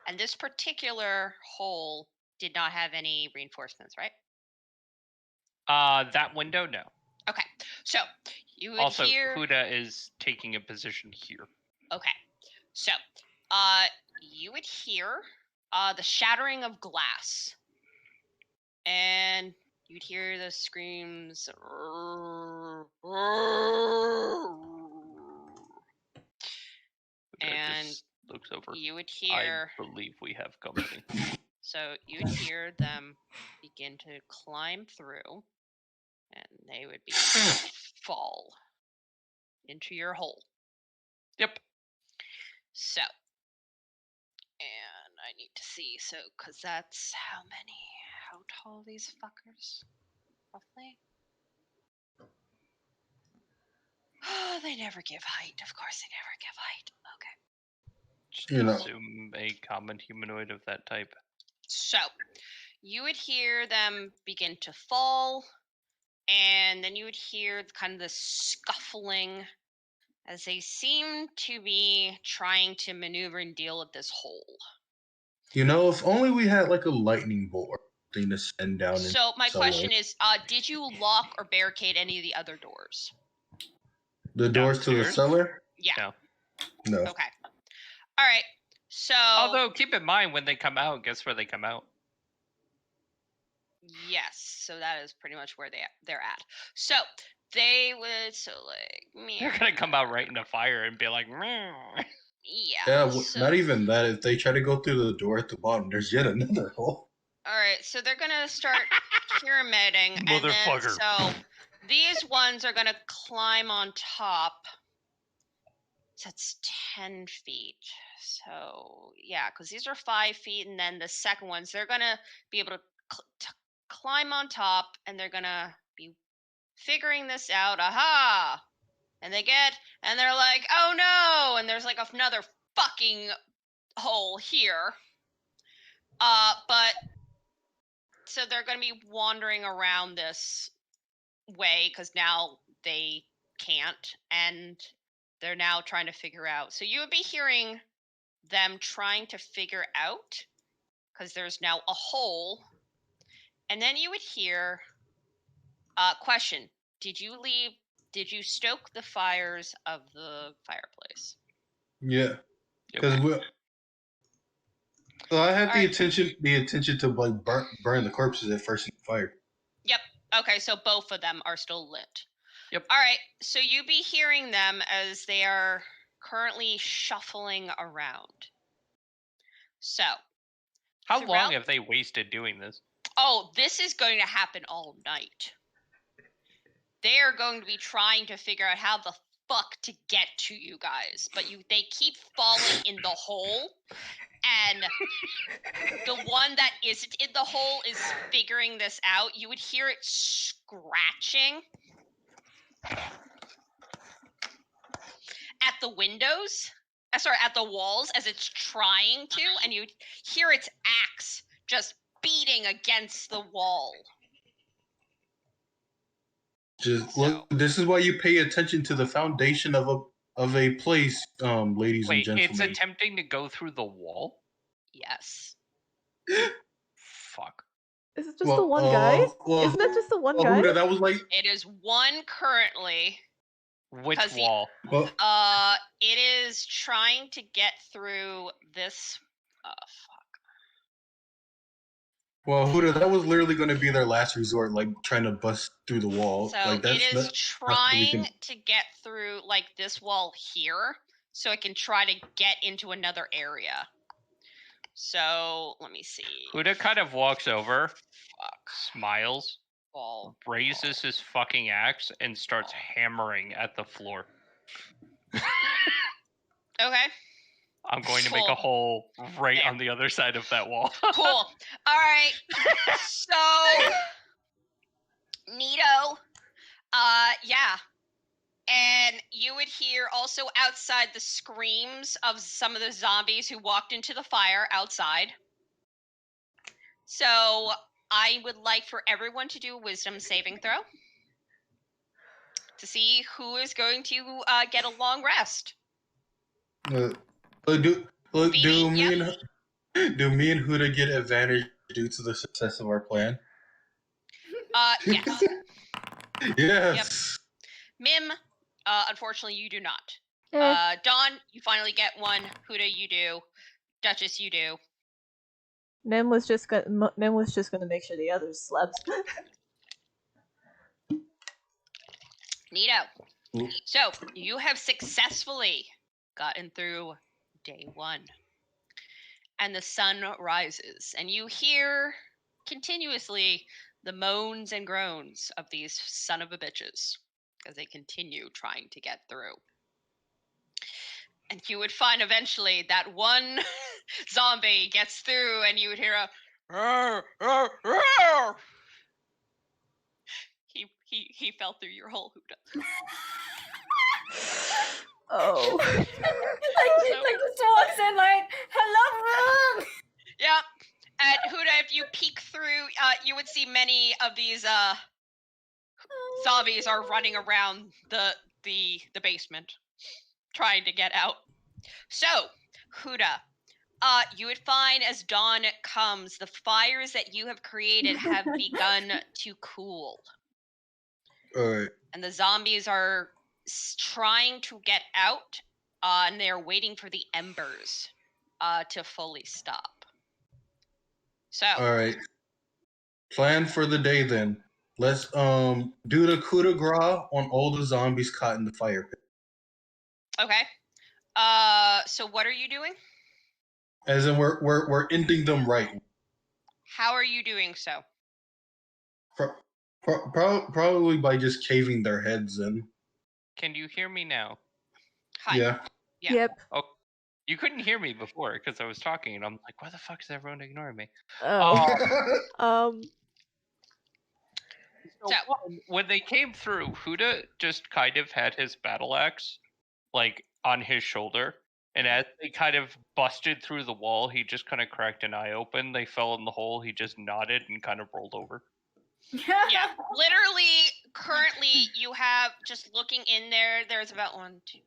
and this particular hole did not have any reinforcements, right? That window, no. Okay, so you would Also, hear. Huda is taking a position here. Okay, so you would hear the shattering of glass, and you'd hear the screams. Huda And just looks over. you would hear. I believe we have company. So you'd hear them begin to climb through, and they would begin to fall into your hole. Yep. So, and I need to see, so, because that's how tall are these fuckers, roughly? Oh, they never give height. Of course they never give height. Okay. Just You know. assume a common humanoid of that type. So, you would hear them begin to fall, and then you would hear kind of the scuffling as they seem to be trying to maneuver and deal with this hole. You know, if only we had like a lightning bolt or something to send down. So my question is, did you lock or barricade any of the other doors? The doors to the Downstairs? cellar? Yeah. No. Okay. All right. So. Although, keep in mind, when they come out, guess where they come out? Yes. So that is pretty much where they're at. So they would. So like. They're gonna come out right in the fire and be like, "Meh." Yeah, so- not even that. If they try to go through the door at the bottom, there's yet another hole. All right, so they're gonna start pyramiding, and then Motherfucker. so these ones are gonna climb on top. So it's 10 feet. So yeah, because these are 5 feet, and then the second ones they're gonna be able to climb on top, and they're gonna be figuring this out. Aha! And they're like, oh no! And there's like another fucking hole here. But so they're going to be wandering around this way because now they can't, and they're now trying to figure out. So you would be hearing them trying to figure out because there's now a hole, and then you would hear question: Did you stoke the fires of the fireplace? Yeah, because so I had the intention to like burn the corpses at first in the fire. Yep. Okay, so both of them are still lit. Yep. All right, so you be hearing them as they are currently shuffling around. So, how long have they wasted doing this? Oh, this is going to happen all night. They are going to be trying to figure out how the fuck to get to you guys, but they keep falling in the hole, and the one that isn't in the hole is figuring this out. You would hear it scratching at the windows, at the walls as it's trying to, and you hear its axe just beating against the wall. Look, this is why you pay attention to the foundation of a place, ladies and gentlemen. It's attempting to go through the wall? Yes. Fuck. Is it just the one guy? Isn't it just the one guy? That was like... It is one currently. Which wall? It is trying to get through this. Fuck. Well, Huda, that was literally going to be their last resort, like trying to bust through the wall. So like, it is trying to get through like this wall here, so it can try to get into another area. So let me see. Huda kind of walks over, smiles, raises his fucking axe, and starts hammering at the floor. Okay. I'm going to make a hole right on the other side of that wall. Cool. All right. So, neato. Yeah. And you would hear also outside the screams of some of the zombies who walked into the fire outside. So, I would like for everyone to do a wisdom saving throw to see who is going to get a long rest. Do me and Huda get advantage due to the success of our plan? Yes. Yes. Yep. Mim, unfortunately, you do not. Dawn, you finally get one. Huda, you do. Duchess, you do. Mim was just gonna make sure the others slept. Neato. So you have successfully gotten through day 1, and the sun rises, and you hear continuously the moans and groans of these son of a bitches as they continue trying to get through. And you would find eventually that one zombie gets through, and you would hear a roar, roar, roar. He fell through your hole, Huda. Oh. like just walks in like, hello, room. Yeah. And Huda, if you peek through, you would see many of these zombies are running around the basement, trying to get out. So, Huda, you would find as dawn comes, the fires that you have created have begun to cool. All right. And the zombies are trying to get out, and they're waiting for the embers to fully stop. So. All right. Plan for the day then. Let's do the coup de grace on all the zombies caught in the fire pit. Okay. So what are you doing? As in, we're ending them right. How are you doing so? Probably by just caving their heads in. Can you hear me now? Hi. Yeah. Yeah. Yep. Oh, you couldn't hear me before because I was talking, and I'm like, why the fuck is everyone ignoring me? Oh. So when they came through, Huda just kind of had his battle axe, like, on his shoulder. And as they kind of busted through the wall, he just kind of cracked an eye open. They fell in the hole. He just nodded and kind of rolled over. Yeah, literally, currently, you have, just looking in there, there's about 1, 2, 3.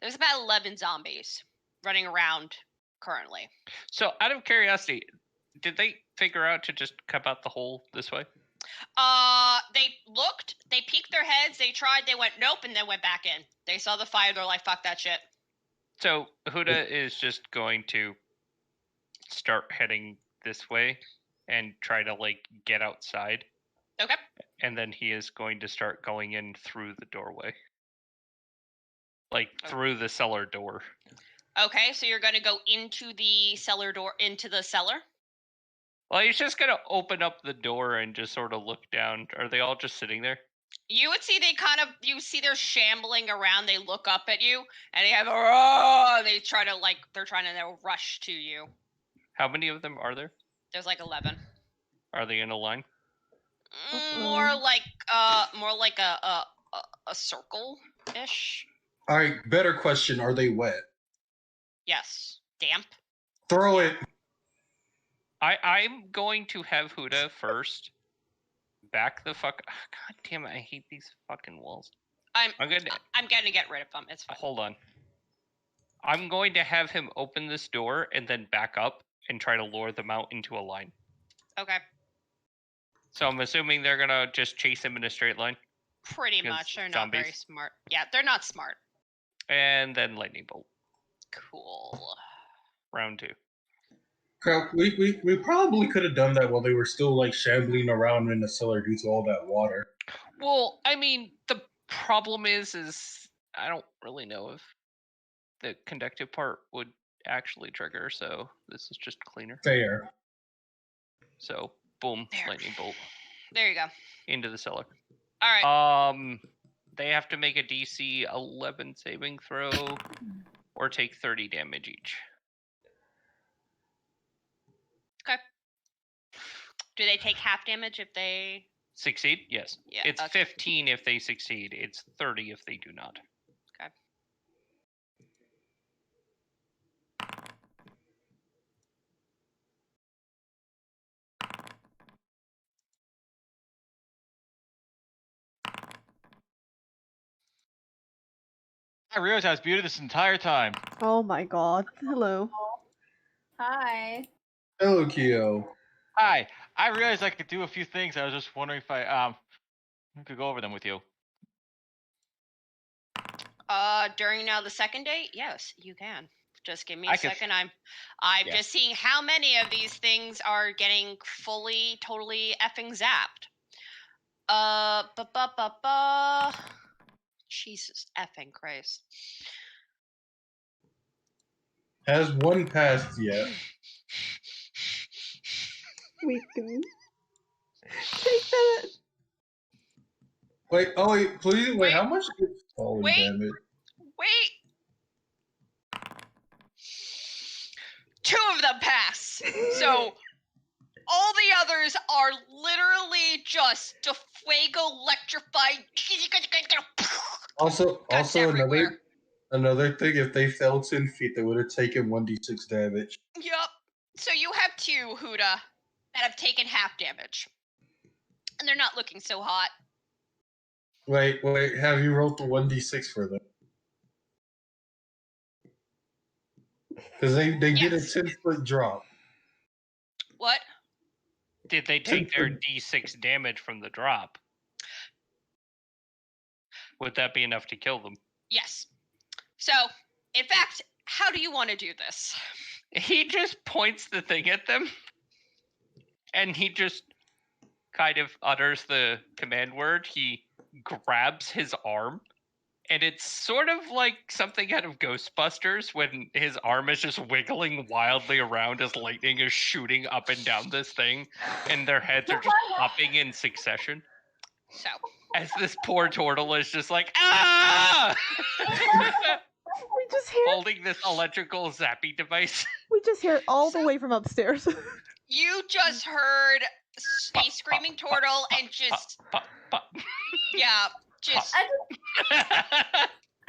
There's about 11 zombies running around currently. So, out of curiosity, did they figure out to just come out the hole this way? They looked, they peeked their heads, they tried, they went nope, and then went back in. They saw the fire, they're like, fuck that shit. So, Huda is just going to start heading this way and try to, like, get outside. Okay. And then he is going to start going in through the doorway. Like, through the cellar door. Okay, so you're gonna go into the cellar door, into the cellar? Well, he's just gonna open up the door and just sort of look down. Are they all just sitting there? You would see they kind of, you see they're shambling around, they look up at you, and they have a, they try to, like, they're trying to rush to you. How many of them are there? There's like 11. Are they in a line? More like a circle-ish. All right. Better question: are they wet? Yes. Damp. Throw it. I'm going to have Huda first. Back the fuck. Oh, God damn it! I hate these fucking walls. I'm gonna get rid of them. It's fine. Hold on. I'm going to have him open this door and then back up and try to lure them out into a line. Okay. So I'm assuming they're gonna just chase him in a straight line. Pretty much. They're not very smart. Yeah, they're not smart. And then lightning bolt. Cool. Round 2. Crap, we probably could have done that while they were still like shambling around in the cellar due to all that water. Well, I mean, the problem is I don't really know if the conductive part would actually trigger, so this is just cleaner. Fair. So, boom, There. lightning bolt. There you go. Into the cellar. All right. They have to make a DC 11 saving throw or take 30 damage each. Okay. Do they take half damage if they Succeed? Yes. Yeah, It's okay. 15 if they succeed. It's 30 if they do not. Okay. I realized I was muted this entire time. Oh my god. Hello. Hi. Hello, Kyo. Hi. I realized I could do a few things. I was just wondering if I could go over them with you. During now the second date? Yes, you can. Just give me a I could- second. I'm Yeah. just seeing how many of these things are getting fully, totally effing zapped. Jesus effing Christ. Has one passed yet? We can take that. Wait, oh wait, please wait. Wait. How much is falling Wait. damage? Wait. 2 of them pass. So all the others are literally just fuego electrified. Also, Guts also everywhere. another thing. If they fell 10 feet, they would have taken 1d6 damage. Yep. So you have 2, Huda, that have taken half damage. And they're not looking so hot. Wait. Have you rolled the 1d6 for them? Because they did a Yes. 10-foot drop. What? Did they take their D6 damage from the drop? Would that be enough to kill them? Yes. So, in fact, how do you want to do this? He just points the thing at them, and he just kind of utters the command word. He grabs his arm And it's sort of like something out of Ghostbusters when his arm is just wiggling wildly around as lightning is shooting up and down this thing, and their heads are just popping in succession. So, as this poor turtle is just like, ah! We just hear holding this electrical zappy device. we just hear it all the way from upstairs. You just heard a screaming turtle and just Pop, pop. yeah, just I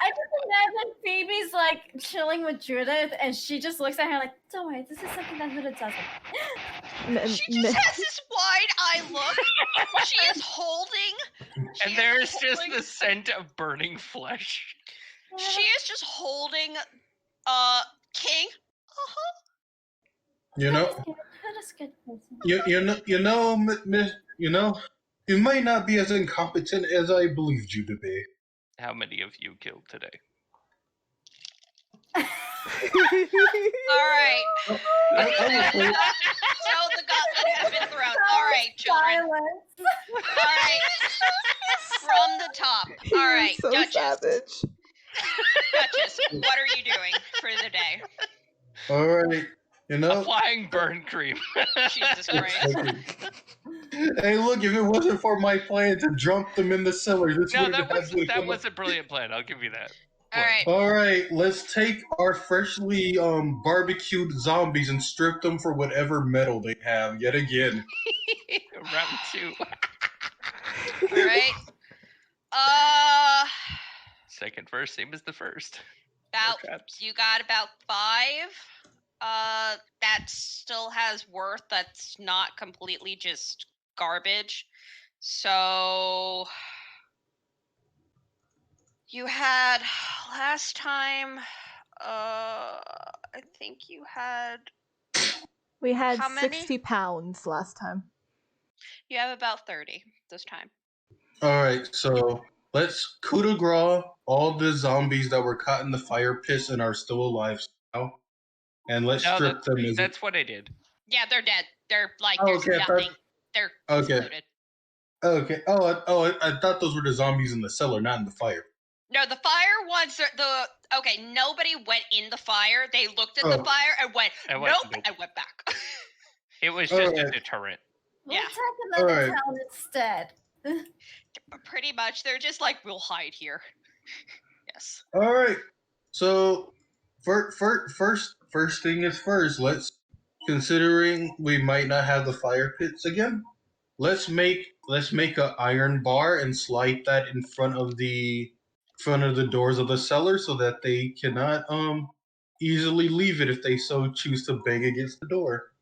just imagine Phoebe's like chilling with Judith, and she just looks at her like, "Don't worry, this is something that Judith does." she just has this wide-eye look. She is holding, and there's just the scent of burning flesh. She is just holding, King. You know, you might not be as incompetent as I believed you to be. How many of you killed today? All right. So the gauntlet has been thrown. All right, children. All right. From the top. All right, so Duchess. savage. Duchess, what are you doing for the day? All right, applying burn cream. Jesus Christ. Hey, look! If it wasn't for my plan to dump them in the cellar, this No, would have that was a brilliant plan. I'll give you that. All right. All right, let's take our freshly barbecued zombies and strip them for whatever metal they have. Yet again. Round 2. All right. Second verse, same as the first. You got about 5. That still has worth. That's not completely just garbage. So you had last time. I think you had. We had How many? 60 pounds last time. You have about 30 this time. All right, so let's coup de grace all the zombies that were caught in the fire pits and are still alive now, and let's strip them. That's what I did. Yeah, they're dead. They're like there's nothing. They're exploded. Okay. I thought those were the zombies in the cellar, not in the fire. No, the fire ones are okay, nobody went in the fire. They looked at the fire and went, nope, and went back. It was just a deterrent. We'll attack another town instead. Pretty much. They're just like, we'll hide here. Yes. All right. So, first thing is first. Let's, considering we might not have the fire pits again, let's make an iron bar and slide that in front of the doors of the cellar so that they cannot easily leave it if they so choose to bang against the door.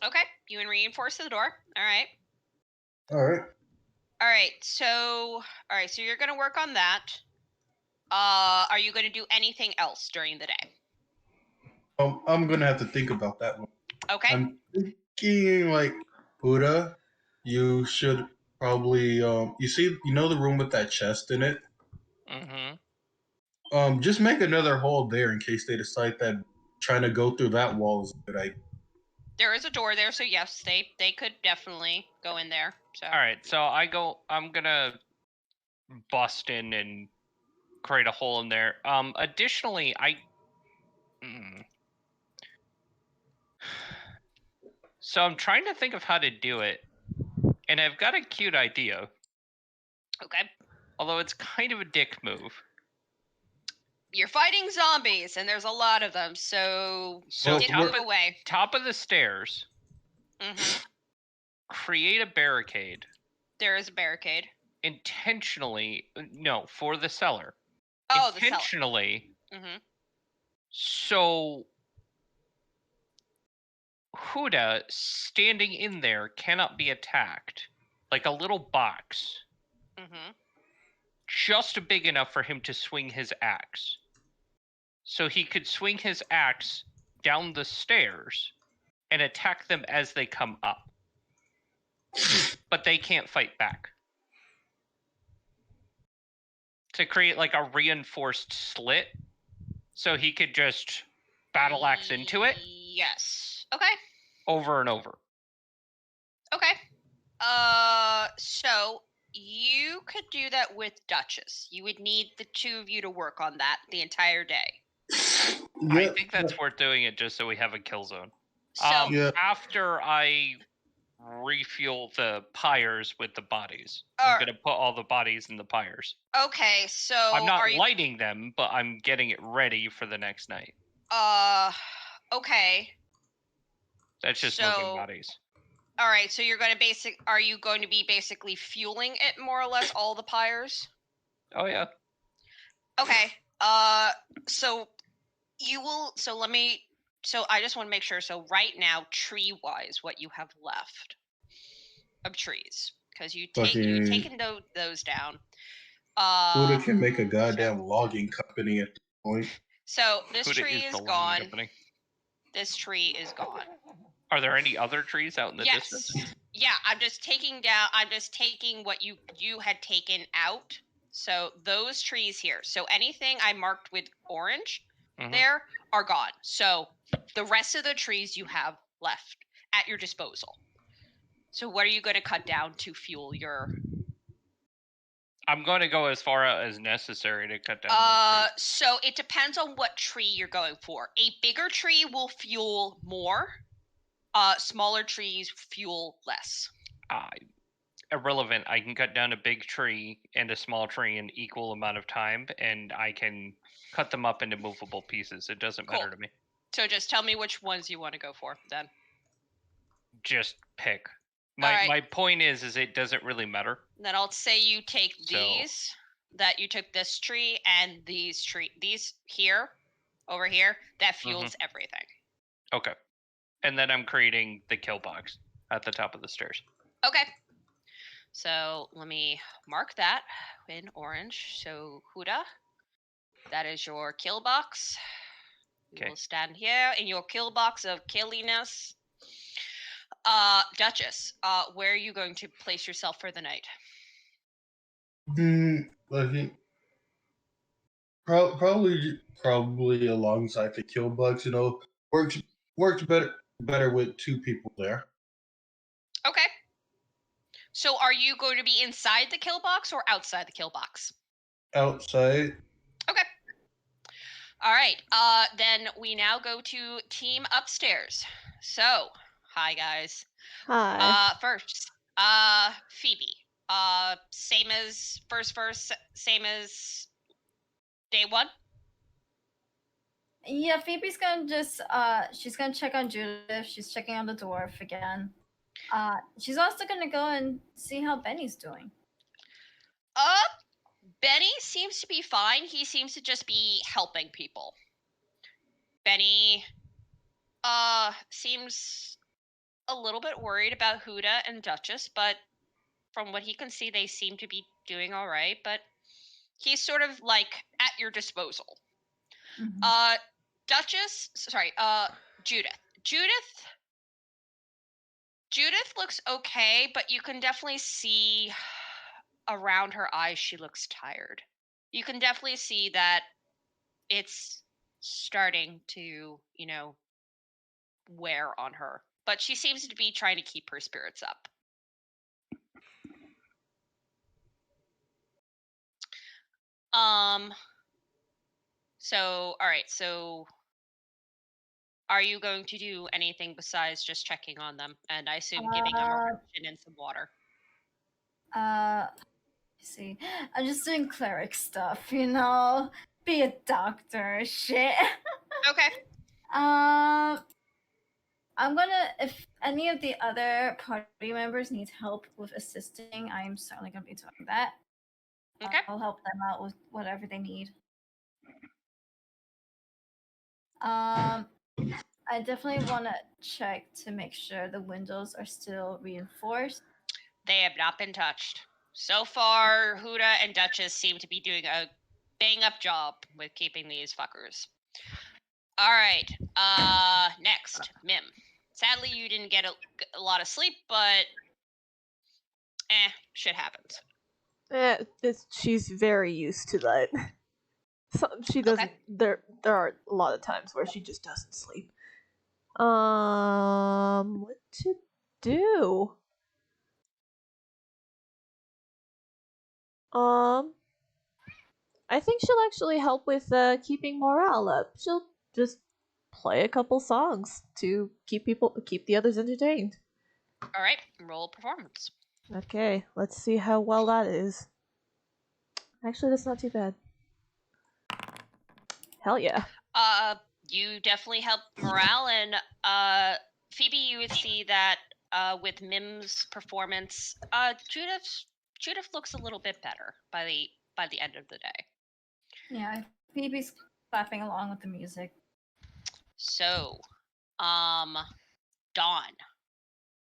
Okay, you can reinforce the door. All right. So you're gonna work on that. Are you gonna do anything else during the day? I'm gonna have to think about that one. Okay. I'm thinking like, Buddha, you should probably you know the room with that chest in it? Mm-hmm. Just make another hole there in case they decide that trying to go through that wall is a good idea. There is a door there, so yes, they could definitely go in there. So. All right, so I'm gonna bust in and create a hole in there. Additionally, so I'm trying to think of how to do it, and I've got a cute idea. Okay. Although it's kind of a dick move. You're fighting zombies, and there's a lot of them, so move away. Top of the stairs. Mm-hmm. Create a barricade. There is a barricade. For the cellar. Oh, intentionally. The cellar. Mm-hmm. So Huda standing in there cannot be attacked. Like a little box. Mm-hmm. Just big enough for him to swing his axe. So he could swing his axe down the stairs and attack them as they come up. But they can't fight back. To create like a reinforced slit, so he could just battle axe into it. Yes. Okay. Over and over. Okay. So you could do that with Duchess. You would need the two of you to work on that the entire day. I think that's worth doing it just so we have a kill zone. So after I refuel the pyres with the bodies, I'm gonna put all the bodies in the pyres. Okay, so I'm not lighting them, but I'm getting it ready for the next night. Okay. That's just moving bodies. All right, so you're going to are you going to be basically fueling it more or less, all the pyres? Oh yeah. Okay. So you will. So let me. So I just want to make sure. So right now, tree-wise, what you have left of trees, because you've taken those down. Huda can make a goddamn logging company at this point. So this tree is gone. This tree is gone. Are there any other trees out in the distance? Yeah, I'm just taking what you had taken out. So those trees here. So anything I marked with orange there are gone. So the rest of the trees you have left at your disposal. So what are you going to cut down to fuel your... I'm going to go as far out as necessary to cut down. So it depends on what tree you're going for. A bigger tree will fuel more. Smaller trees fuel less. Irrelevant. I can cut down a big tree and a small tree in equal amount of time, and I can cut them up into movable pieces. It doesn't matter to me. So just tell me which ones you want to go for, then. Just pick. My point is it doesn't really matter. Then I'll say you take these, that you took this tree and these here, over here, that fuels everything. Okay. And then I'm creating the kill box at the top of the stairs. Okay. So let me mark that in orange. So Huda, that is your kill box. You will stand here in your kill box of killiness. Duchess, where are you going to place yourself for the night? I think probably alongside the kill bugs. You know, works better with two people there. Okay. So are you going to be inside the kill box or outside the kill box? Outside. Okay. All right. Then we now go to team upstairs. So, hi guys. Hi. First, Phoebe. Same as first, same as day one. Yeah, Phoebe's gonna just she's gonna check on Judith. She's checking on the dwarf again. She's also gonna go and see how Benny's doing. Benny seems to be fine. He seems to just be helping people. Benny seems a little bit worried about Huda and Duchess, but from what he can see, they seem to be doing all right. But he's sort of like at your disposal. Judith. Judith looks okay, but you can definitely see around her eyes she looks tired. You can definitely see that it's starting to, wear on her. But she seems to be trying to keep her spirits up. So, all right, so are you going to do anything besides just checking on them? And I assume giving them a ration and some water. See, I'm just doing cleric stuff, be a doctor, shit. Okay. I'm gonna, if any of the other party members need help with assisting, I'm certainly gonna be doing that. Okay. I'll help them out with whatever they need. I definitely want to check to make sure the windows are still reinforced. They have not been touched. So far, Huda and Duchess seem to be doing a bang-up job with keeping these fuckers. All right. Next, Mim. Sadly, you didn't get a lot of sleep, but shit happens. She's very used to that. So she doesn't. Okay. There are a lot of times where she just doesn't sleep. What to do? I think she'll actually help with keeping morale up. She'll just play a couple songs to keep the others entertained. All right, roll performance. Okay, let's see how well that is. Actually, that's not too bad. Hell yeah. You definitely help morale, and Phoebe, you would see that with Mim's performance, Judith looks a little bit better by the end of the day. Yeah, Phoebe's clapping along with the music. So, Dawn.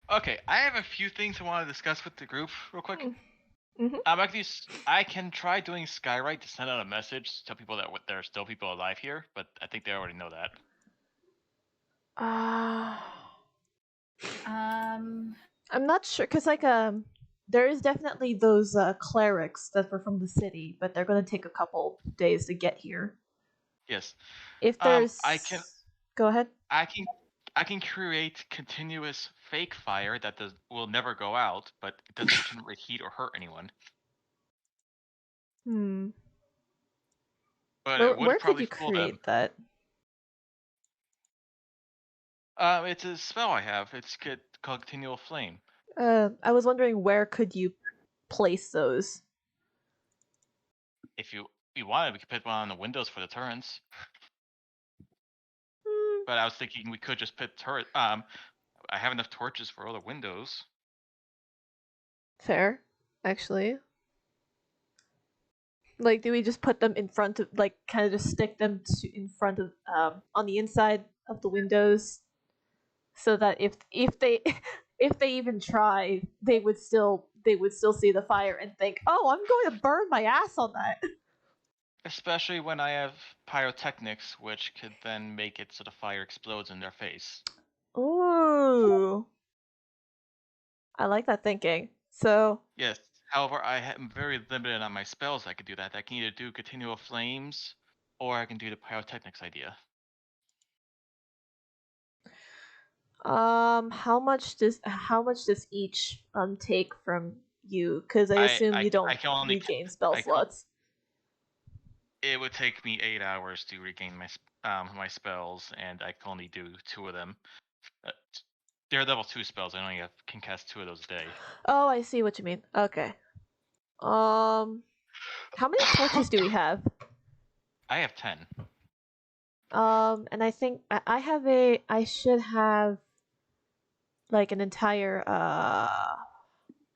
Okay, I have a few things I want to discuss with the group real quick. Mhm. I can try doing Skywrite to send out a message to tell people that there are still people alive here, but I think they already know that. I'm not sure, cause there is definitely those clerics that were from the city, but they're gonna take a couple days to get here. Yes. If there's, go ahead. I can create continuous fake fire that will never go out, but it doesn't generate heat or hurt anyone. But Where could you create that? It's a spell I have. It's called Continual Flame. I was wondering where could you place those? If you wanted, we could put one on the windows for the turrets. But I was thinking we could just put turret. I have enough torches for all the windows. Fair, actually. Like, do we just put them in front of, like, kind of just stick them in front of, on the inside of the windows, so that if they if they even try, they would still see the fire and think, oh, I'm going to burn my ass on that. Especially when I have pyrotechnics, which could then make it so the fire explodes in their face. Ooh. I like that thinking. So. Yes. However, I am very limited on my spells I could do that. I can either do Continual Flames, or I can do the pyrotechnics idea. How much does each take from you? Because I assume you don't regain spell slots. It would take me 8 hours to regain my spells, and I can only do 2 of them. They're level 2 spells. I only can cast 2 of those a day. Oh, I see what you mean. Okay. How many torches do we have? I have 10. And I think I should have like an entire I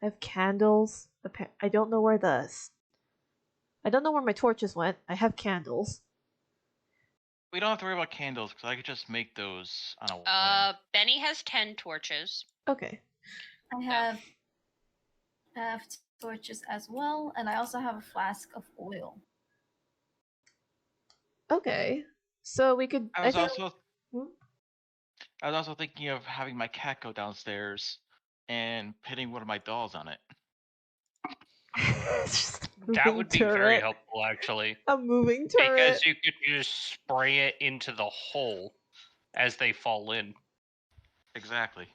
have candles. I don't know where my torches went. I have candles. We don't have to worry about candles because I could just make those on a whim. Benny has 10 torches. Okay. I have torches as well, and I also have a flask of oil. Okay. So we could. I was also thinking of having my cat go downstairs and pitting one of my dolls on it. That would be very helpful, actually. A moving turret. Because you could just spray it into the hole as they fall in. Exactly.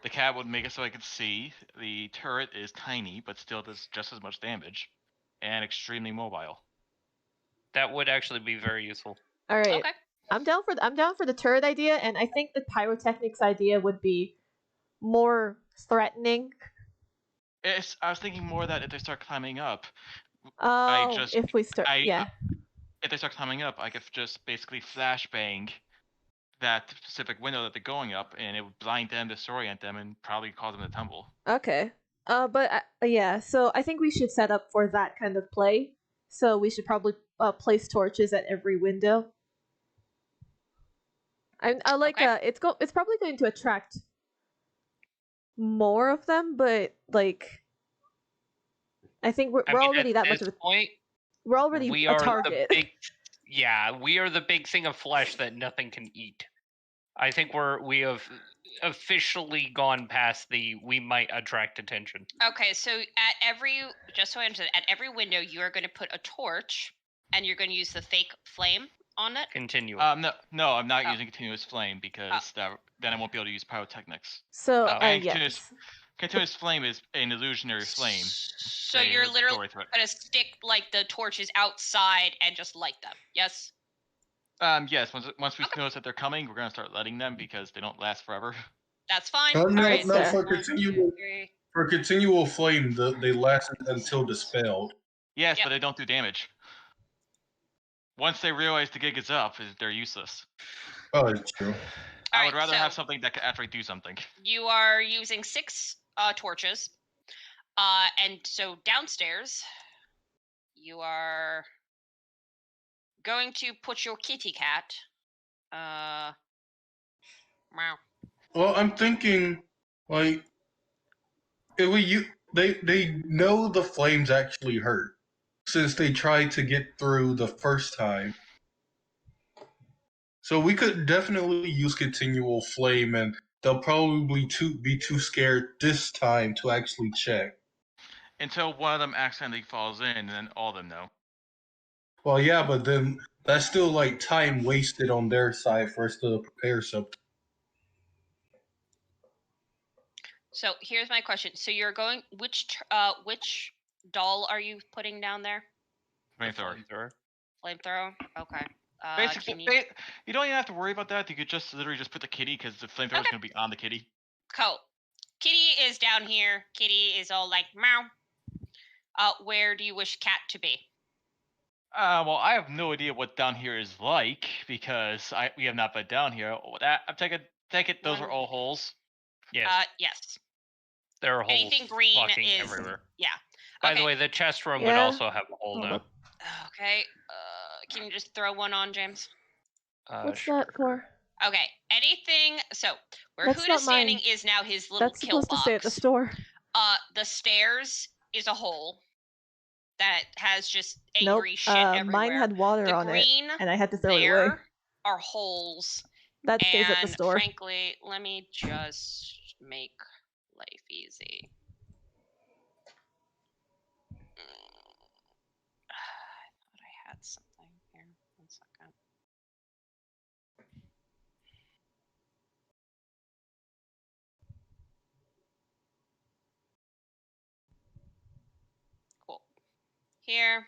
The cat would make it so I could see. The turret is tiny, but still does just as much damage, and extremely mobile. That would actually be very useful. All right. Okay. I'm down for the turret idea, and I think the pyrotechnics idea would be more threatening. I was thinking more that if they start climbing up, if they start climbing up, I could just basically flashbang that specific window that they're going up, and it would blind them, disorient them, and probably cause them to tumble. Okay. So I think we should set up for that kind of play. So we should probably place torches at every window. It's probably going to attract more of them, but like I think we're already that much of a point. We're already a target. We are the big thing of flesh that nothing can eat. I think we have officially gone past we might attract attention. Okay, so just so I understand, at every window you are going to put a torch, and you're going to use the fake flame on it? Continue. No, I'm not using continuous flame because then I won't be able to use pyrotechnics. So, yes. Continuous flame is an illusionary flame. So They you're have literally story threat. gonna stick like the torches outside and just light them. Yes. Yes. Once we Okay. notice that they're coming, we're gonna start letting them because they don't last forever. That's fine. No, no, Alright, no. fair. For one, continual, two, three. for continual flame, they last until dispelled. Yes, Yep. but they don't do damage. Once they realize the gig is up, they're useless. Oh, it's true. I would Alright, rather have so something that can actually do something. you are using 6 torches. And so downstairs, you are going to put your kitty cat. Meow. Well, I'm thinking, like, they know the flames actually hurt since they tried to get through the first time. So we could definitely use continual flame, and they'll probably be too scared this time to actually check. Until one of them accidentally falls in, and then all of them know. Well, yeah, but then that's still like time wasted on their side for us to prepare something. So here's my question. So you're going which doll are you putting down there? Flamethrower. Flamethrower. Okay. Basically, you don't even have to worry about that. You could just literally just put the kitty because the flamethrower is Okay. going to be on the kitty. Cool. Kitty is down here. Kitty is all like meow. Where do you wish cat to be? Well, I have no idea what down here is like because we have not been down here. I'm take it. Those are all holes. Yes, Yes. there are holes Anything green fucking is everywhere. yeah. By Okay. the way, the chest room would Yeah. also have a hole Oh, now. Okay. Can you just throw one on, James? What's Sure. that for? Okay. Anything. So where That's Huda's not standing mine. is now his little That's kill supposed box. to stay at the store. The stairs is a hole that has just Nope. angry shit everywhere. Mine had water the on it, green and I had to throw it away. there are holes. That stays And at the store. frankly, let me just make life easy. I thought I had something here. 1 second. Cool. Here.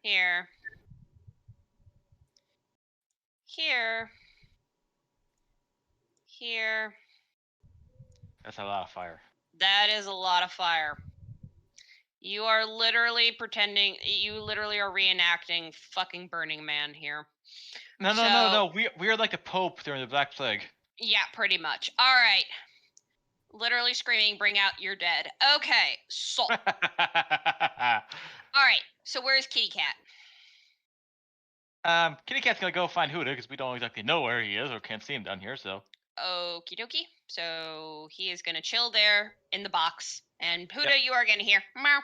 Here. Here. Here. That's a lot of fire. That is a lot of fire. You are literally pretending. You literally are reenacting fucking Burning Man here. No. We are like the Pope during the Black Plague. Yeah, pretty much. All right. Literally screaming, "Bring out your dead." Okay, so. All right. So where's Kitty Cat? Kitty Cat's gonna go find Huda because we don't exactly know where he is or can't see him down here. So. Okie dokie. So he is gonna chill there in the box, and Huda, you are gonna hear meow.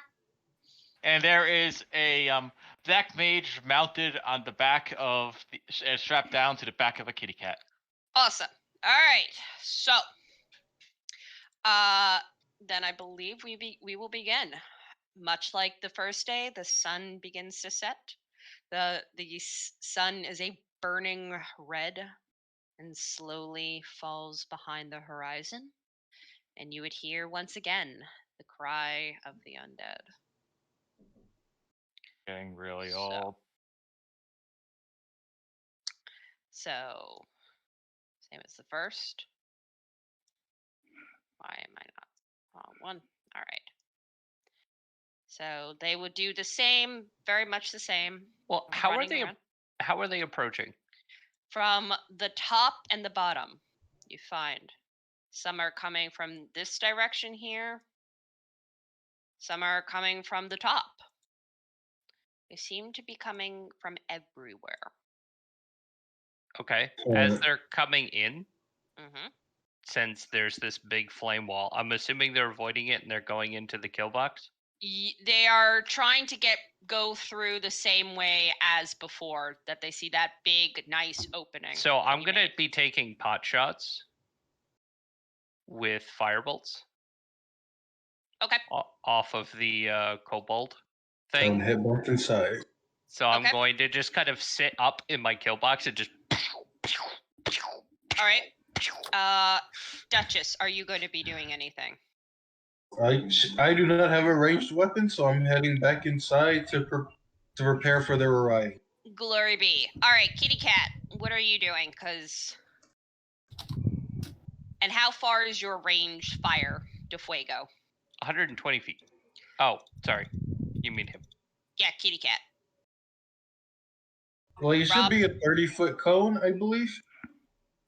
And there is a black mage mounted on the back of, strapped down to the back of a kitty cat. Awesome. All right. So, then I believe we will begin. Much like the first day, the sun begins to set. The sun is a burning red and slowly falls behind the horizon, and you would hear once again the cry of the undead. Getting really So- old. So, same as the first. Why am I not on one? All right. So they would do the same, very much the same. Well, how are running they? around. How are they approaching? From the top and the bottom, you find some are coming from this direction here. Some are coming from the top. They seem to be coming from everywhere. Okay, as they're coming in, Mm-hmm. since there's this big flame wall, I'm assuming they're avoiding it and they're going into the kill box. They are trying to go through the same way as before, that they see that big, nice opening. So I'm you gonna made. be taking pot shots with firebolts. Okay. Off of the kobold And thing. hit both inside. So I'm Okay. going to just kind of sit up in my kill box and just. All right. Duchess, are you going to be doing anything? I do not have a ranged weapon, so I'm heading back inside to prepare for their arrival. Glory be. All right, Kitty Cat, what are you doing? And how far is your ranged fire de fuego? 120 feet. Oh, sorry. You mean him. Yeah, Kitty Cat. Well, it should be a 30-foot cone, I believe.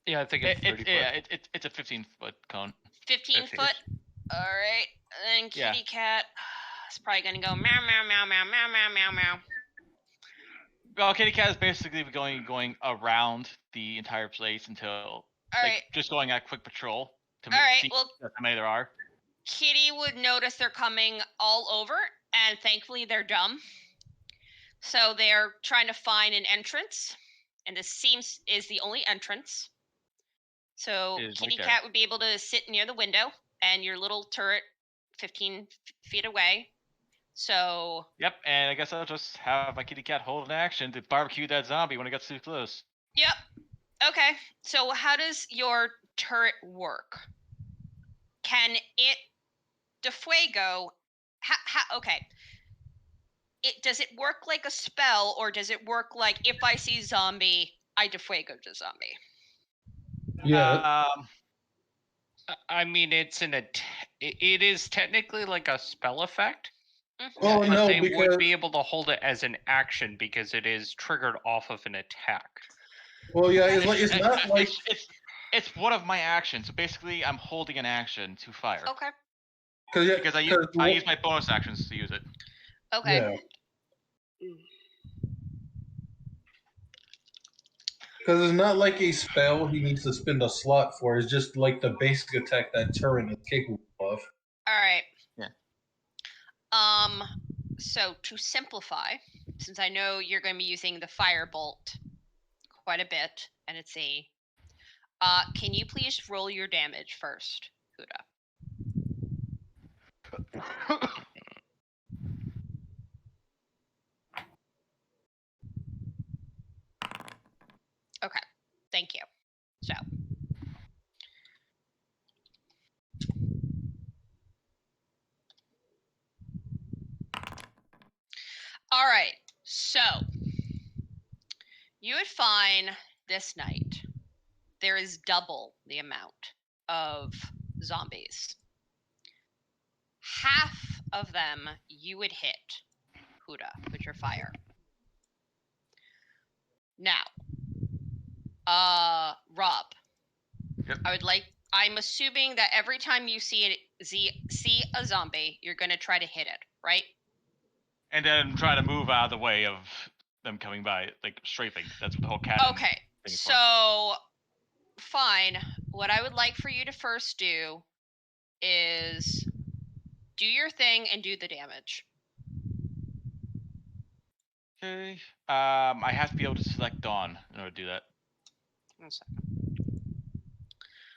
Yeah, I think it's 30 foot. Yeah, it's a 15-foot cone. 15 foot? All right. And then Kitty Cat is probably going to go meow, meow, meow, meow, meow, meow, meow, meow. Well, Kitty Cat is basically going around the entire place until just going on a quick patrol to see how many there are. Kitty would notice they're coming all over, and thankfully they're dumb. So they're trying to find an entrance, and this is the only entrance. So Kitty Cat would be able to sit near the window, and your little turret 15 feet away. So. Yep, and I guess I'll just have my Kitty Cat hold an action to barbecue that zombie when it gets too close. Yep. Okay. So how does your turret work? Can it de fuego? Okay. Does it work like a spell, or does it work like if I see zombie, I de fuego the zombie? Yeah. I mean, it is technically like a spell effect. Mm-hmm. Oh, no, they because would be able to hold it as an action because it is triggered off of an attack. Well, yeah, it's not like it's one of my actions. So basically, I'm holding an action to fire. Okay. Because I use my bonus actions to use it. Okay. Yeah. Because it's not like a spell he needs to spend a slot for. It's just like the basic attack that turret is capable of. All right. Yeah. So to simplify, since I know you're going to be using the firebolt quite a bit, and it's can you please roll your damage first, Huda? Okay, thank you. So. All right, so you would find this night there is double the amount of zombies. Half of them you would hit, Huda, with your fire. Now, Rob, yep. I'm assuming that every time you see a zombie, you're going to try to hit it, right? And then try to move out of the way of them coming by, like strafing. That's what the whole cat. Okay, so fine. What I would like for you to first do is do your thing and do the damage. Okay. I have to be able to select Dawn in order to do that. 1 second.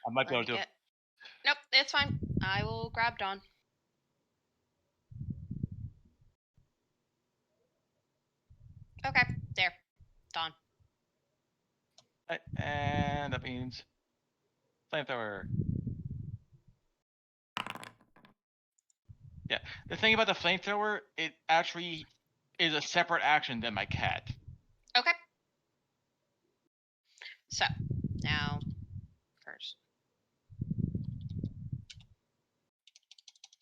I might be able to do it. Nope, it's fine. I will grab Dawn. Okay, there. Dawn. Right, and that means flamethrower. Yeah, the thing about the flamethrower, it actually is a separate action than my cat. Okay. So, now, first.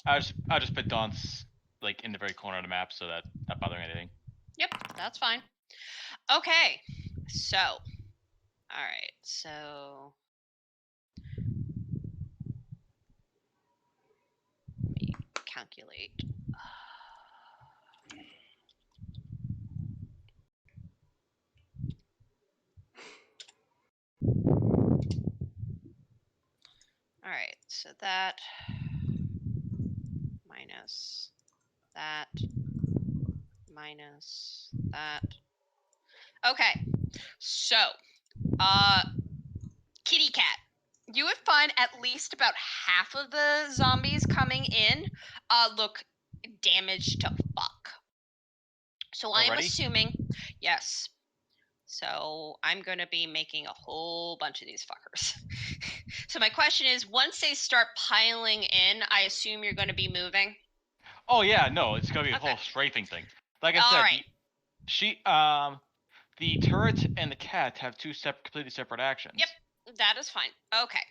I'll just put Dawn's like in the very corner of the map so that not bothering anything. Yep, that's fine. Okay, so, all right, so let me calculate. All right, so that minus that minus that. Okay, so Kitty Cat, you would find at least about half of the zombies coming in look damaged to fuck. So I'm assuming, yes. So I'm going to be making a whole bunch of these fuckers. So my question is, once they start piling in, I assume you're going to be moving? Oh yeah, no, it's gonna be a Okay. whole strafing thing. Like I All said, right. the turret and the cat have two completely separate actions. Yep. That is fine. Okay.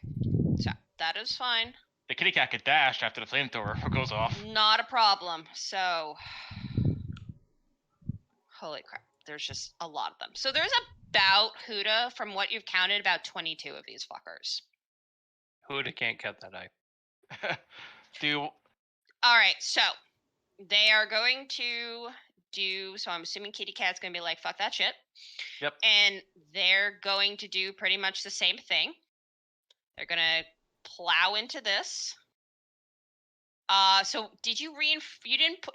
So that is fine. The kitty cat can dash after the flamethrower goes off. Not a problem. So, holy crap. There's just a lot of them. So there's about, Huda, from what you've counted, about 22 of these fuckers. Huda can't cut that eye. Do All right. So they are going to do, so I'm assuming Kitty Cat's going to be like, fuck that shit. Yep. And they're going to do pretty much the same thing. They're going to plow into this. So did you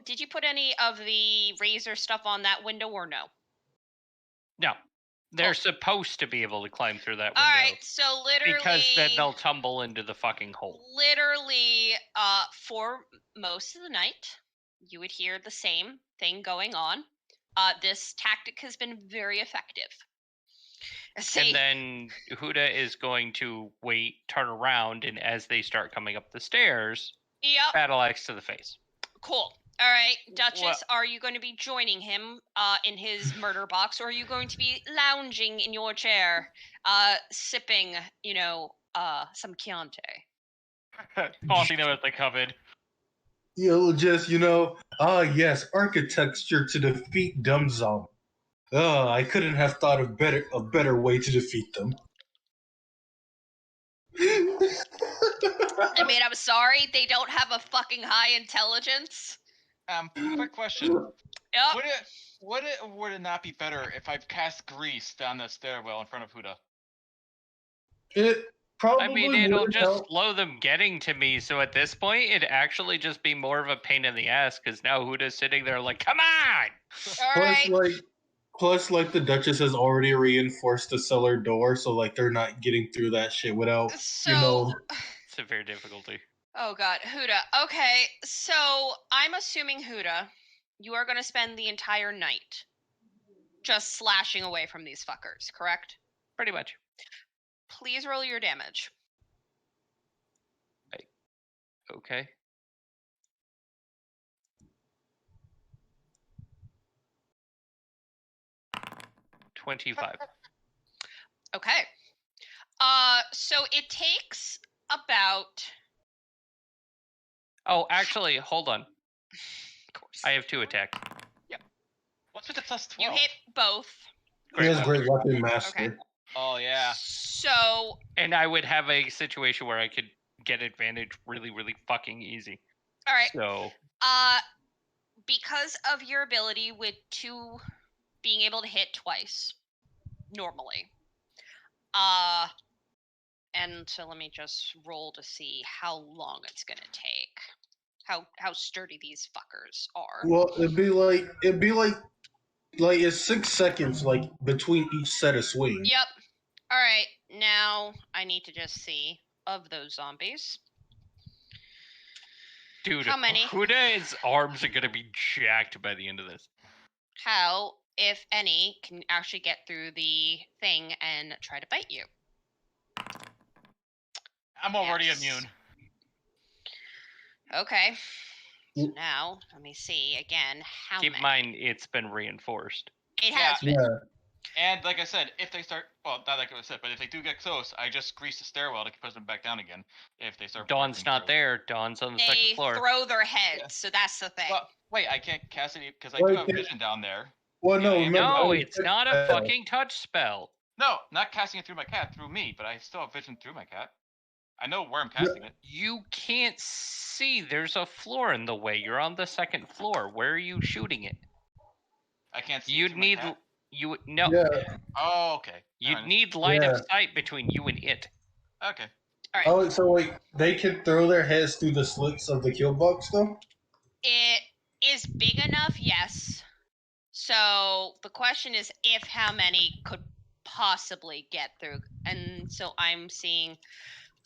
did you put any of the razor stuff on that window or no? No. They're supposed to be able to climb through that window. All right, so literally, because then they'll tumble into the fucking hole. Literally, for most of the night, you would hear the same thing going on. This tactic has been very effective. And then Huda is going to turn around, and as they start coming up the stairs, battle axe to the face. Cool. All right, Duchess, are you going to be joining him in his murder box, or are you going to be lounging in your chair, sipping, some Chianti? tossing them at the cupboard. You'll just, yes, architecture to defeat dumb zombies. I couldn't have thought of a better way to defeat them. I mean, I'm sorry, they don't have a fucking high intelligence. Quick question. Yep. Would it not be better if I cast grease down the stairwell in front of Huda? It probably. I mean, it'll just help. slow them getting to me. So at this point, it'd actually just be more of a pain in the ass because now Huda's sitting there like, "Come on!" Plus, the Duchess has already reinforced the cellar door, so they're not getting through that shit without severe difficulty. Oh god, Huda. Okay, so I'm assuming, Huda, you are going to spend the entire night just slashing away from these fuckers, correct? Pretty much. Please roll your damage. Okay. $25. Okay. So it takes about... Oh, actually, hold on. Of course. I have 2 attacks. Yep. What's with the plus 12? You hit both. He has Great Weapon Master. Okay. Oh, yeah. So... And I would have a situation where I could get advantage really, really fucking easy. All right. So... because of your ability with 2 being able to hit twice, normally. And so let me just roll to see how long it's gonna take. How sturdy these fuckers are. Well, it'd be like it's 6 seconds between each set of swings. Yep. All right. Now I need to just see of those zombies. Dude, how many? Huda's arms are gonna be jacked by the end of this. How, if any, can actually get through the thing and try to bite you? I'm already immune. Okay. So now, let me see again how Keep many. in mind, it's been reinforced. It has been. Yeah. And like I said, if they start, not like I said, but if they do get close, I just grease the stairwell to push them back down again. If they start. Dawn's not there. Dawn's on the second floor. They throw their heads, so that's the thing. Well, wait, I can't cast any because I do have vision down there. Well, no, it's not a fucking touch spell. No, not casting it through my cat, through me, but I still have vision through my cat. I know where I'm casting it. You can't see. There's a floor in the way. You're on the second floor. Where are you shooting it? I can't see. You'd need no. Yeah. Oh, okay. You'd need line of sight between you and it. Okay. All right. Oh, so they can throw their heads through the slits of the kill box, though? It is big enough, yes. So the question is if how many could possibly get through. And so I'm seeing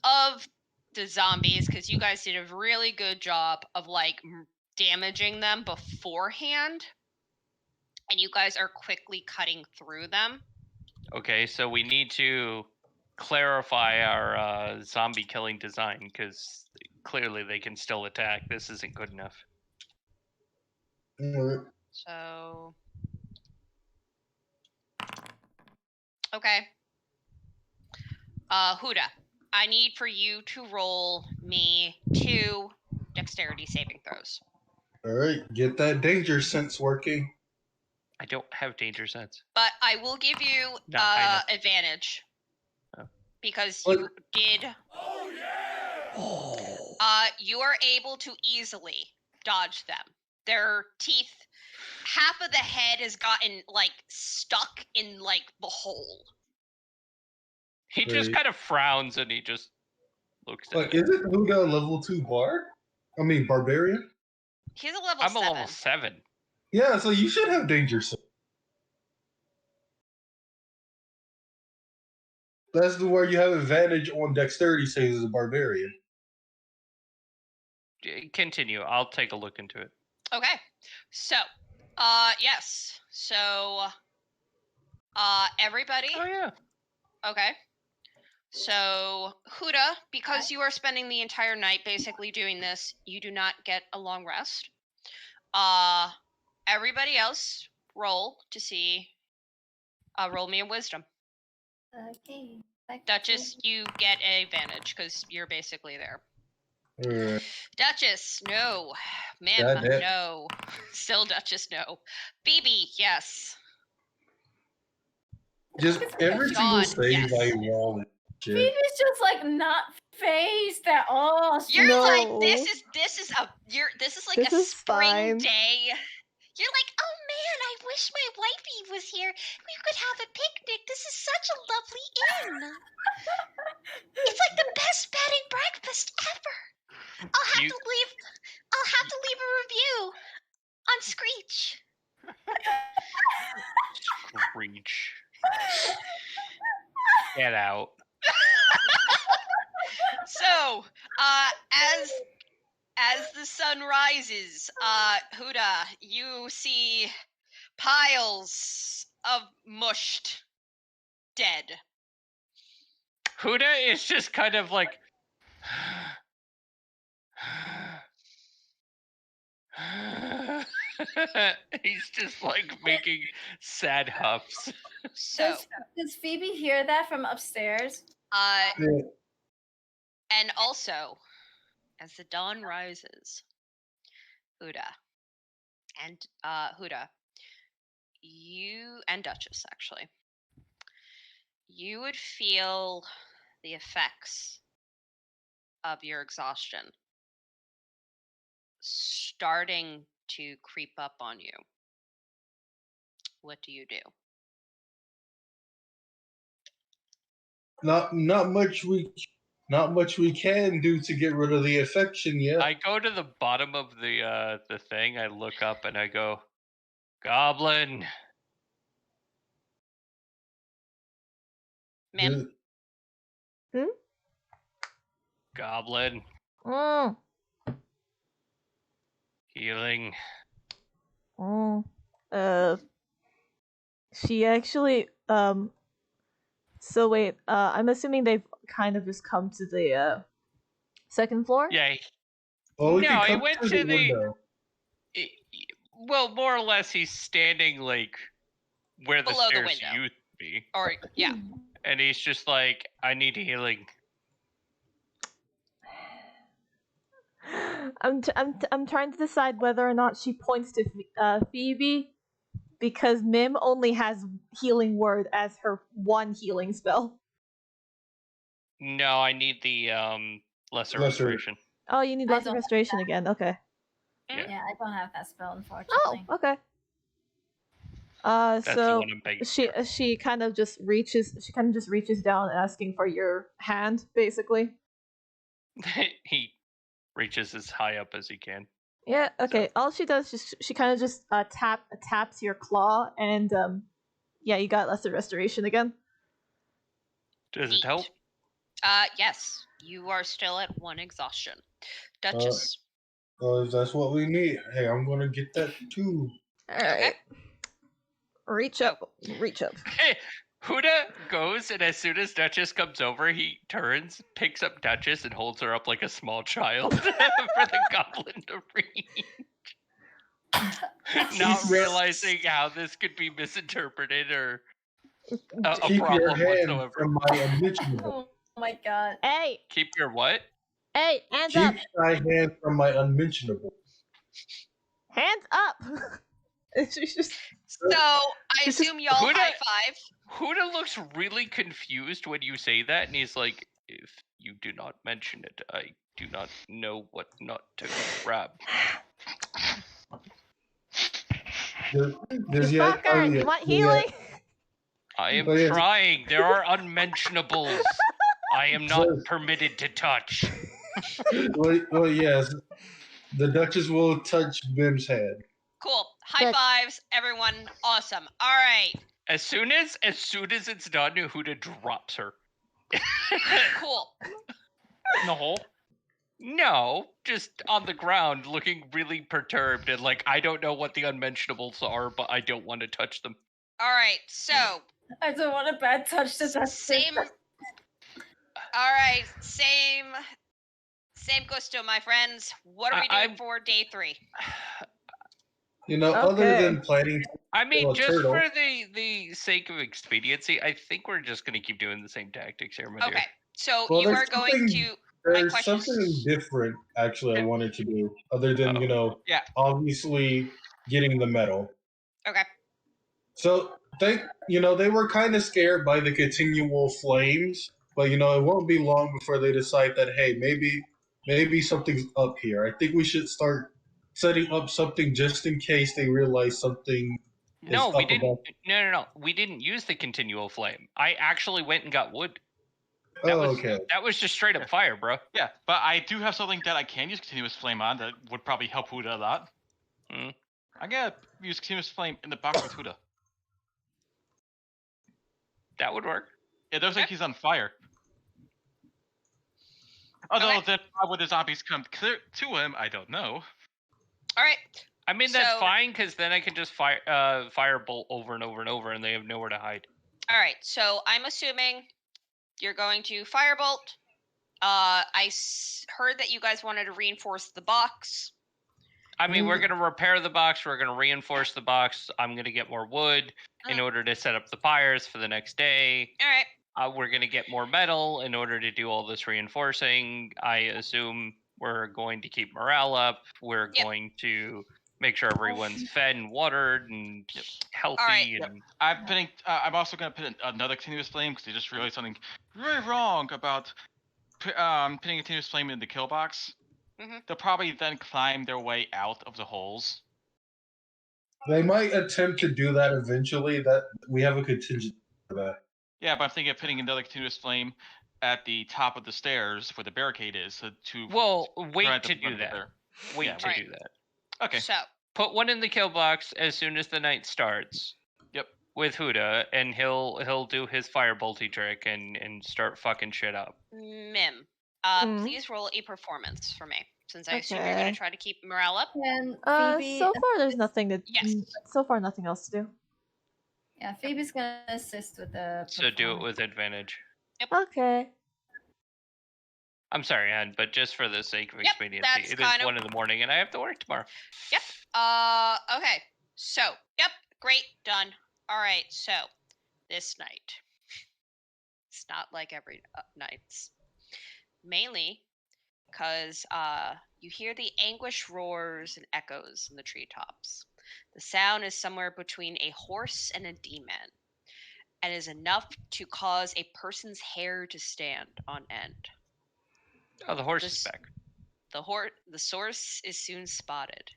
of the zombies, because you guys did a really good job of damaging them beforehand. And you guys are quickly cutting through them. Okay, so we need to clarify our zombie killing design, because clearly they can still attack. This isn't good enough. Alright. So, okay. Huda, I need for you to roll me 2 dexterity saving throws. Alright, get that danger sense working. I don't have danger sense. But I will give you Not high enough. advantage. Oh. Because What? you did. You are able to easily dodge them. Their teeth, half of the head has gotten like stuck in like the hole. He just Wait. kind of frowns and he just looks at Like, it. isn't Huda a level 2 bard? I mean, barbarian? He's a level I'm 7. a level 7. Yeah, so you should have danger sense. That's where you have advantage on dexterity saves as a barbarian. Continue. I'll take a look into it. Okay. So, yes. So, everybody. Oh yeah. Okay. So, Huda, because you are spending the entire night basically doing this, you do not get a long rest. Everybody else, roll to see. Roll me a wisdom. Okay. Duchess, you get an advantage because you're basically there. Alright. Duchess, no. Mim, Goddamn. no. Still Duchess, no. BB, yes. Just every single God, save yes. I roll is shit. Phoebe's just like not phased at all. You're No. like this is like This a is spring fine. day. You're like, oh man, I wish my wifey was here. We could have a picnic. This is such a lovely inn. It's like the best bed and breakfast ever. I'll have to leave a review on Screech. Screech. Get out. So, as the sun rises, Huda, you see piles of mushed dead. Huda is just kind of like he's just like making sad huffs. So, Does Phoebe hear that from upstairs? Yeah. and also, as the dawn rises, Huda, you and Duchess actually, you would feel the effects of your exhaustion starting to creep up on you. What do you do? Not much we can do to get rid of the affection yet. I go to the bottom of the thing, I look up and I go, Goblin. Mim? Goblin. Mm. Healing. She actually so wait, I'm assuming they've kind of just come to the second floor? Yeah. Oh, No, he come went through to the window. Well, more or less he's standing like where the Below the stairs window. used to be. Or yeah. And he's just like, I need healing. I'm trying to decide whether or not she points to Phoebe, because Mim only has healing word as her one healing spell. No, I need the lesser restoration. Oh, you need I lesser don't have restoration again. Okay. Yeah. Yeah, I don't have that spell, Oh, unfortunately. okay. That's the So one I'm begging she kind of just reaches down asking for your hand, basically. for. He reaches as high up as he can. Yeah, okay. All she does is she kind of just taps your claw, and yeah, you got lesser restoration again. Does it help? Yes. You are still at 1 exhaustion. Duchess. If that's what we need, hey, I'm gonna get that too. All right. Reach up. Hey, Huda goes, and as soon as Duchess comes over, he turns, picks up Duchess, and holds her up like a small child for the goblin to read. Not realizing how this could be misinterpreted or a Keep your problem hand whatsoever. from my unmentionable. Oh my god. Hey, Keep your what? hey, hands up, Keep thy hand from my unmentionable. hands up. She's just So I This is- assume y'all Huda- high five. Huda looks really confused when you say that, and he's like, if you do not mention it, I do not know what not to grab. Does You yet- fucker, yeah, you want yeah. healing? I am Oh, yes. trying. There are unmentionables. I am not permitted to touch. Well, yes. The Duchess will touch Bim's head. Cool. High Good. fives, everyone. Awesome. All right. As soon as it's done, Huda drops her. Cool. In the hole. No, just on the ground, looking really perturbed and like, I don't know what the unmentionables are, but I don't want to touch them. All right. So I don't want a bad touch to that. same. All right. Same gusto, my friends. What are we doing I'm- for day 3? You know, other Okay. than planning. I mean, Well, just turtle. for the sake of expediency, I think we're just gonna keep doing the same tactics here, my dear. Okay. So Well, you there's are going something- to. My There's question is- something different, actually, I wanted to do, other than, Yeah. obviously getting the medal. Okay. So, they were kind of scared by the continual flames, but, it won't be long before they decide that, hey, maybe something's up here. I think we should start setting up something just in case they realize something No, is we up didn't. above. No. We didn't use the continual flame. I actually went and got wood. Oh, okay. That was just straight up fire, bro. Yeah, but I do have something that I can use continuous flame on that would probably help Huda a lot. Hmm. I'm gonna use continuous flame in the box with Huda. That would work. It looks like he's on fire. Although Okay. then how would the zombies come clear to him? I don't know. All right. I mean, that's So- fine because then I can just firebolt over and over and over, and they have nowhere to hide. All right. So I'm assuming you're going to firebolt. I heard that you guys wanted to reinforce the box. I mean, we're gonna repair the box. We're gonna reinforce the box. I'm gonna get more wood in order to set up the fires for the next day. All right. We're gonna get more metal in order to do all this reinforcing. I assume we're going to keep morale up. We're Yep. going to make sure everyone's fed and watered and healthy. right. And I'm also gonna put another continuous flame because I just realized something very wrong about putting a continuous flame in the kill box. Mhm. They'll probably then climb their way out of the holes. They might attempt to do that eventually. That we have a contingent for that. Yeah, but I'm thinking of putting another continuous flame at the top of the stairs where the barricade is to well, wait prevent to them from do getting that. there. Wait Yeah, to right. do that. Okay. So Put one in the kill box as soon as the night starts. Yep. With Huda, and he'll do his firebolty trick and start fucking shit up. Mim, Mm. please roll a performance for me, since I assume you're going Okay. to try to keep morale up. And Phoebe, So far, there's nothing to. Yes. So far, nothing else to do. yeah, Phoebe's gonna assist with the. So do it performance. with advantage. Okay. I'm sorry, Anne, but just for the sake of Yep, expediency, that's it is kind of- 1 in, and I have to work tomorrow. Yep. Okay. So, yep. Great. Done. All right. So, this night. It's not like every nights. Mainly because you hear the anguish roars and echoes in the treetops. The sound is somewhere between a horse and a demon, and is enough to cause a person's hair to stand on end. Oh, the horse is This- back. The source is soon spotted.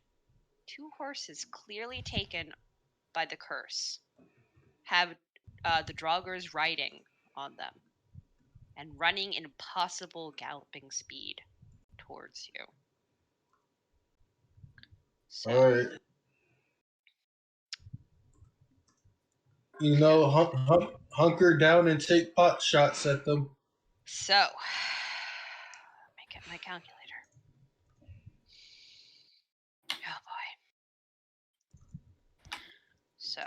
2 horses clearly taken by the curse have the Draugrs riding on them and running in impossible galloping speed towards you. So, All right. Hunker down and take pot shots at them. So, let me get my calculator. Oh boy. So,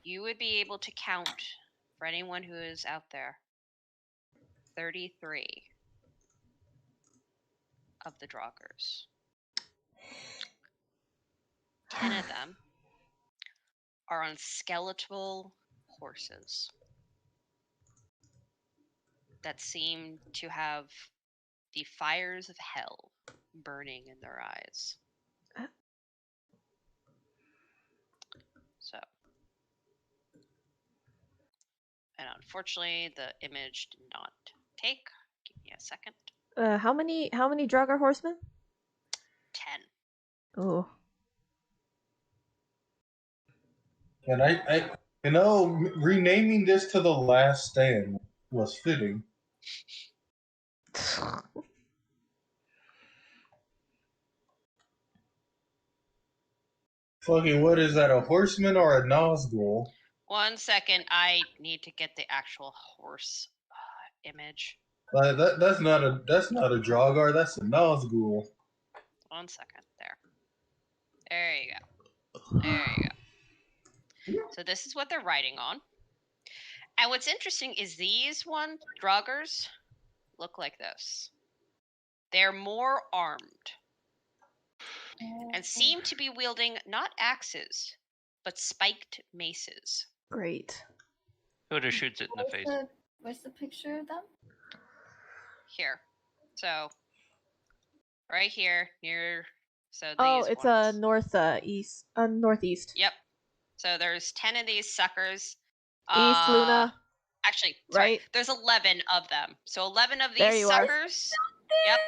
you would be able to count For anyone who is out there, 33 of the Draugrs. 10 of them are on skeletal horses that seem to have the fires of hell burning in their eyes. So, and unfortunately, the image did not take. Give me a second. How many Draugr horsemen? 10. Ooh. And I renaming this to The Last Stand was fitting. Fucking, what is that, a horseman or a Nazgul? 1 second, I need to get the actual horse image. That's not a Draugr, that's a Nazgul. 1 second, there you go. There you go. So this is what they're riding on. And what's interesting is these Draugrs look like this. They're more armed and seem to be wielding not axes, but spiked maces. Great. Huda shoots it in the face. Where's the picture of them? Here. So, right here, near... So these it's ones. northeast. Yep. So there's 10 of these suckers. East Luna. Actually, sorry, right? there's 11 of them. So 11 of There these you are. suckers. Yep.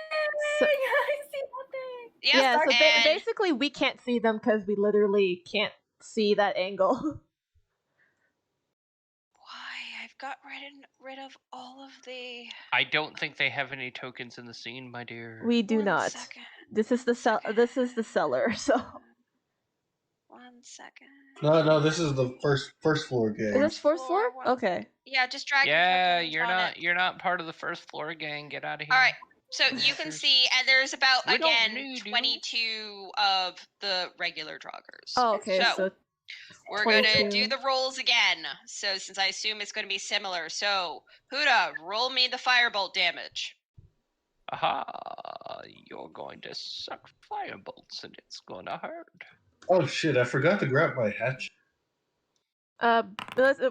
So- I see nothing. Yep. Yeah, so and basically we can't see them because we literally can't see that angle. why? I've got rid of all of the... I don't think they have any tokens in the scene, my dear. We do 1 not. second. This is the This is the cellar. So 1 second. No, this is the first floor game. is this first floor? One- Okay. Yeah, just drag your Yeah, tokens you're on not it. you're not part of the first floor gang. Get out of here. All right. So you can see, and there's about, We don't again, need you. 22 of the regular Draugrs. Oh, okay. So we're going to 22. do the rolls again. So since I assume it's going to be similar. So, Huda, roll me the firebolt damage. Aha! You're going to suck firebolts, and it's gonna hurt. Oh shit, I forgot to grab my hatchet.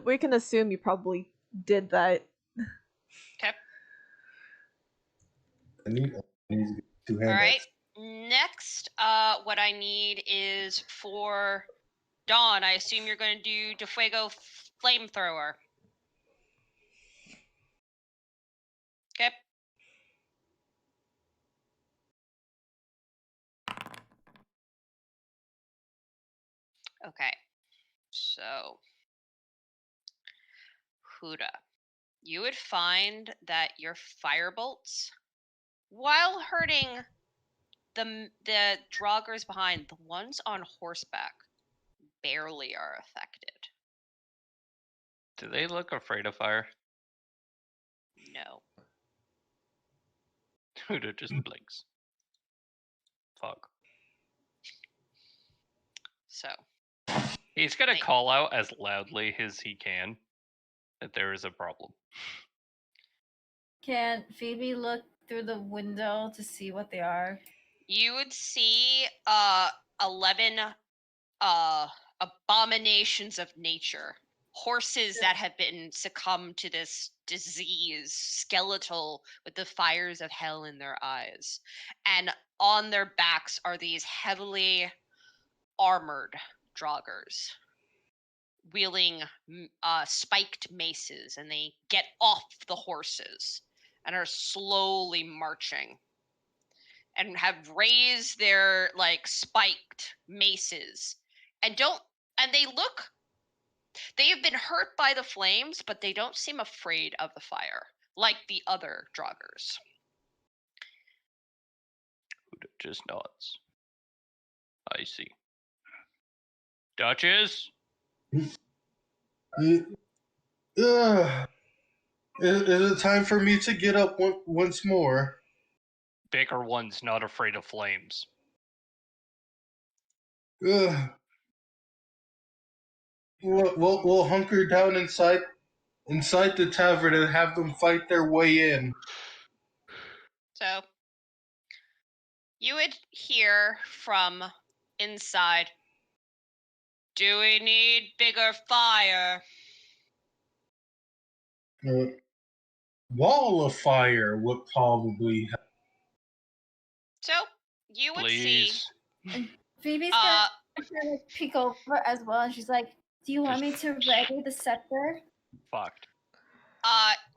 we can assume you probably did that. Okay. I need to get 2 hands. All right. Next, what I need is for Dawn. I assume you're going to do De Fuego Flamethrower. Okay. Okay. So, Huda, you would find that your firebolts, while hurting the Draugrs behind, the ones on horseback barely are affected. Do they look afraid of fire? No. Huda just blinks. Fuck. So, He's gonna call out as loudly as he can that there is a problem. Can Phoebe look through the window to see what they are? you would see 11 abominations of nature. Horses that have been succumbed to this disease, skeletal with the fires of hell in their eyes. And on their backs are these heavily armored Draugrs wielding spiked maces, and they get off the horses and are slowly marching and have raised their spiked maces and they have been hurt by the flames, but they don't seem afraid of the fire like the other Draugrs. Huda just nods. I see. Duchess? Is it time for me to get up once more? Bigger one's not afraid of flames. We'll hunker down inside inside the tavern and have them fight their way in. So you would hear from inside, "Do we need bigger fire?" Wall of fire would probably help. So you would Please. And Phoebe's see, gonna like peek over as well, and she's like, "Do you want me to ready the scepter?" Fucked.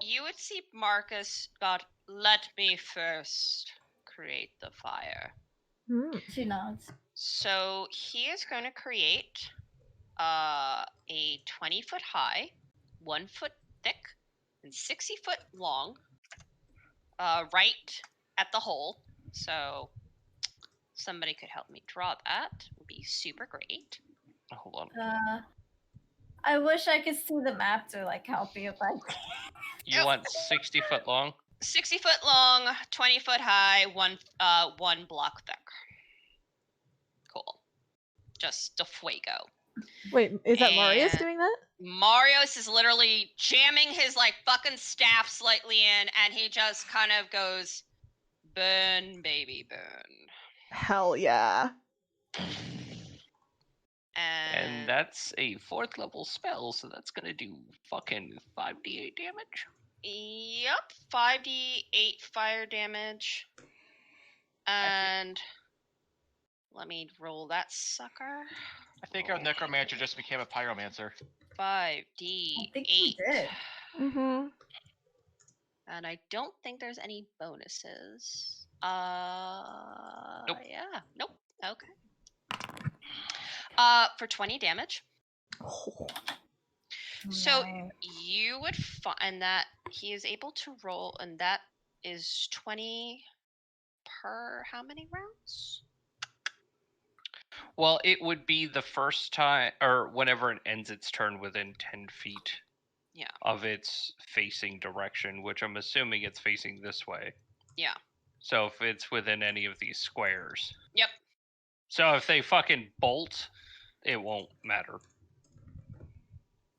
you would see Marcus got, "Let me first create the fire." She nods. So he is going to create a 20-foot high, 1 foot thick, and 60-foot long, right at the hole. So somebody could help me draw that. Would be super great. Hold on. I wish I could see the map to like help you, but You want 60 foot long? 60 foot long, 20 foot high, one block thick. Cool. Just a fuego. Wait, is that Marius And doing that? Marius is literally jamming his like fucking staff slightly in, and he just kind of goes, "Burn, baby, burn." Hell yeah. And that's a 4th level spell, so that's gonna do fucking 5d8 damage. Yep, 5d8 fire damage. And let me roll that sucker. I think our necromancer just became a pyromancer. 5d8. I think he did. Mm-hmm. And I don't think there's any bonuses. Nope. Yeah. Nope. Okay. For 20 damage. So you would find that he is able to roll, and that is 20 per how many rounds? Well, it would be the first time, or whenever it ends its turn within 10 feet of its facing direction, which I'm assuming it's facing this way. Yeah. So if it's within any of these squares. Yep. So if they fucking bolt, it won't matter.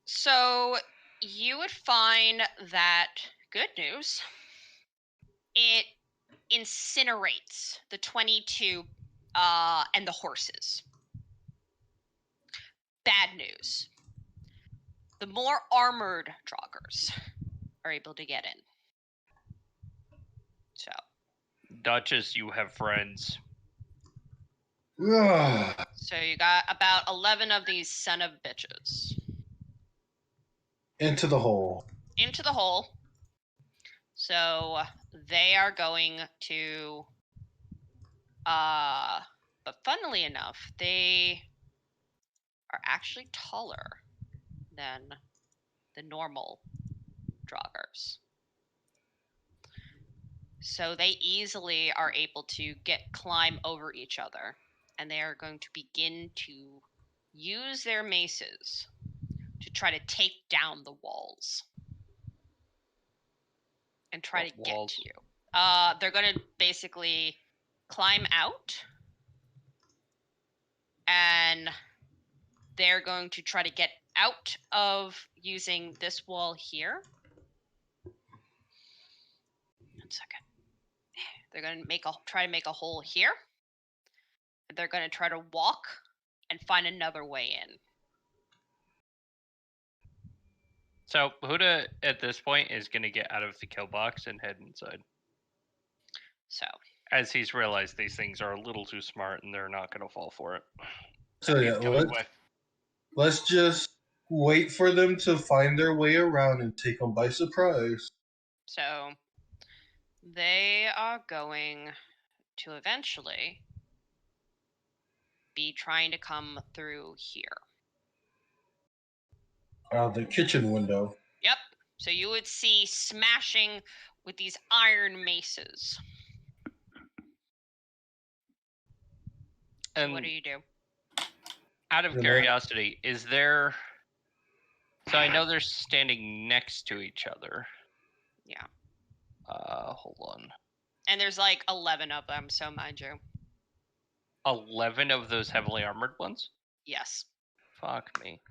So you would find that, good news, it incinerates the 22 and the horses. Bad news, the more armored joggers are able to get in. So, Duchess, you have friends. so you got about 11 of these son of bitches. Into the hole. Into the hole. So they are going to, but funnily enough, they are actually taller than the normal joggers. So they easily are able to climb over each other, and they are going to begin to use their maces to try to take down the walls and try to get to you. They're going to basically climb out, and they're going to try to get out of using this wall here. 1 second. They're going to try to make a hole here. They're going to try to walk and find another way in. So Huda at this point is going to get out of the kill box and head inside. So, as he's realized these things are a little too smart and they're not going to fall for it. So yeah, let's just wait for them to find their way around and take them by surprise. So they are going to eventually be trying to come through here. The kitchen window. Yep. So you would see smashing with these iron maces. And what do you do? Out of curiosity, is there... So I know they're standing next to each other. Yeah. Hold on. And there's like 11 of them, so mind you. 11 of those heavily armored ones? Yes. Fuck me.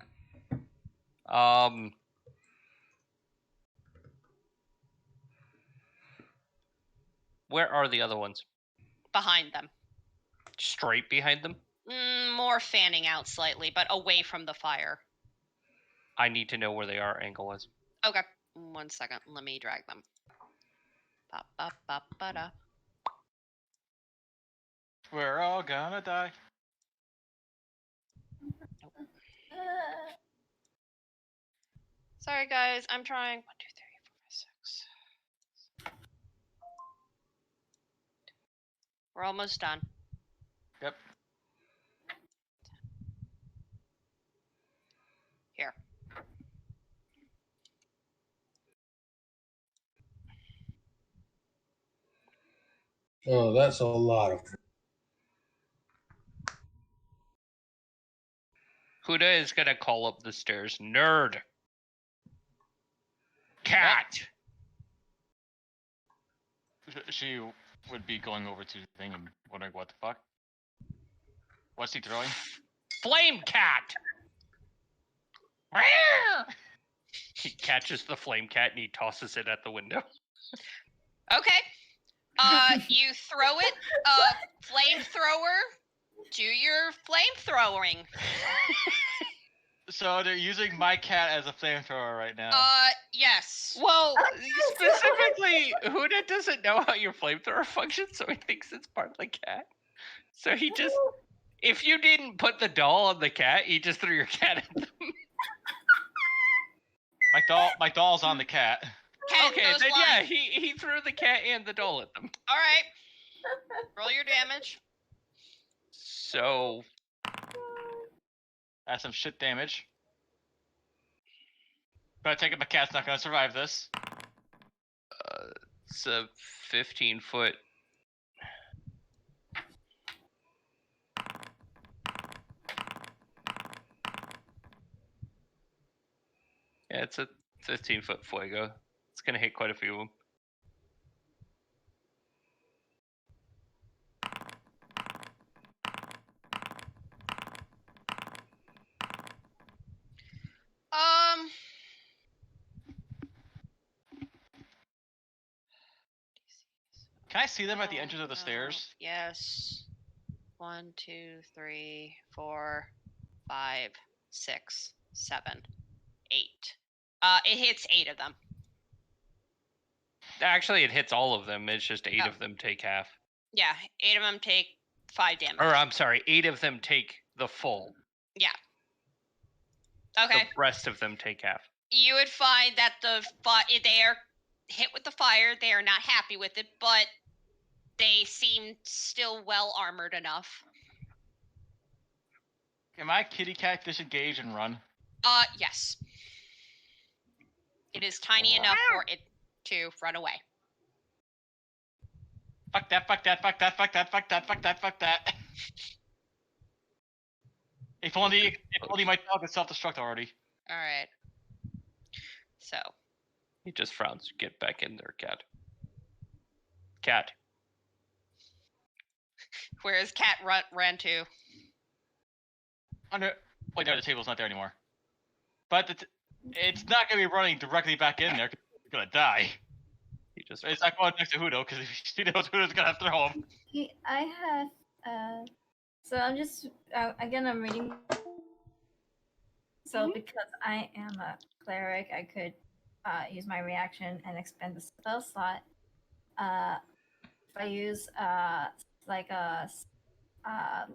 Where are the other ones? Behind them. Straight behind them? More fanning out slightly, but away from the fire. I need to know where they are angle-wise. Okay. 1 second. Let me drag them. Ba-ba-ba-ba-da. We're all gonna die. Sorry, guys. I'm trying. 1, 2, 3, 4, 5, 6. We're almost done. Yep. Here. Oh, that's a lot of. Huda is gonna call up the stairs. Nerd. Cat. She would be going over to the thing and wondering what the fuck. What's he throwing? Flame cat. He catches the flame cat and he tosses it at the window. Okay. You throw it. Flamethrower. Do your flamethrowing. So they're using my cat as a flamethrower right now. Yes. Well, specifically, Huda doesn't know how your flamethrower functions, so he thinks it's part of the cat. So he just, if you didn't put the doll on the cat, he just threw your cat at them. My doll's on the cat. Cat Okay, goes then flying. yeah, he threw the cat and the doll at them. All right. Roll your damage. So That's some shit damage. But I take it my cat's not gonna survive this. it's a 15-foot. Yeah, it's a 15-foot fuego. It's gonna hit quite a few of them. Can I see them at the entrance of the stairs? Yes. 1, 2, 3, 4, 5, 6, 7, 8. It hits 8 of them. Actually, it hits all of them. It's just 8 Oh. of them take half. Yeah, 8 of them take 5 damage. Or I'm sorry, 8 of them take the full. Yeah. Okay. The rest of them take half. You would find that they are hit with the fire. They are not happy with it, but they seem still well armored enough. Can my kitty cat disengage and run? Yes. It is tiny enough for it to run away. Fuck that, fuck that, fuck that, fuck that, fuck that, fuck that, fuck that. If only my dog could self-destruct already. All right. So. He just frowns. Get back in there, cat. Cat. Where is cat ran to? Wait, no, the table's not there anymore. But it's not gonna be running directly back in there. 'Cause it's gonna die. He just. It's not going next to Hudo because she knows Hudo's gonna throw him. I have so I'm just again I'm reading. So because I am a cleric, I could use my reaction and expend the spell slot. If I use like a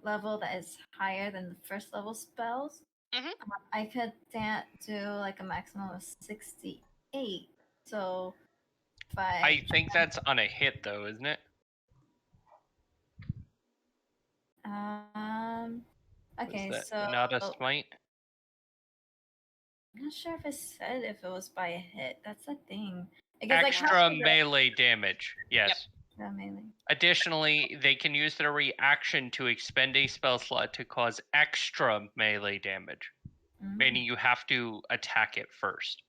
level that is higher than the first level spells, I could do like a maximum of 68. So if I think that's on a hit though, isn't it? Okay, Was that so not a smite? I'm not sure if it said if it was by a hit. That's the thing. Because, Extra melee damage. Yes. Yep. Melee. Additionally, they can use their reaction to expend a spell slot to cause extra melee damage, meaning you have to attack it first.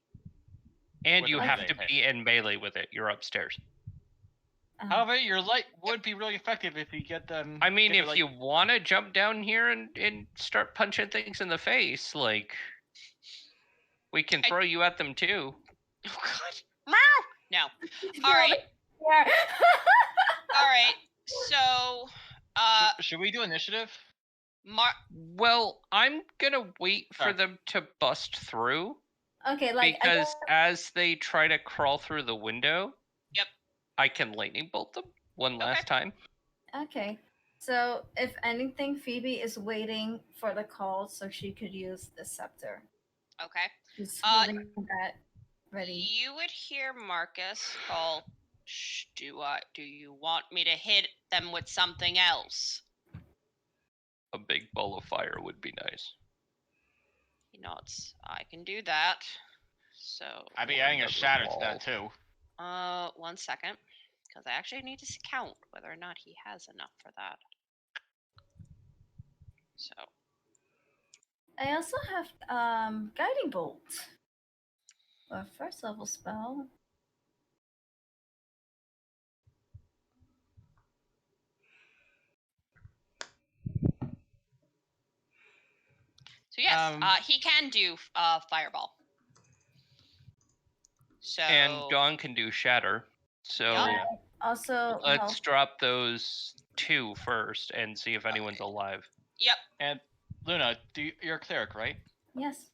And With you a have melee to hit. be in melee with it. You're upstairs. However, your light would be really effective if you get them. I mean, get if the, you want to jump down here and start punching things in the face, like, we can throw you at them too. Oh God. No. All right. here. All right. So, Should we do initiative? Well, I'm gonna wait for Sorry. them to bust through Okay, like because as they try to crawl through the window, Yep. I can lightning bolt them one last time. Okay. So if anything, Phoebe is waiting for the call so she could use the scepter. Okay. She's holding that ready. You would hear Marcus call, do you want me to hit them with something else? A big ball of fire would be nice. He nods. I can do that. So I'd be adding a shatter to that too. 1 second. Because I actually need to count whether or not he has enough for that. So I also have guiding bolt. A first level spell. So yes, he can do fireball. So And Dawn can do shatter. So Also, let's drop those 2 first and see if anyone's alive. Yep. And Luna, you're a cleric, right? Yes.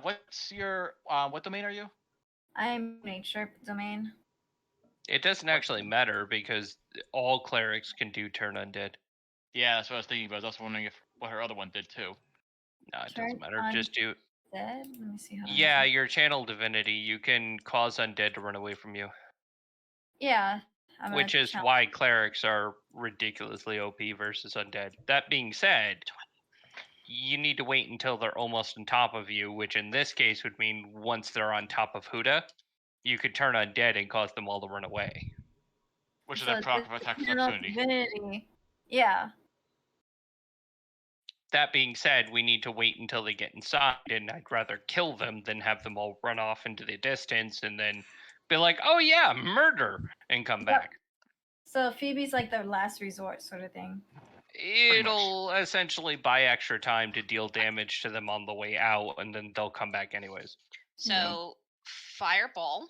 What's your what domain are you? I'm nature domain. It doesn't actually matter because all clerics can do turn undead. Yeah, that's what I was thinking, but I was also wondering if what her other one did too. No, it Turn doesn't matter. Just do. Dead? Let me see how. Yeah, your channel divinity, you can cause undead to run away from you. Yeah. Which is why clerics are ridiculously OP versus undead. That being said, you need to wait until they're almost on top of you, which in this case would mean once they're on top of Huda, you could turn undead and cause them all to run away. Which is a proc of attack of opportunity. Divinity. Yeah. That being said, we need to wait until they get inside, and I'd rather kill them than have them all run off into the distance and then be like, oh yeah, murder, and come back. So Phoebe's like the last resort sort of thing. It'll essentially buy extra time to deal damage to them on the way out, and then they'll come back anyways. So fireball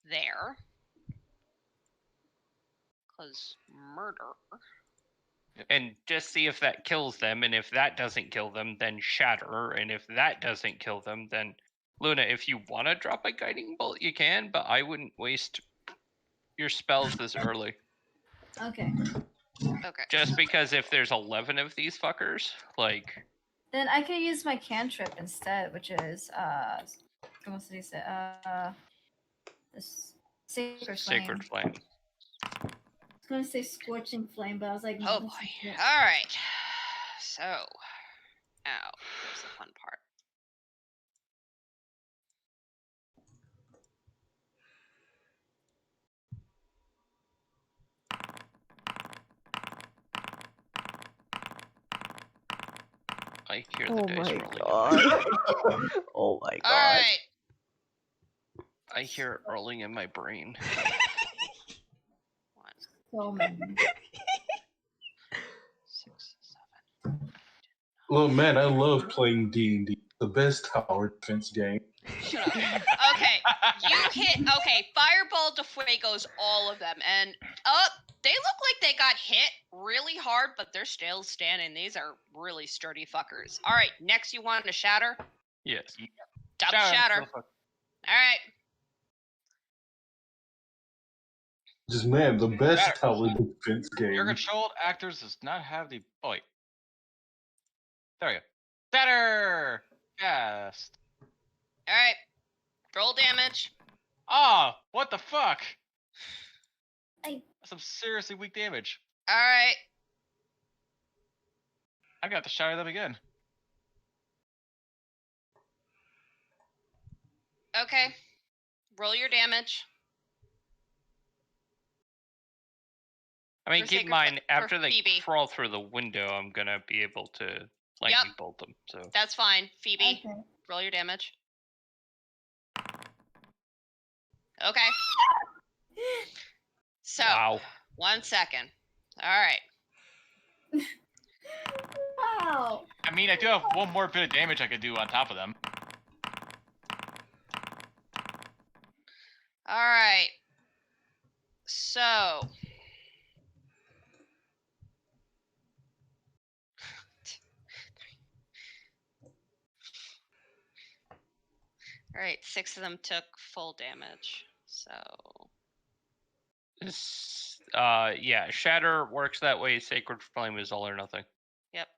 there. Because murder. And just see if that kills them, and if that doesn't kill them, then shatter, and if that doesn't kill them, then Luna, if you want to drop a guiding bolt, you can, but I wouldn't waste your spells this early. Okay. Okay. Just because if there's 11 of these fuckers, like... Then I could use my cantrip instead, which is, ¿cómo se dice? This Sacred Flame. Sacred Flame. I was going to say Scorching Flame, but I was like, no, oh boy. All right. So, here's the fun part. I hear the dice rolling. Oh my god. All right. I hear it rolling in my brain. So many. 6, 7. Oh man, I love playing D&D. The best tower defense game. Shut up. Okay, you hit. Okay, Fireball de Fuego's all of them, and they look like they got hit really hard, but they're still standing. These are really sturdy fuckers. All right, next you want to shatter? Yes. Double shatter. All right. Just man, the best tower defense game. Your controlled actors does not have the. Oh wait. There we go. Better. Cast. All right. Roll damage. Ah, what the fuck? That's some seriously weak damage. All right. I got to shatter them again. Okay. Roll your damage. I mean, keep in mind, after they Phoebe. crawl through the window, I'm gonna be able to lightning bolt them. So that's fine. Phoebe, Okay. roll your damage. Okay. So, wow. 1 second. All right. Wow. I mean, I do have one more bit of damage I could do on top of them. right. So. All right, 6 of them took full damage. So. Yeah, Shatter works that way. Sacred Flame is all or nothing. Yep.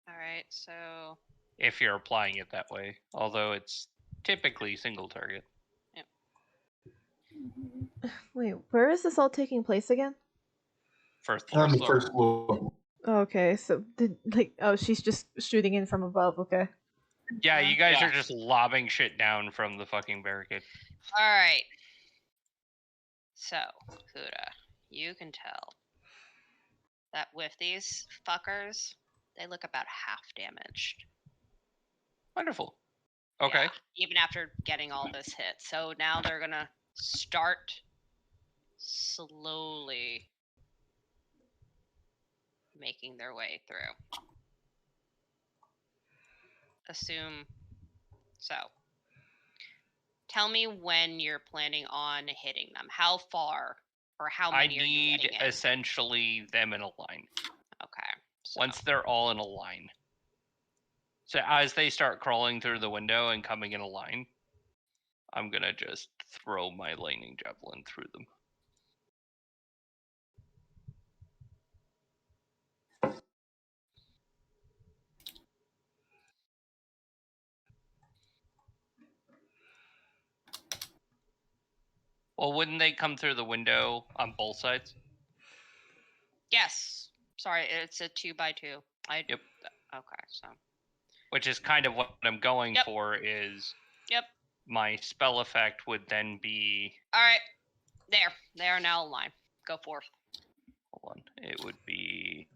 All right, so. If you're applying it that way, although it's typically single target. Yep. Wait, where is this all taking place again? First floor. On the first floor. Okay, so she's just shooting in from above. Okay. Yeah, you guys are just lobbing shit down from the fucking barricade. All right. So, Huda, you can tell that with these fuckers, they look about half damaged. Wonderful. Okay. Yeah, even after getting all this hit. So now they're gonna start slowly making their way through. Assume so. Tell me when you're planning on hitting them. How far or how many are you letting in? Essentially them in a line. Okay. So. Once they're all in a line. So as they start crawling through the window and coming in a line, I'm gonna just throw my lightning javelin through them. Well, wouldn't they come through the window on both sides? Yes. Sorry, it's a 2x2. Yep. Okay, so. Which is kind of what I'm going for is. Yep. My spell effect would then be. All right. There. They are now aligned. Go forth. Hold on. It would be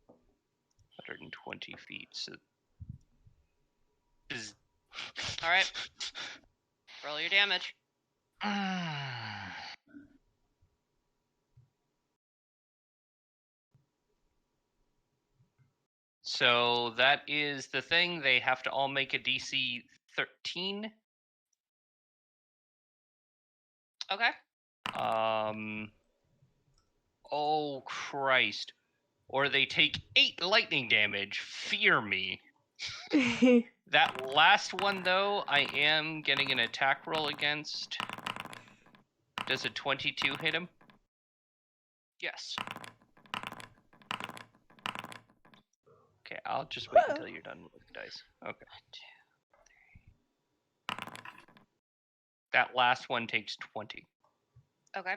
120 feet. So. All right. Roll your damage. So that is the thing. They have to all make a DC 13. Okay. Oh Christ. Or they take 8 lightning damage. Fear me. That last one though, I am getting an attack roll against. Does a 22 hit him? Yes. Okay, I'll just wait until you're done with the dice. Okay. 1, 2, 3. That last one takes 20. Okay.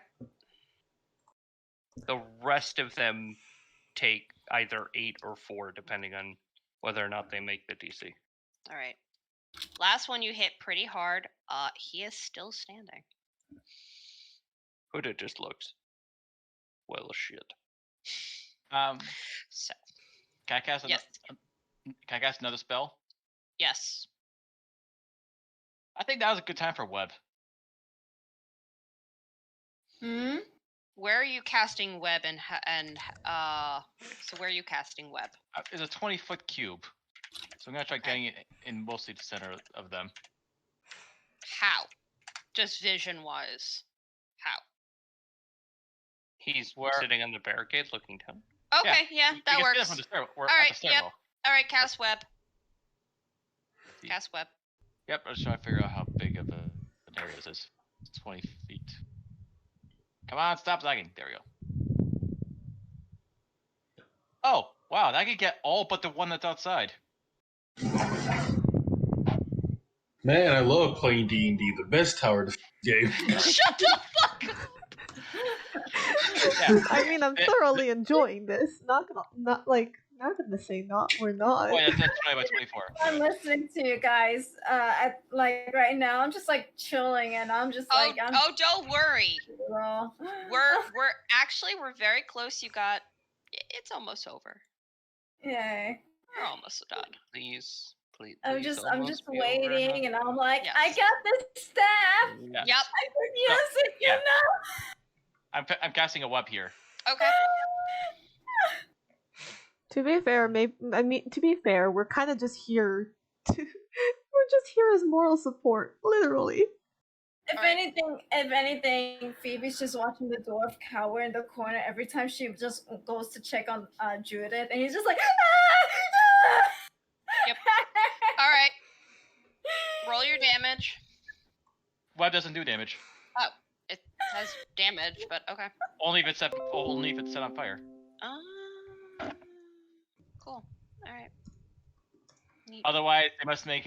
The rest of them take either 8 or 4, depending on whether or not they make the DC. All right. Last one you hit pretty hard. He is still standing. Huda just looks. Well, shit. So. Can I cast yes. Can I cast another spell? Yes. I think that was a good time for web. Where are you casting web and so where are you casting web? It's a 20-foot cube. So I'm going to try getting it in mostly the center of them. How? Just vision-wise. How? He's sitting on the barricade looking down. Okay, yeah, that works. We're at the stairwell. All right, cast web. Cast web. Yep, I was trying to figure out how big of an area this is. It's 20 feet. Come on, stop lagging. There we go. Oh, wow, that could get all but the one that's outside. Man, I love playing D&D, the best tower defense game. Shut the fuck up! Yeah. I mean, I'm thoroughly enjoying this. Not gonna say not. We're not. Oh, yeah, that's 20 by 24. I'm listening to you guys. Right now, I'm just like chilling, and I'm just like. Don't worry. We're very close. It's almost over. Yay. We're almost done. Please. I'm just waiting, and I'm like, yes. I got this staff. Yes. Yep. I could use it, you know. I'm casting a web here. Okay. To be fair, we're kind of just here. We're just here as moral support, literally. If anything, Phoebe's just watching the dwarf cower in the corner every time she just goes to check on Judith, and he's just like, ah! Yep. All right. Roll your damage. Web doesn't do damage. Oh, it has damage, but okay. Only if it's set on fire. Cool. All right. Neat. Otherwise, they must make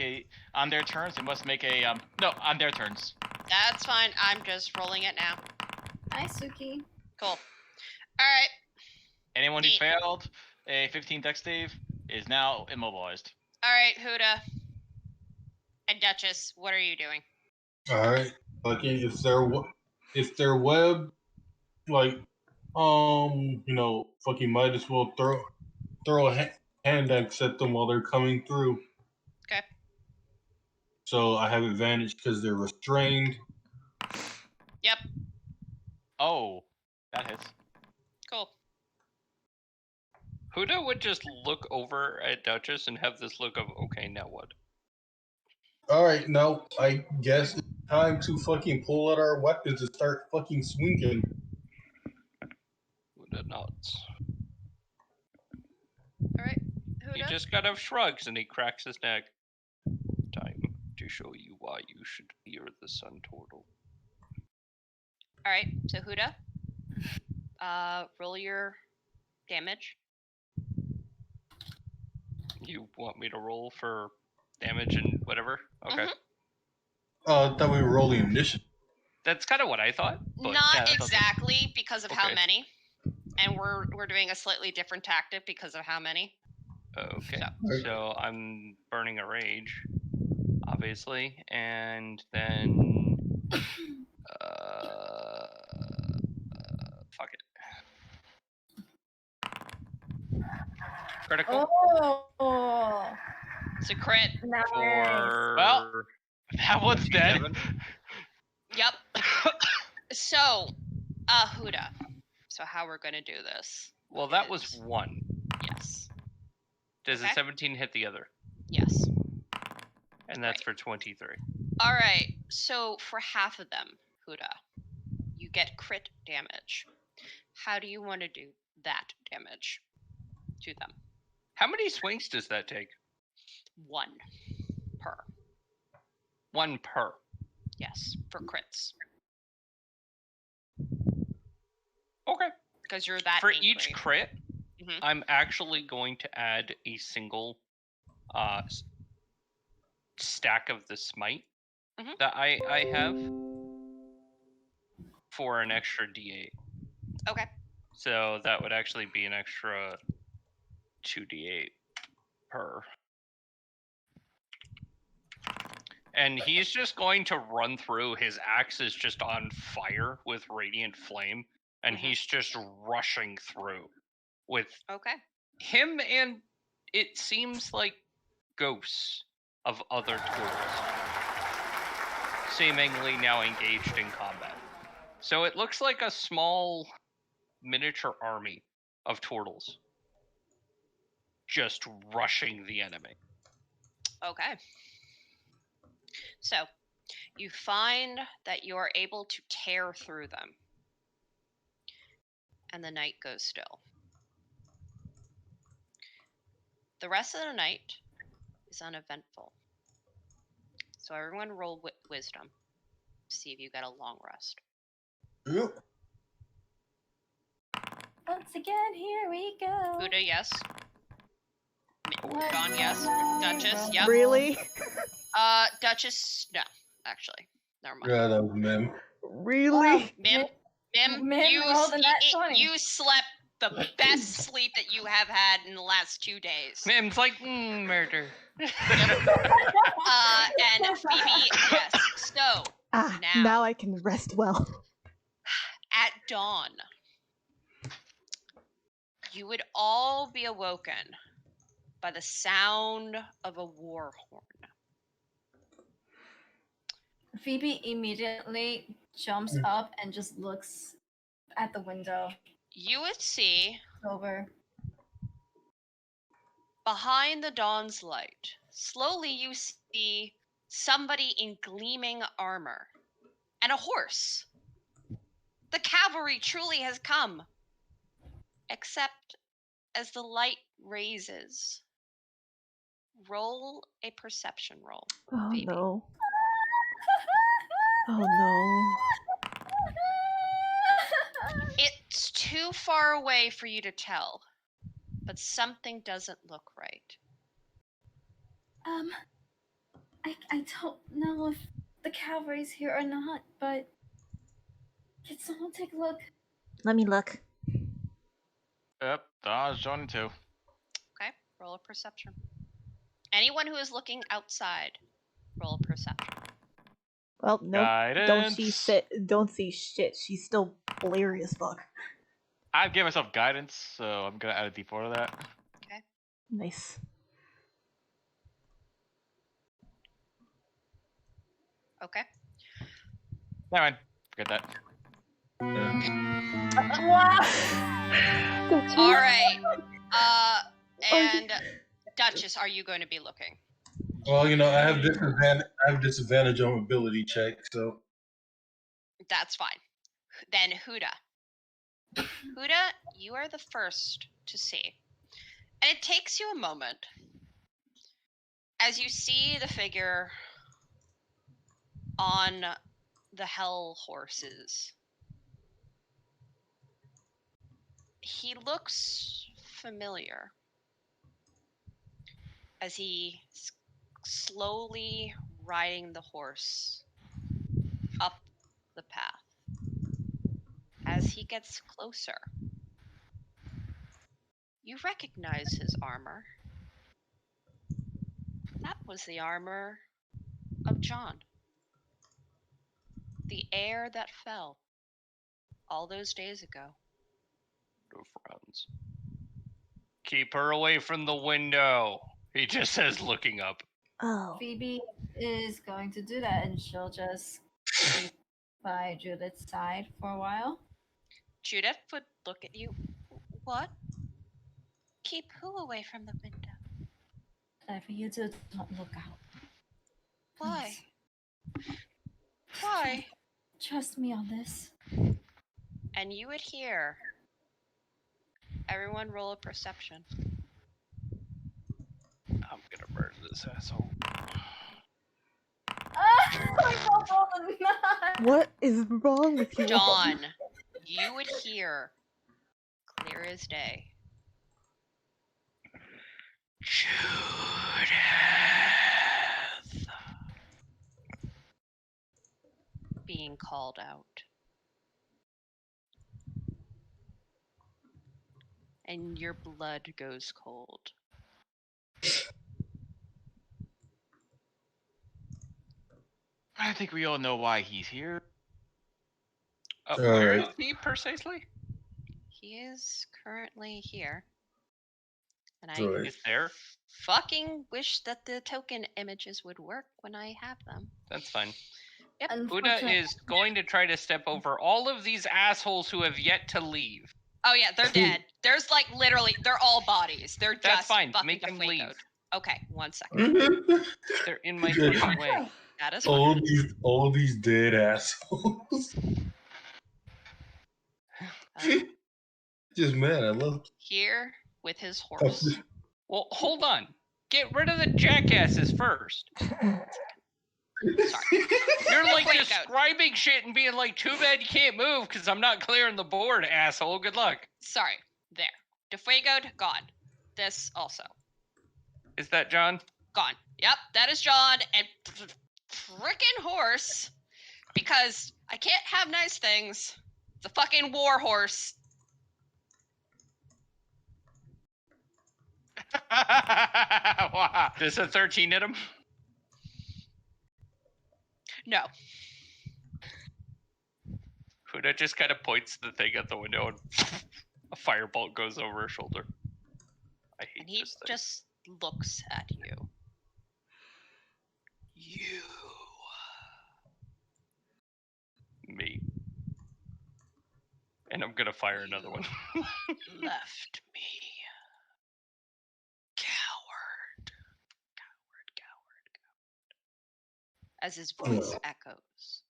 on their turns. On their turns. That's fine. I'm just rolling it now. Hi, Suki. Cool. All right. Anyone who failed a 15 dex save is now immobilized. All right, Huda and Duchess, what are you doing? All right. Fucking if their web, like, fucking might as well throw a hand axe at them while they're coming through. Okay. So I have advantage because they're restrained. Yep. Oh, that hits. Cool. Huda would just look over at Duchess and have this look of, okay, now what? All right, now I guess it's time to fucking pull out our weapons and start fucking swinging. Huda nods. All right, Huda. He just kind of shrugs and he cracks his neck. Time to show you why you should fear the Sun Turtle. All right, so Huda, roll your damage. You want me to roll for damage and whatever? Okay. That we roll the initiative. That's kind of what I thought. But Not exactly because of how Okay. many, and we're doing a slightly different tactic because of how many. Okay. So I'm burning a rage, obviously, and then fuck it. Critical Oh, It's a crit. nice. for Well, that one's dead. 7. Yep. So, Huda. So how we're gonna do this? Well, that was 1. Yes. Does Okay. a 17 hit the other? Yes. And that's for 23. All right. So for half of them, Huda, you get crit damage. How do you want to do that damage to them? How many swings does that take? 1 per. 1 per. Yes, for crits. Okay. Because you're that For angry. each crit, Mhm. I'm actually going to add a single stack of the smite that I have for an extra d8. Okay. So that would actually be an extra 2d8 per. And he's just going to run through. His axe is just on fire with radiant flame, and he's just rushing through with him, and it seems like ghosts of other turtles seemingly now engaged in combat. So it looks like a small miniature army of turtles just rushing the enemy. Okay. So, you find that you are able to tear through them. And the night goes still. The rest of the night is uneventful. So everyone roll wisdom to see if you get a long rest. Yep. Once again, here we go. Huda, yes. John, yes. Duchess, yep. Really? Duchess, no, actually. Never mind. Yeah, that was Mim. Really? Mim, you, rolled a nat 20. you slept the best sleep that you have had in the last 2 days. Mim's like, murder. And Phoebe, yes. So, Now I can rest well. at dawn, you would all be awoken by the sound of a war horn. Phoebe immediately jumps up and just looks at the window. You would see Over. behind the dawn's light, slowly you see somebody in gleaming armor and a horse. The cavalry truly has come. Except as the light raises, roll a perception roll. Oh Phoebe. no. Oh no. It's too far away for you to tell, but something doesn't look right. I don't know if the cavalry's here or not, but can someone take a look? Let me look. Yep, Don's joining too. Okay, roll a perception. Anyone who is looking outside, roll a perception. Well, nope. Guidance. Don't see shit. She's still blurry as fuck. I've given myself guidance, so I'm gonna add a d4 to that. Okay. Nice. Okay. Never mind. Forget that. All right. And Duchess, are you going to be looking? Well, I have disadvantage on ability check, so That's fine. Then Huda. Huda, you are the first to see. And it takes you a moment as you see the figure on the hell horses. He looks familiar as he slowly riding the horse up the path. As he gets closer, you recognize his armor. That was the armor of John. The heir that fell all those days ago. No friends. Keep her away from the window. He just says, looking up. Oh. Phoebe is going to do that, and she'll just be by Judith's side for a while. Judith would look at you. What? Keep who away from the window? Whatever you do, don't look out. Why? Please. Why? Trust me on this. And you would hear. Everyone roll a perception. I'm gonna murder this asshole. What is wrong with you? Dawn, you would hear clear as day. Judith. Being called out. And your blood goes cold. I think we all know why he's here. Where is he precisely? He is currently here. And I Right. He's there? fucking wish that the token images would work when I have them. That's fine. Yep. Huda is going to try to step over all of these assholes who have yet to leave. Oh yeah, they're dead. There's like literally, they're all bodies. They're just That's fine. fucking Make them leave. deflated. Okay, 1 second. They're in my fucking way. That is fine. all these dead assholes. Just man, I love. Here with his horse. Well, hold on. Get rid of the jackasses first. Sorry. You're like Wait, describing shit and being like, too bad you can't move because I'm not clearing the board, asshole. Good luck. Sorry. There. Defuegoed, gone. This also. Is that John? Gone. Yep, that is John and frickin' horse. Because I can't have nice things. It's a fucking war horse. Wow. Does a 13 hit him? No. Huda just kind of points the thing at the window and a firebolt goes over her shoulder. I hate And he this thing. just looks at you. You. Me. And I'm gonna fire another one. Left me. Coward. Coward. As his voice echoes.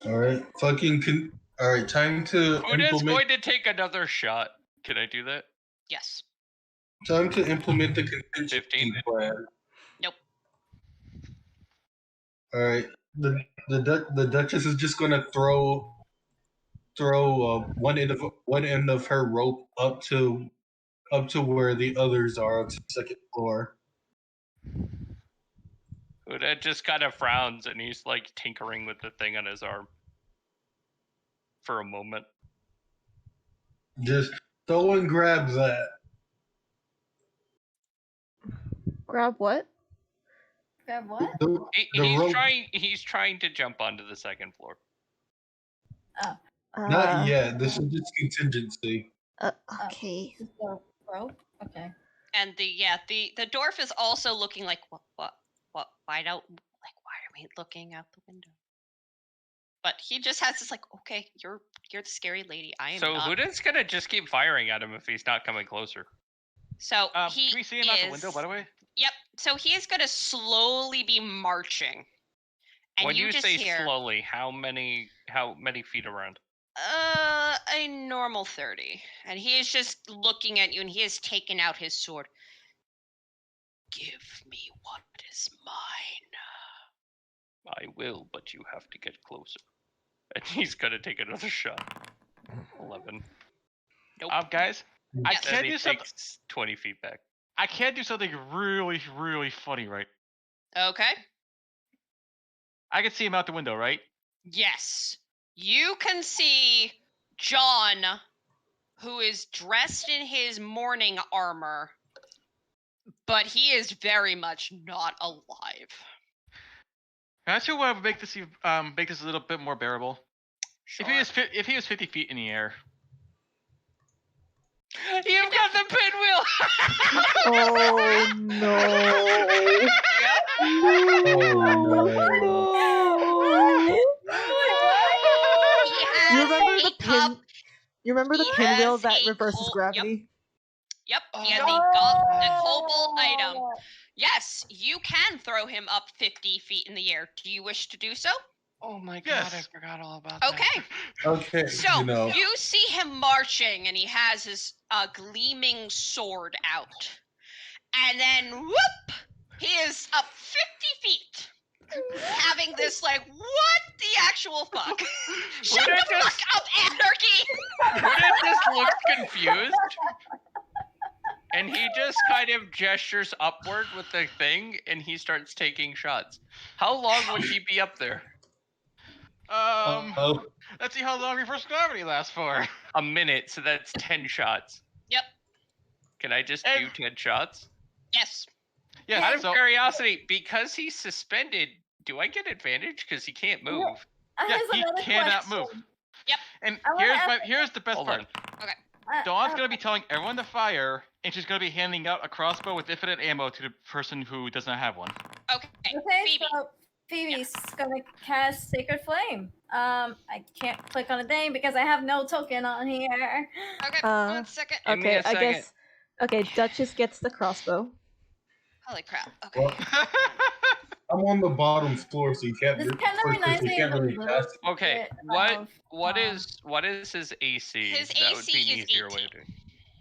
All right, all right, time to Huda's implement. going to take another shot. Can I do that? Yes. Time to implement the contingency 15? plan. Nope. All right, the Duchess is just gonna throw one end of her rope up to where the others are on the second floor. Huda just kind of frowns and he's like tinkering with the thing on his arm for a moment. Just someone grab that. Grab what? Grab what? He's trying to jump onto the second floor. Oh. Not yet. This is just contingency. Okay. Just the rope? Okay. And the dwarf is also looking like what why are we looking out the window? But he just has this like, okay, you're the scary lady. I am So not. Huda's gonna just keep firing at him if he's not coming closer. So can we see him out the window, by the way? Yep. So he is gonna slowly be marching. And when you just say hear, slowly, how many feet around? A normal 30. And he is just looking at you and he has taken out his sword. Give me what is mine. I will, but you have to get closer. And he's gonna take another shot. 11. Nope. Guys, I Yes. can't he do something. takes 20 feet back. I can't do something really, really funny, right? Okay. I can see him out the window, right? Yes. You can see John, who is dressed in his morning armor, but he is very much not alive. Can I see what would make this a little bit more bearable? Sure. If he was 50 feet in the air. You've got the pinwheel! Oh no! He You has remember a the cup. pin? You remember the He pinwheel has that a reverses gravity? Yep. He has the cobalt item. Yes, you can throw him up 50 feet in the air. Do you wish to do so? Oh my god, Yes. I forgot all about that. Okay. Okay, So you know. you see him marching, and he has his gleaming sword out, and then whoop, he is up 50 feet, having this like, what the actual fuck? Shut Huda the fuck up, anarchy! Huda just looks confused. And he just kind of gestures upward with the thing, and he starts taking shots. How long would he be up there? Let's see how long reverse gravity lasts for. A minute, so that's 10 shots. Yep. Can I just do 10 shots? Yes. Yeah. Out of curiosity, because he's suspended, do I get advantage? Because he can't move. Yeah, he cannot move. Yep. And I here's the best Hold part. on. Okay. Dawn's gonna be telling everyone to fire, and she's gonna be handing out a crossbow with infinite ammo to the person who does not have one. Okay. Okay, Phoebe. so Phoebe's gonna cast Sacred Flame. I can't click on a thing because I have no token on here. Okay. Uh, 1 second. Give me Okay, a I second. guess. Okay, Duchess gets the crossbow. Holy crap. Okay. Well, I'm on the bottom floor, so you can't. This First kind of reminds person me can't of a really little cast it. Okay, bit what of, is his AC? His That would be AC an is easier way 18. to.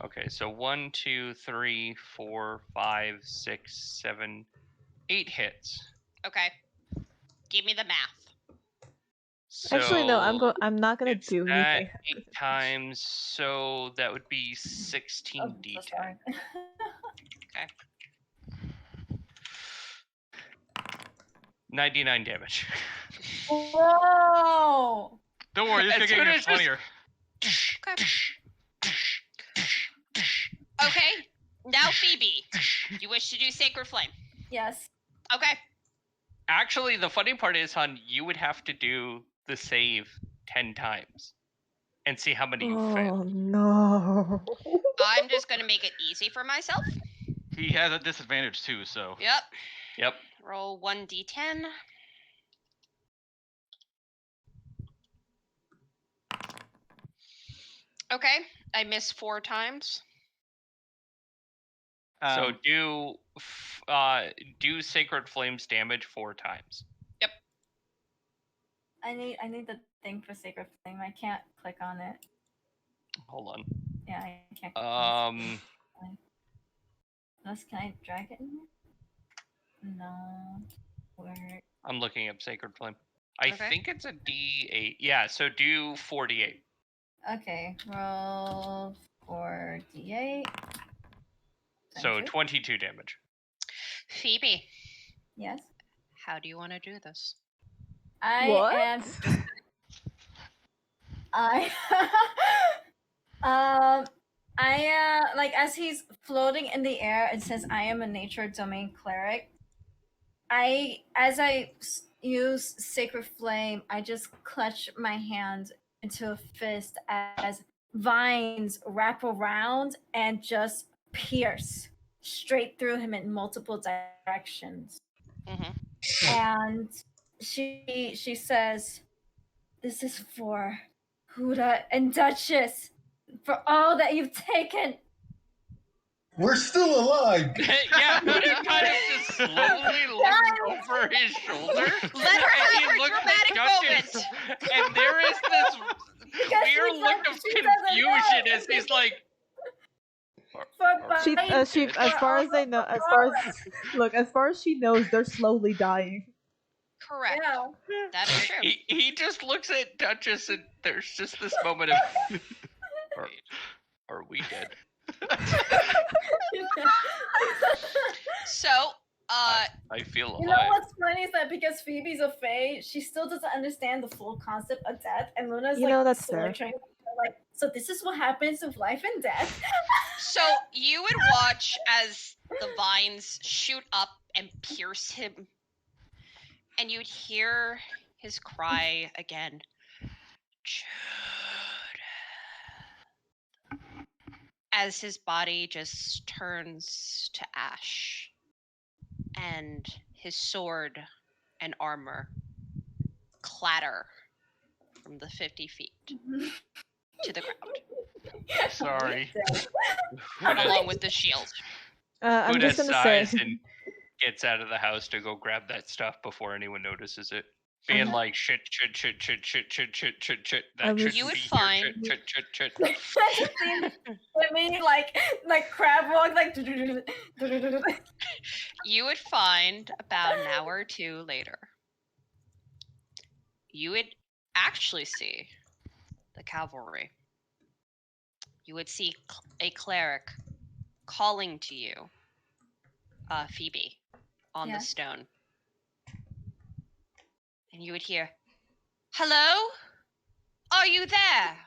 Okay, so 1, 2, 3, 4, 5, 6, 7, 8 hits. Okay. Give me the math. So Actually, no. I'm not gonna it's do that anything. 8 times, so that would be 16 oh, so d10. sorry. 99 damage. Whoa! Don't worry, this As is soon gonna as get funnier. Okay. Now, Phoebe, you wish to do Sacred Flame? Yes. Okay. Actually, the funny part is, hon, you would have to do the save 10 times and see how many you fail. Oh no! I'm just going to make it easy for myself. He has a disadvantage too, so. Yep. Yep. Roll 1d10. Okay. I miss 4 times. So do Sacred Flames damage 4 times. Yep. I need the thing for Sacred Flame. I can't click on it. Hold on. Yeah, I can't. Click on it. Um, Unless, can I drag it in here? No. Where? I'm looking up Sacred Flame. I Okay. think it's a D8. Yeah, so do 48. Okay, roll for D8. So 22. 22 damage. Phoebe, Yes. how do you want to do this? I What? am. I like as he's floating in the air, it says I am a nature domain cleric. As I use Sacred Flame, I just clutch my hand into a fist as vines wrap around and just pierce straight through him in multiple directions. Mm-hmm. And she says, "This is for Huda and Duchess, for all that you've taken." We're still alive. Yeah, Huda kind of just slowly looks over his shoulder. Let her and he have her looks dramatic at Duchess, moment. And there is this clear she's look like- of she doesn't confusion know. as he's like, For She, buying- she, as far as they know, as far as she knows, they're slowly dying. Correct. Yeah. That is true. he just looks at Duchess and there's just this moment of, are we dead? So, I feel alive. You know what's funny is that because Phoebe's a fae, she still doesn't understand the full concept of death, and Luna's You like, know, that's slowly fair. trying to like, so this is what happens with life and death. so you would watch as the vines shoot up and pierce him, and you'd hear his cry again. Jude. As his body just turns to ash, and his sword and armor clatter from the 50 feet to the ground, Sorry. along with the shield. I'm Huda just gonna say. sighs and gets out of the house to go grab that stuff before anyone notices it. Being like, shit. That shouldn't You would be here, find- shit. I mean, like crab walk, like. You would find about an hour or two later, you would actually see the cavalry. You would see a cleric calling to you, Phoebe, on the Yes. stone. And you would hear, "Hello? Are you there?"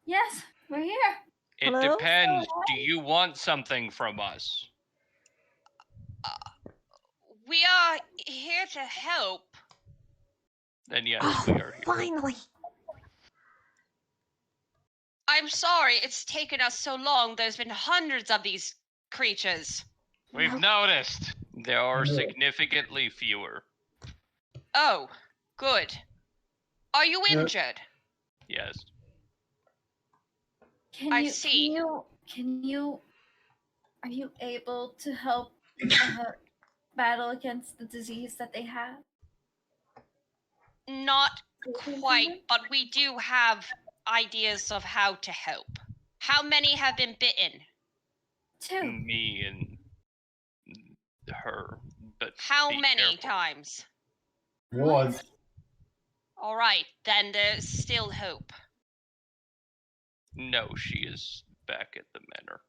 Yes, we're here. It Hello? depends. Do you want something from us? We are here to help. Then yes, Oh, we are here. finally. I'm sorry it's taken us so long. There's been hundreds of these creatures. We've noticed. There are Yeah. significantly fewer. Oh, good. Are you Yeah. injured? Yes. Can I you, see. Can you? Are you able to help battle against the disease that they have? Not quite, but we do have ideas of how to help. How many have been bitten? 2. Me and her. But How be many careful. times? Once. All right, then there's still hope. No, she is back at the manor.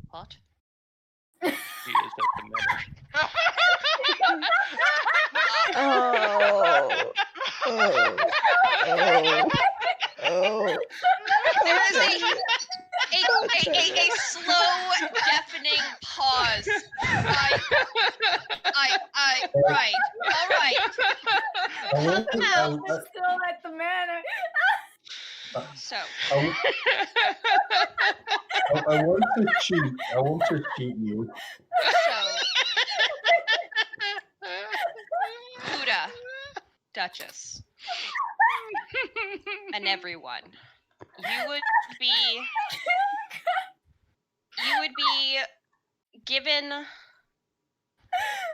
What? She is at the manor. Oh. Oh. Oh. There is a slow, deafening pause. Right. All right. I want to, We're still at the manor. So, I want to cheat. I want to cheat you. Huda, Duchess, and everyone, you would be given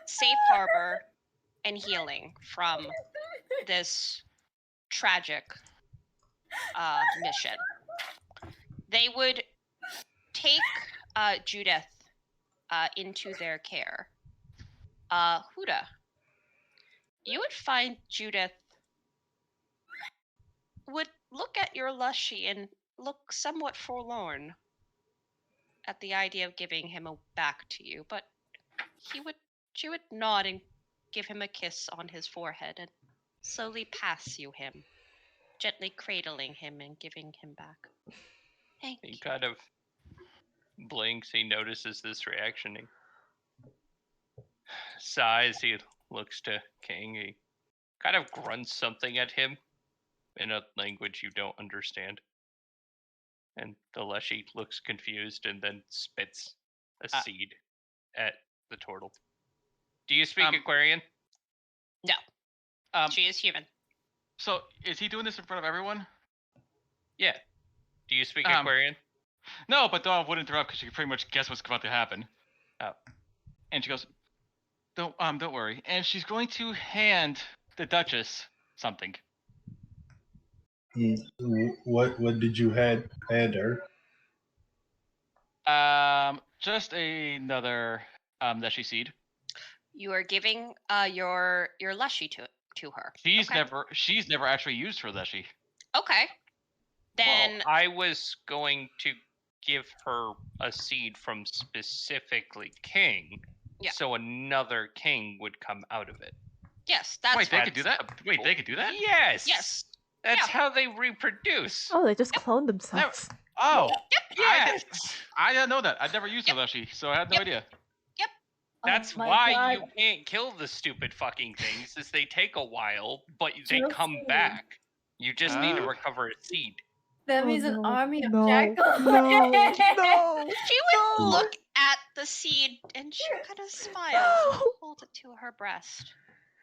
safe harbor and healing from this tragic mission. They would take Judith into their care. Huda, you would find Judith would look at your Lushy and look somewhat forlorn at the idea of giving him back to you, but she would nod and give him a kiss on his forehead and slowly pass you him, gently cradling him and giving him back. Thank you. He kind of blinks. He notices this reaction. He sighs. He looks to King. He kind of grunts something at him in a language you don't understand. And the Leshy looks confused and then spits a seed at the turtle. Do you speak Aquarian? No. She is human. So, is he doing this in front of everyone? Yeah. Do you speak Aquarian? No, but Dawn would interrupt because she could pretty much guess what's about to happen. Oh. And she goes, don't worry. And she's going to hand the Duchess something. What did you hand her? Just another Leshy seed. You are giving your Lushy to her. She's never actually used her Leshy. Okay. Then well, I was going to give her a seed from specifically King, so another King would come out of it. Yes, that's Wait, they could do that? Wait, they could do that? Yes. Yes. That's how they reproduce. Oh, they just cloned themselves. Oh. Yep. Yes. I didn't know that. I'd never used a Leshy, so I had no idea. Yep. That's why you can't kill the stupid fucking things, is they take a while, but they come back. You just need to recover a seed. That means an army of no, jackals. No. She would look at the seed and she kind of smiles and holds it to her breast.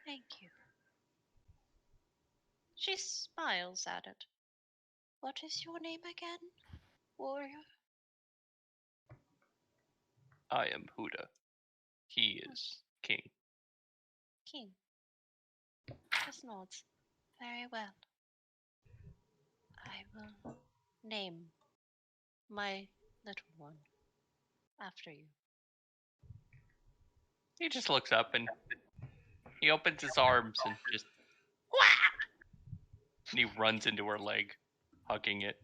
Thank you. She smiles at it. What is your name again, warrior? I am Huda. He is King. King. Just nods. Very well. I will name my little one after you. He just looks up and he opens his arms and just and he runs into her leg, hugging it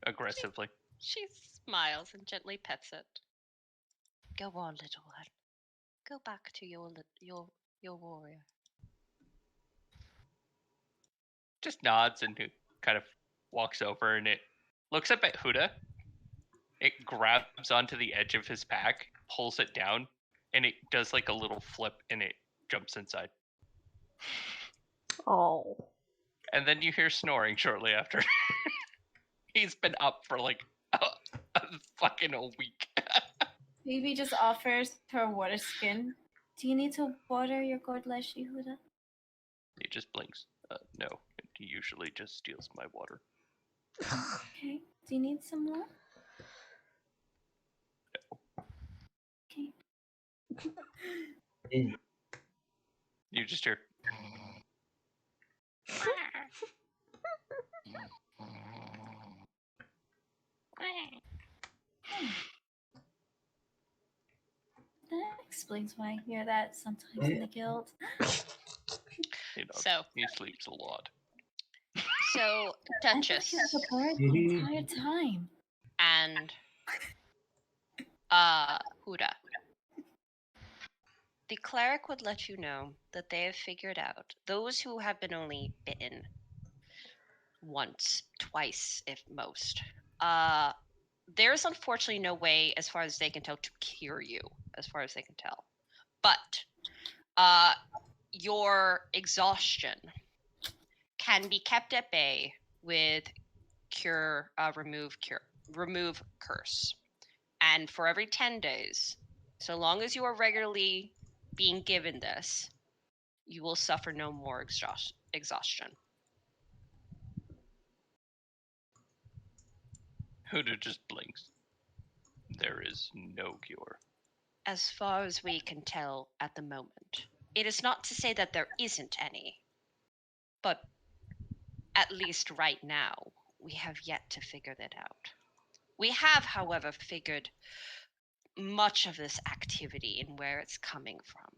aggressively. She smiles and gently pets it. Go on, little one. Go back to your warrior. Just nods and kind of walks over and it looks up at Huda. It grabs onto the edge of his pack, pulls it down, and it does like a little flip and it jumps inside. Oh. And then you hear snoring shortly after. He's been up for like fucking a week. Phoebe just offers her water skin. Do you need to water your gourd Leshy, Huda? He just blinks. No, he usually just steals my water. Okay. Do you need some more? No. Okay. You just hear. That explains why I hear that sometimes in the guild. So he sleeps a lot. So Duchess I thought he was a bird the entire time. and Huda. The cleric would let you know that they have figured out those who have been only bitten once, twice, if most. There's unfortunately no way, as far as they can tell, to cure you, as far as they can tell. But your exhaustion can be kept at bay with remove curse. And for every 10 days, so long as you are regularly being given this, you will suffer no more exhaustion. Huda just blinks. There is no cure. As far as we can tell at the moment. It is not to say that there isn't any, But at least right now, we have yet to figure that out. We have, however, figured much of this activity and where it's coming from.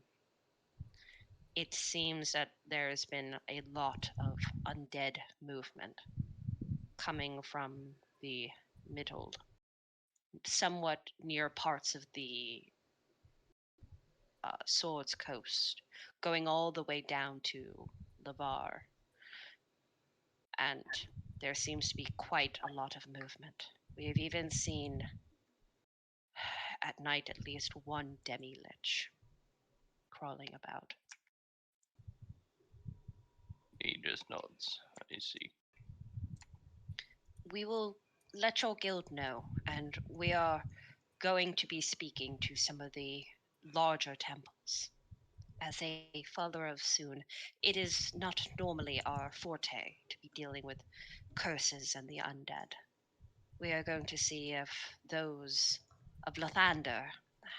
It seems that there has been a lot of undead movement coming from the middle, somewhat near parts of the Swords Coast, going all the way down to Lavar. And there seems to be quite a lot of movement. We have even seen at night at least one demi-lich crawling about. He just nods. I see. We will let your guild know, and we are going to be speaking to some of the larger temples. As a father of Soon, it is not normally our forte to be dealing with curses and the undead. We are going to see if those of Lathander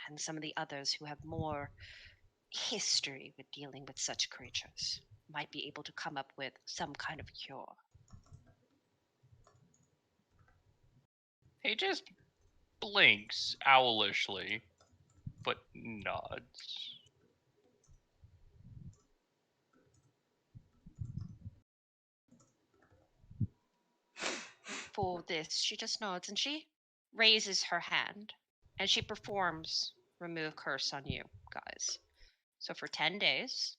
and some of the others who have more history with dealing with such creatures might be able to come up with some kind of cure. He just blinks owlishly, but nods. For this, she just nods and she raises her hand and she performs remove curse on you guys. So for 10 days,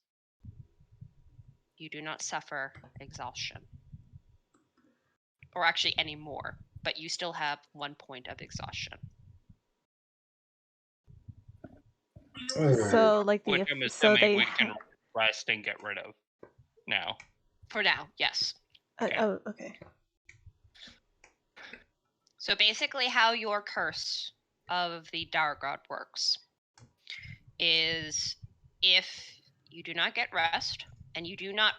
you do not suffer exhaustion. Or actually any more, but you still have 1 point of exhaustion. So like Which I'm so assuming they we can rest and get rid of now. For now, yes. Okay. oh, okay. So basically how your curse of the Dargod works is if you do not get rest and you do not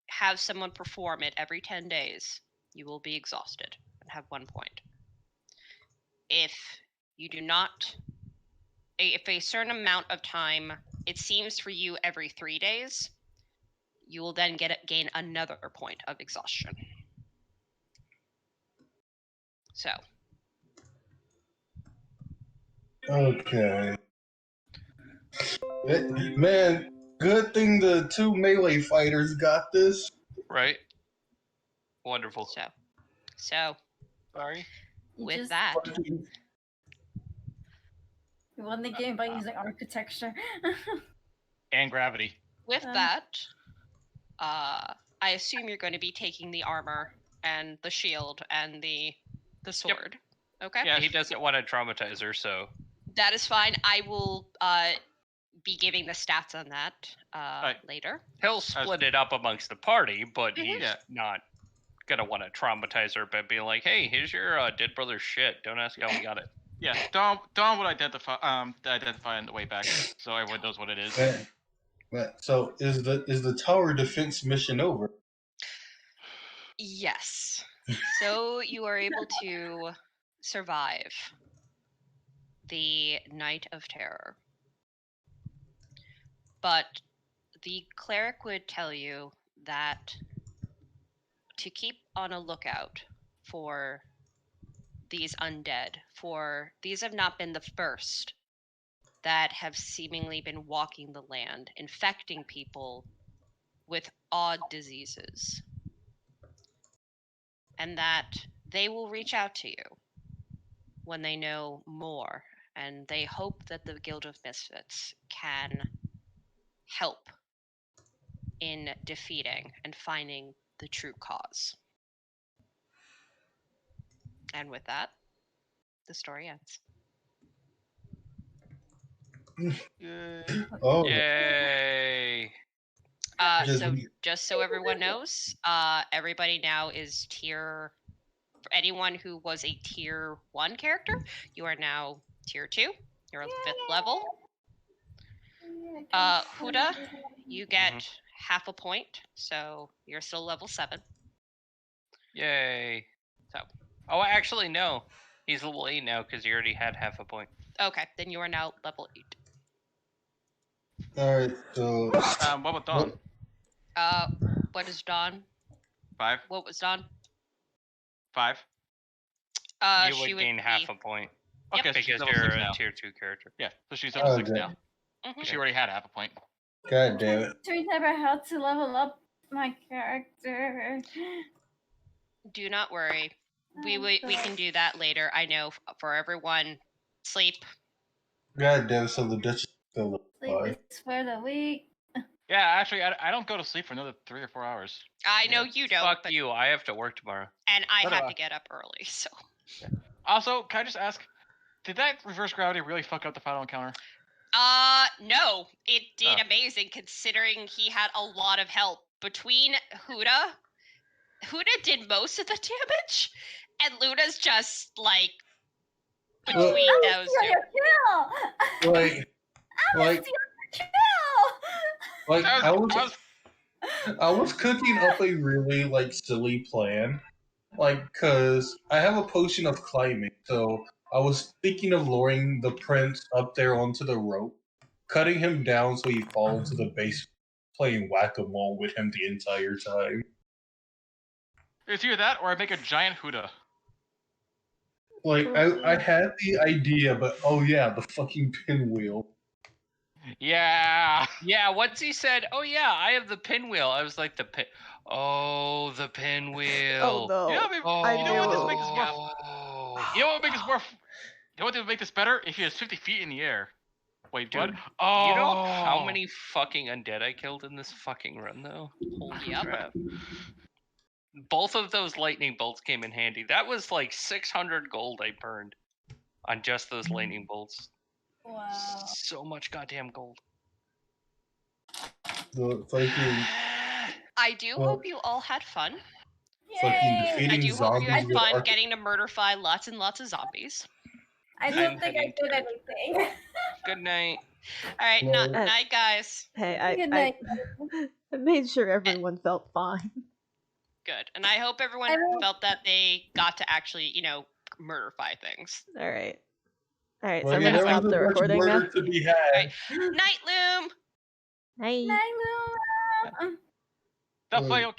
have someone perform it every 10 days, you will be exhausted and have 1 point. If you do not, if a certain amount of time, it seems for you every 3 days, you will then gain another point of exhaustion. So. Okay. Man, good thing the two melee fighters got this. Right? Wonderful. So. Sorry? With that. You won the game by using architecture. And gravity. With that, I assume you're going to be taking the armor and the shield and the sword. Yep. Okay? Yeah, he doesn't want to traumatize her, so... That is fine. I will be giving the stats on that later. He'll split it up amongst the party, but he's not going to want to traumatize her by being like, hey, here's your dead brother's shit. Don't ask how we got it. Yeah, Dawn would identify on the way back, so everyone knows what it is. So is the tower defense mission over? Yes. So you are able to survive the Night of Terror. But the cleric would tell you that to keep on a lookout for these undead, for these have not been the first that have seemingly been walking the land, infecting people with odd diseases. And that they will reach out to you when they know more, and they hope that the Guild of Misfits can help in defeating and finding the true cause. And with that, the story ends. Oh. Yay! So just so everyone knows, everybody now is tier... For anyone who was a tier 1 character, you are now tier 2. You're on the 5th level. Huda, you get half a point, so you're still level 7. Yay. So. Oh, actually, no. He's level 8 now because he already had half a point. Okay, then you are now level 8. Alright, so... What about Dawn? What is Dawn? 5. What was Dawn? 5. You She would gain half be- a point Okay, so she's because level you're 6 a now. tier 2 character. Yeah, so she's level 6 Okay. now. Mhm. She already had half a point. God damn it. We never had to level up my character. Do not worry. We I'm can do that later. I know for everyone. Sleep. God damn it, so the Dutch is still Sleep alive. is for the weak. Yeah, actually, I don't go to sleep for another 3 or 4 hours. I know you don't, Fuck but you. I have to work tomorrow. and I So do have I. to get up early, so. Also, can I just ask, did that reverse gravity really fuck up the final encounter? No, it did Oh. amazing considering he had a lot of help between Huda. Huda did most of the damage, and Luna's just like between Well- those Steal two. your kill! Like, Steal your kill! like I I was cooking up a really like silly plan, like cause I have a potion of climbing, so I was thinking of lowering the prince up there onto the rope, cutting him down so he falls into the base, playing whack-a-mole with him the entire time. It's either that or I make a giant Huda. Like I had the idea, but oh yeah, the fucking pinwheel. Yeah. Yeah, once he said, "Oh yeah, I have the pinwheel," I was like, "The pin." Oh, the pinwheel. Oh no. You know, maybe, Oh, you know what this knew. makes this more? You know what would make this more? You know what would make this better? If he was 50 feet in the air. Wait, Dude, what? Oh. You know how many fucking undead I killed in this fucking run, though? Holy Yep. crap. Both of those lightning bolts came in handy. That was like 600 gold I burned on just those lightning bolts. Wow. So much goddamn gold. The fucking I do Well- hope you all had fun. fucking Yay! defeating I do hope zombies you had with fun arc- getting to murderfy lots and lots of zombies. I I'm don't think I heading did to- anything. Good night. All right, Well- night, guys. Hey, Good I night. made sure everyone felt fine. Good, and I hope everyone Everyone- felt that they got to actually, murderfy things. All right. All right. Well, So I'm yeah, gonna there stop was the a bunch of recording now. murder to be had. Night, Loom. Night. Night, Luna. The final